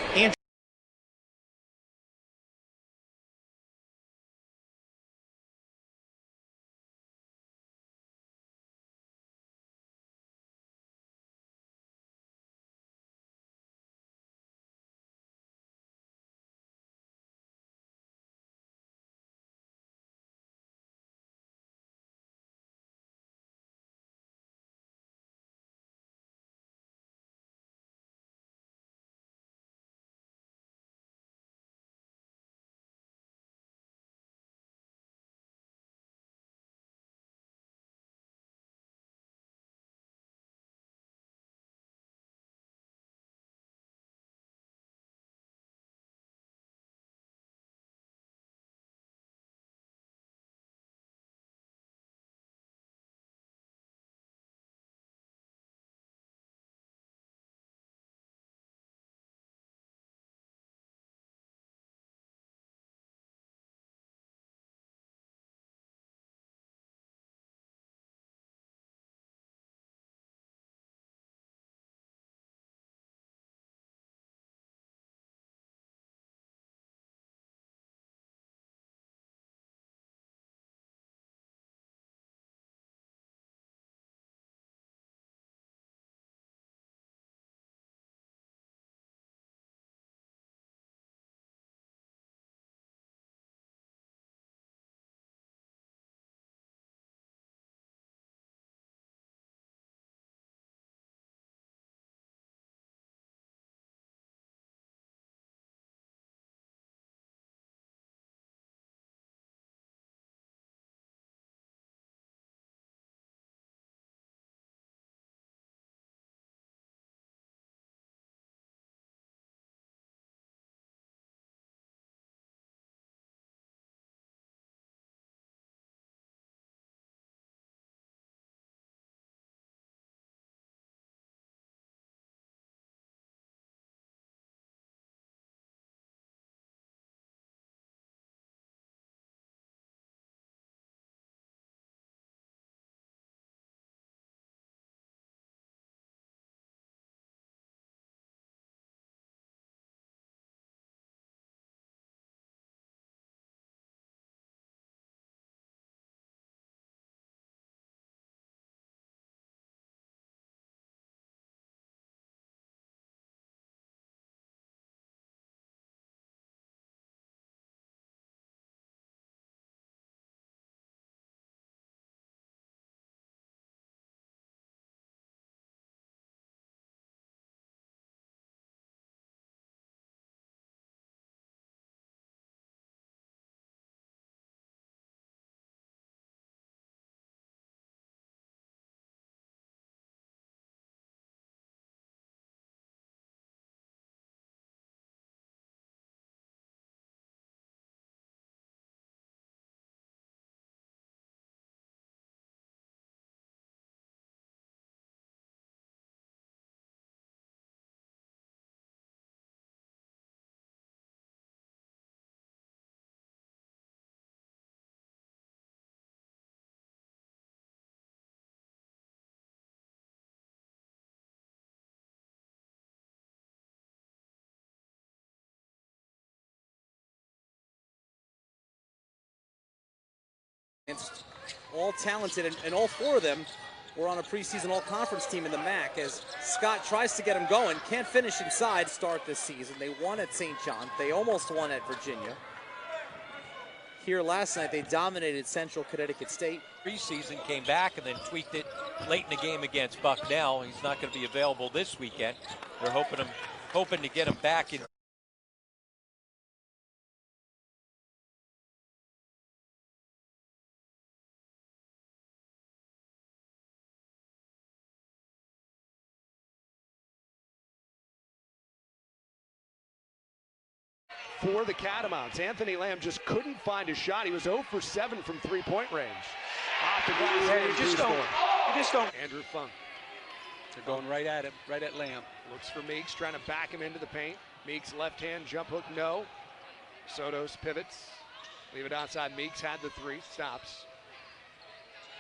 It's all talented, and all four of them were on a preseason all-conference team in the MAC. As Scott tries to get them going, can't finish inside start this season. They won at St. John. They almost won at Virginia. Here last night, they dominated Central Connecticut State. Preseason came back and then tweaked it late in the game against Bucknell. He's not going to be available this weekend. They're hoping to get him back in. For the Catamounts, Anthony Lamb just couldn't find a shot. He was 0 for 7 from three-point range. Off the glass. Yeah, you just don't. Andrew Funk. They're going right at him, right at Lamb. Looks for Meeks, trying to back him into the paint. Meeks left hand jump hook, no. Sotos pivots. Leave it outside. Meeks had the three, stops.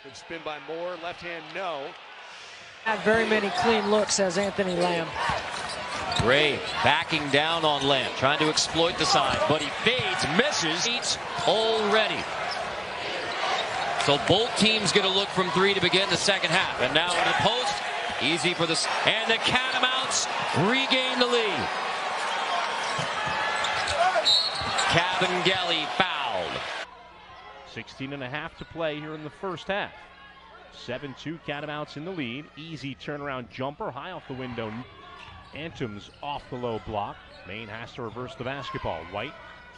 Good spin by Moore, left hand, no. Not very many clean looks, as Anthony Lamb. Gray backing down on Lamb, trying to exploit the side, but he fades, misses, eats already. So both teams going to look from three to begin the second half. And now in the post, easy for the, and the Catamounts regain the lead. Cabangeli fouled. 16.5 to play here in the first half. 7-2 Catamounts in the lead. Easy turnaround jumper, high off the window. Antum's off the low block. Maine has to reverse the basketball. White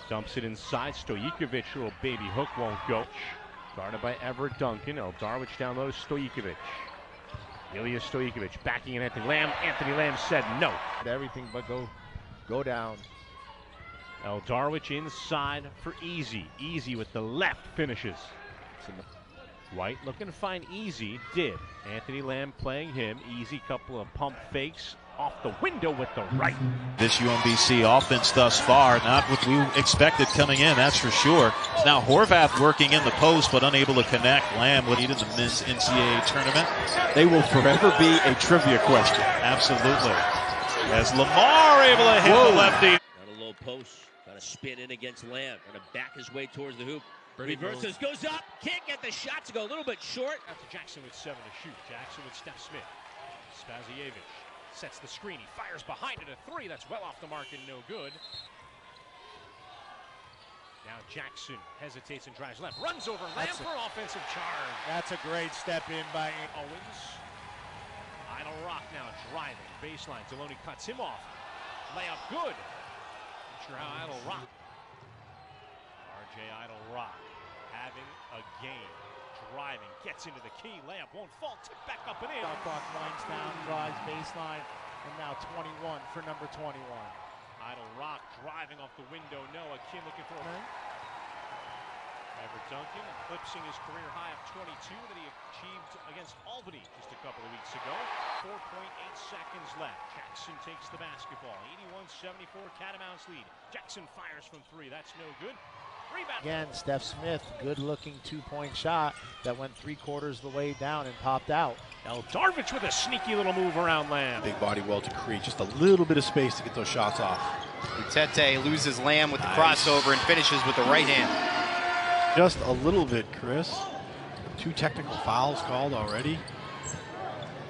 dumps it inside. Stojkovic, little baby hook, won't go. Guarded by Everett Duncan. Eldarwich down low. Stojkovic. Ilya Stojkovic backing in Anthony Lamb. Anthony Lamb said no. Everything but go down. Eldarwich inside for Easy. Easy with the left finishes. White looking to find Easy. Did. Anthony Lamb playing him. Easy couple of pump fakes. Off the window with the right. This UMBC offense thus far, not what we expected coming in, that's for sure. Now Horvath working in the post, but unable to connect. Lamb would need in the men's NCAA tournament. They will forever be a trivia question. Absolutely. As Lamar able to hit the lefty. Got a low post, got to spin in against Lamb, got to back his way towards the hoop. Pretty Reverses, goes up, can't get the shot to go, a little bit short. After Jackson with 7 to shoot. Jackson with Steph Smith. Spazievich sets the screen. He fires behind it, a three. That's well off the mark and no good. Now Jackson hesitates and drives left. Runs over Lamb for an offensive charge. That's a great step in by Owens. Idle Rock now driving. Baseline. Deloney cuts him off. Layup good. Not sure how Idle Rock. RJ Idle Rock having a game. Driving, gets into the key, layup won't fall, tip back up and in. Shot clock winds down, drives baseline, and now 21 for number 21. Idle Rock driving off the window, no, Akin looking for a Everett Duncan eclipsing his career high of 22 that he achieved against Albany just a couple of weeks ago. 4.8 seconds left. Jackson takes the basketball. 81-74 Catamounts lead. Jackson fires from three, that's no good. Rebound. Again, Steph Smith, good-looking two-point shot that went 3/4 of the way down and popped out. Eldarvich with a sneaky little move around Lamb. Big body well to create just a little bit of space to get those shots off. Utete loses Lamb with the crossover and finishes with the right hand. Just a little bit, Chris. 2 technical fouls called already.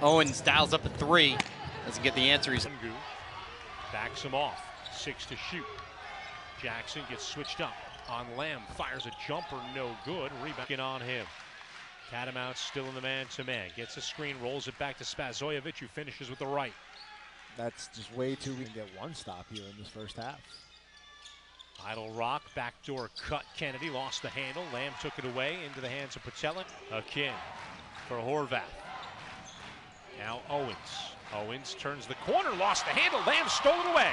Owens dials up a 3. Doesn't get the answer. He's backs him off. 6 to shoot. Jackson gets switched up on Lamb. Fires a jumper, no good. Rebound on him. Catamounts still in the man-to-man. Gets a screen, rolls it back to Spazojevic, who finishes with the right. That's just way too. We can get one stop here in this first half. Idle Rock, backdoor cut. Kennedy lost the handle. Lamb took it away into the hands of Patella. Akin for Horvath. Now Owens. Owens turns the corner, lost the handle. Lamb stole it away.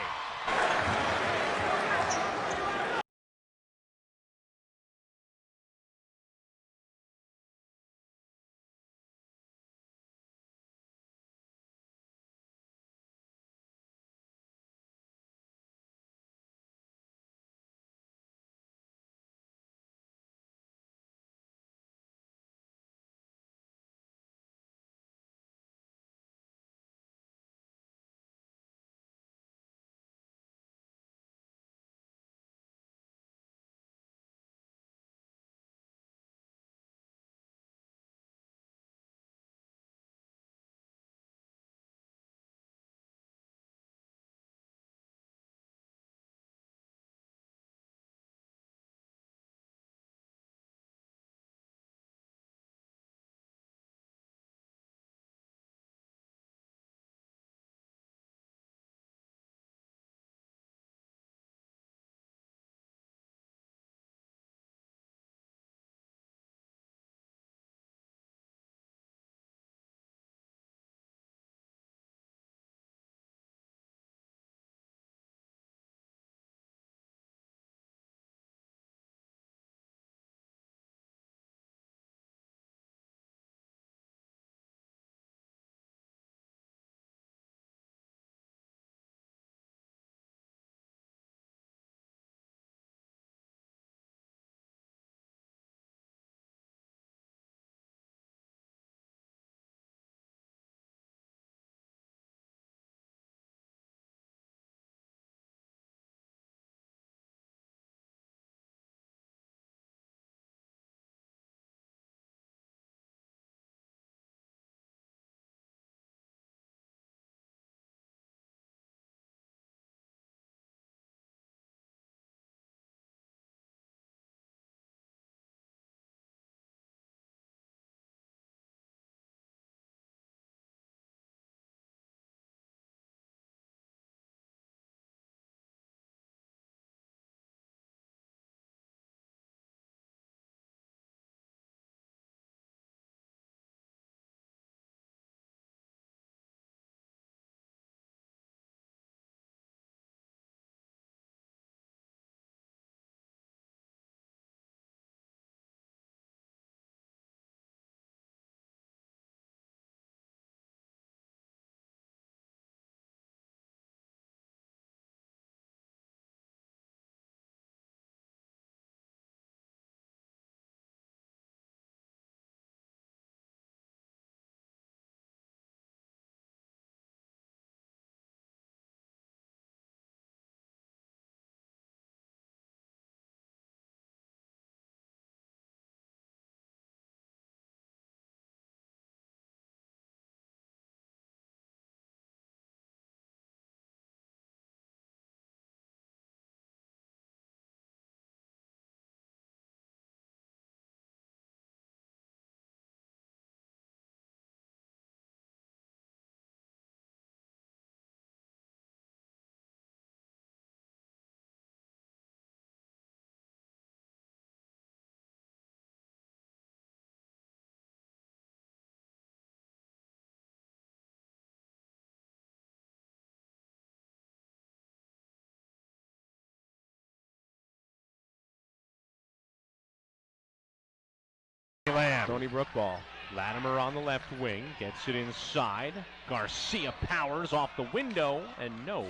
Lamb. Stony Brook ball. Latimer on the left wing, gets it inside. Garcia powers off the window, and no,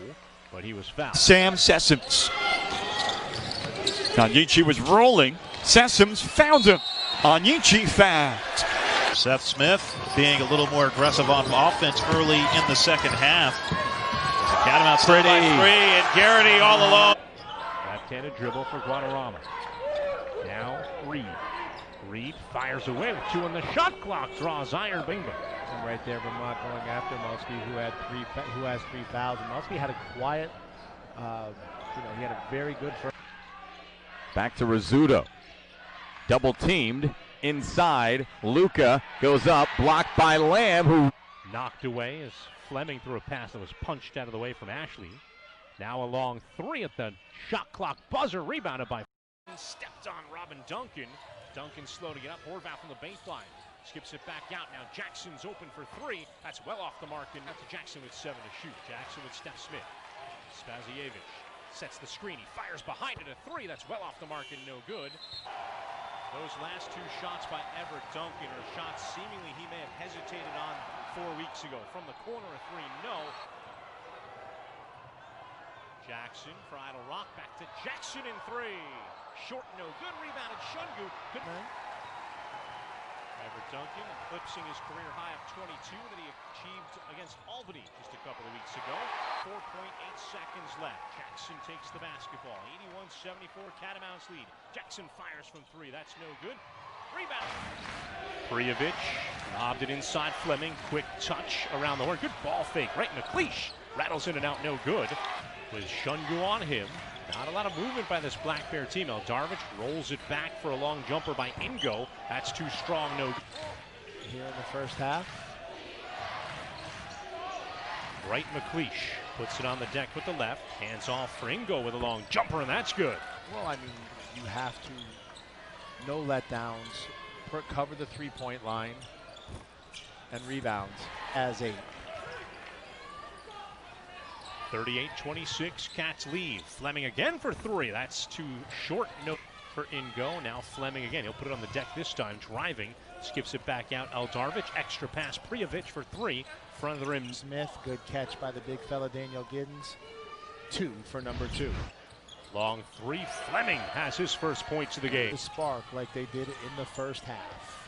but he was fouled. Sam Sessoms. Onyechi was rolling. Sessoms found him. Onyechi fouled. Seth Smith being a little more aggressive on offense early in the second half. Catamount still by 3, and Garrity all alone. Left-handed dribble for Guadarrama. Now Reed. Reed fires away with 2 on the shot clock. Draws iron bingo. And right there, Vermont going after Muskie, who has 3 fouls. And Muskie had a quiet, he had a very good first. Back to Rizzuto. Double teamed inside. Luka goes up, blocked by Lamb, who knocked away as Fleming threw a pass that was punched out of the way from Ashley. Now a long 3 at the shot clock buzzer, rebounded by stepped on Robin Duncan. Duncan slow to get up. Horvath on the baseline. Skips it back out. Now Jackson's open for 3. That's well off the mark. And to Jackson with 7 to shoot. Jackson with Steph Smith. Spazievich sets the screen. He fires behind it. A 3. That's well off the mark and no good. Those last 2 shots by Everett Duncan are shots seemingly he may have hesitated on 4 weeks ago. From the corner, a 3, no. Jackson for Idle Rock. Back to Jackson in 3. Short, no good. Rebounded Shungu. Good night. Everett Duncan eclipsing his career high of 22 that he achieved against Albany just a couple of weeks ago. 4.8 seconds left. Jackson takes the basketball. 81-74, Catamounts lead. Jackson fires from 3. That's no good. Rebound. Prijovic lobbed it inside Fleming. Quick touch around the horn. Good ball fake. Right in the cleach. Rattles in and out. No good. With Shungu on him. Not a lot of movement by this Black Bear team. Eldarvich rolls it back for a long jumper by Ingo. That's too strong. No. Here in the first half. Right McLeish puts it on the deck with the left. Hands off for Ingo with a long jumper, and that's good. Well, I mean, you have to no letdowns, cover the 3-point line, and rebounds as 8. 38-26, Cats lead. Fleming again for 3. That's too short. No for Ingo. Now Fleming again. He'll put it on the deck this time, driving. Skips it back out. Eldarvich, extra pass. Prijovic for 3. Front of the rim. Smith, good catch by the big fella Daniel Giddens. 2 for number 2. Long 3. Fleming has his first points of the game. The spark like they did in the first half.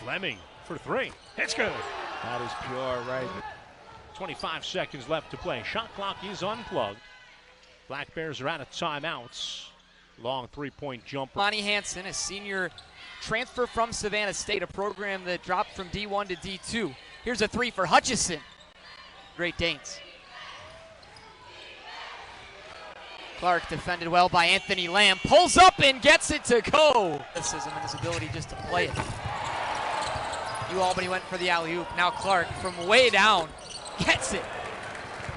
Fleming for 3. It's good. That is pure right. 25 seconds left to play. Shot clock is unplugged. Black Bears are out of timeouts. Long 3-point jumper. Lonnie Hansen, a senior transfer from Savannah State, a program that dropped from D1 to D2. Here's a 3 for Hutchison. Great Danes. Clark defended well by Anthony Lamb. Pulls up and gets it to go. This is his ability just to play it. New Albany went for the alley-oop. Now Clark from way down gets it.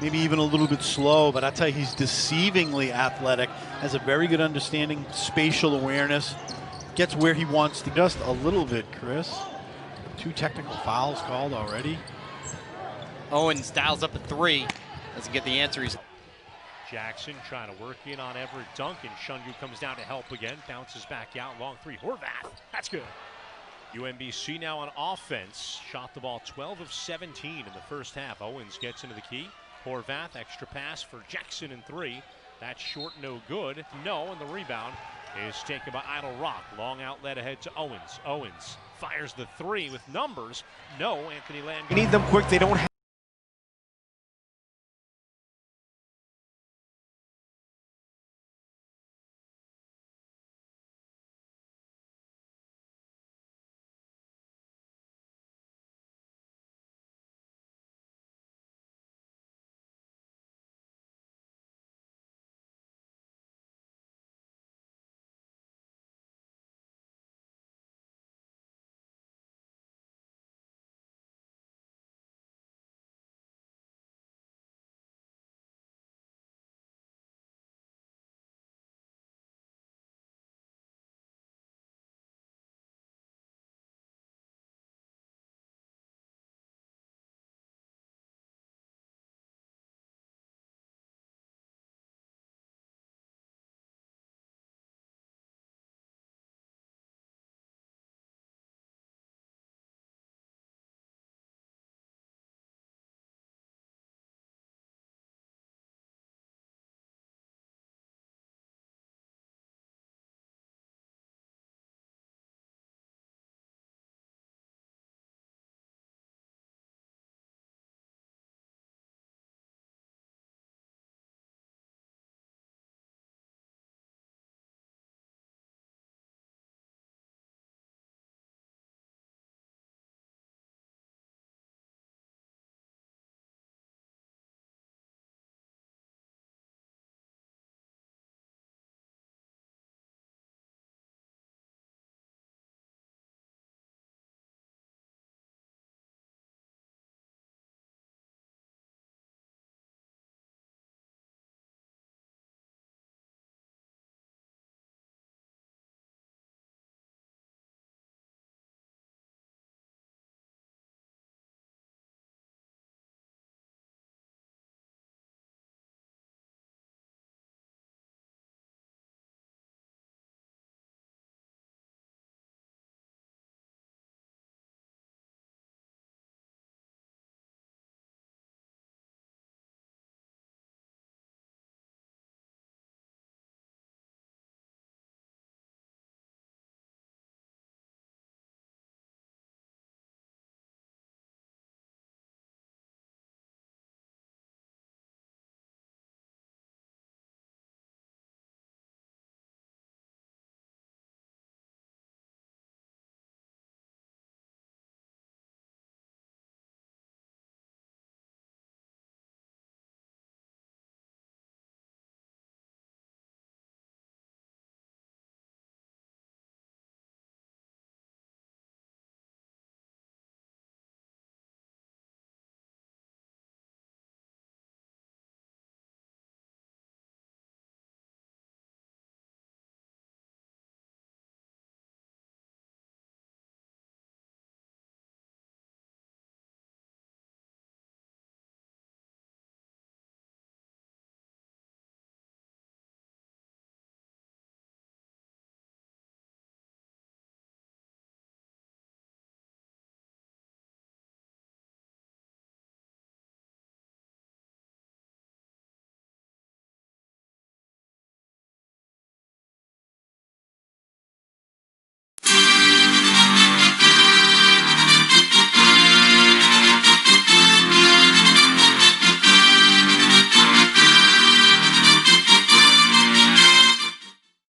Maybe even a little bit slow, but I tell you, he's deceivingly athletic, has a very good understanding, spatial awareness, gets where he wants to. Just a little bit, Chris. 2 technical fouls called already. Owens dials up a 3. Doesn't get the answer. He's Jackson trying to work in on Everett Duncan. Shungu comes down to help again. Bounces back out. Long 3. Horvath. That's good. UMBC now on offense. Shot the ball 12 of 17 in the first half. Owens gets into the key. Horvath, extra pass for Jackson in 3. That's short, no good. No, and the rebound is taken by Idle Rock. Long outlet ahead to Owens. Owens fires the 3 with numbers. No, Anthony Lamb. You need them quick. They don't have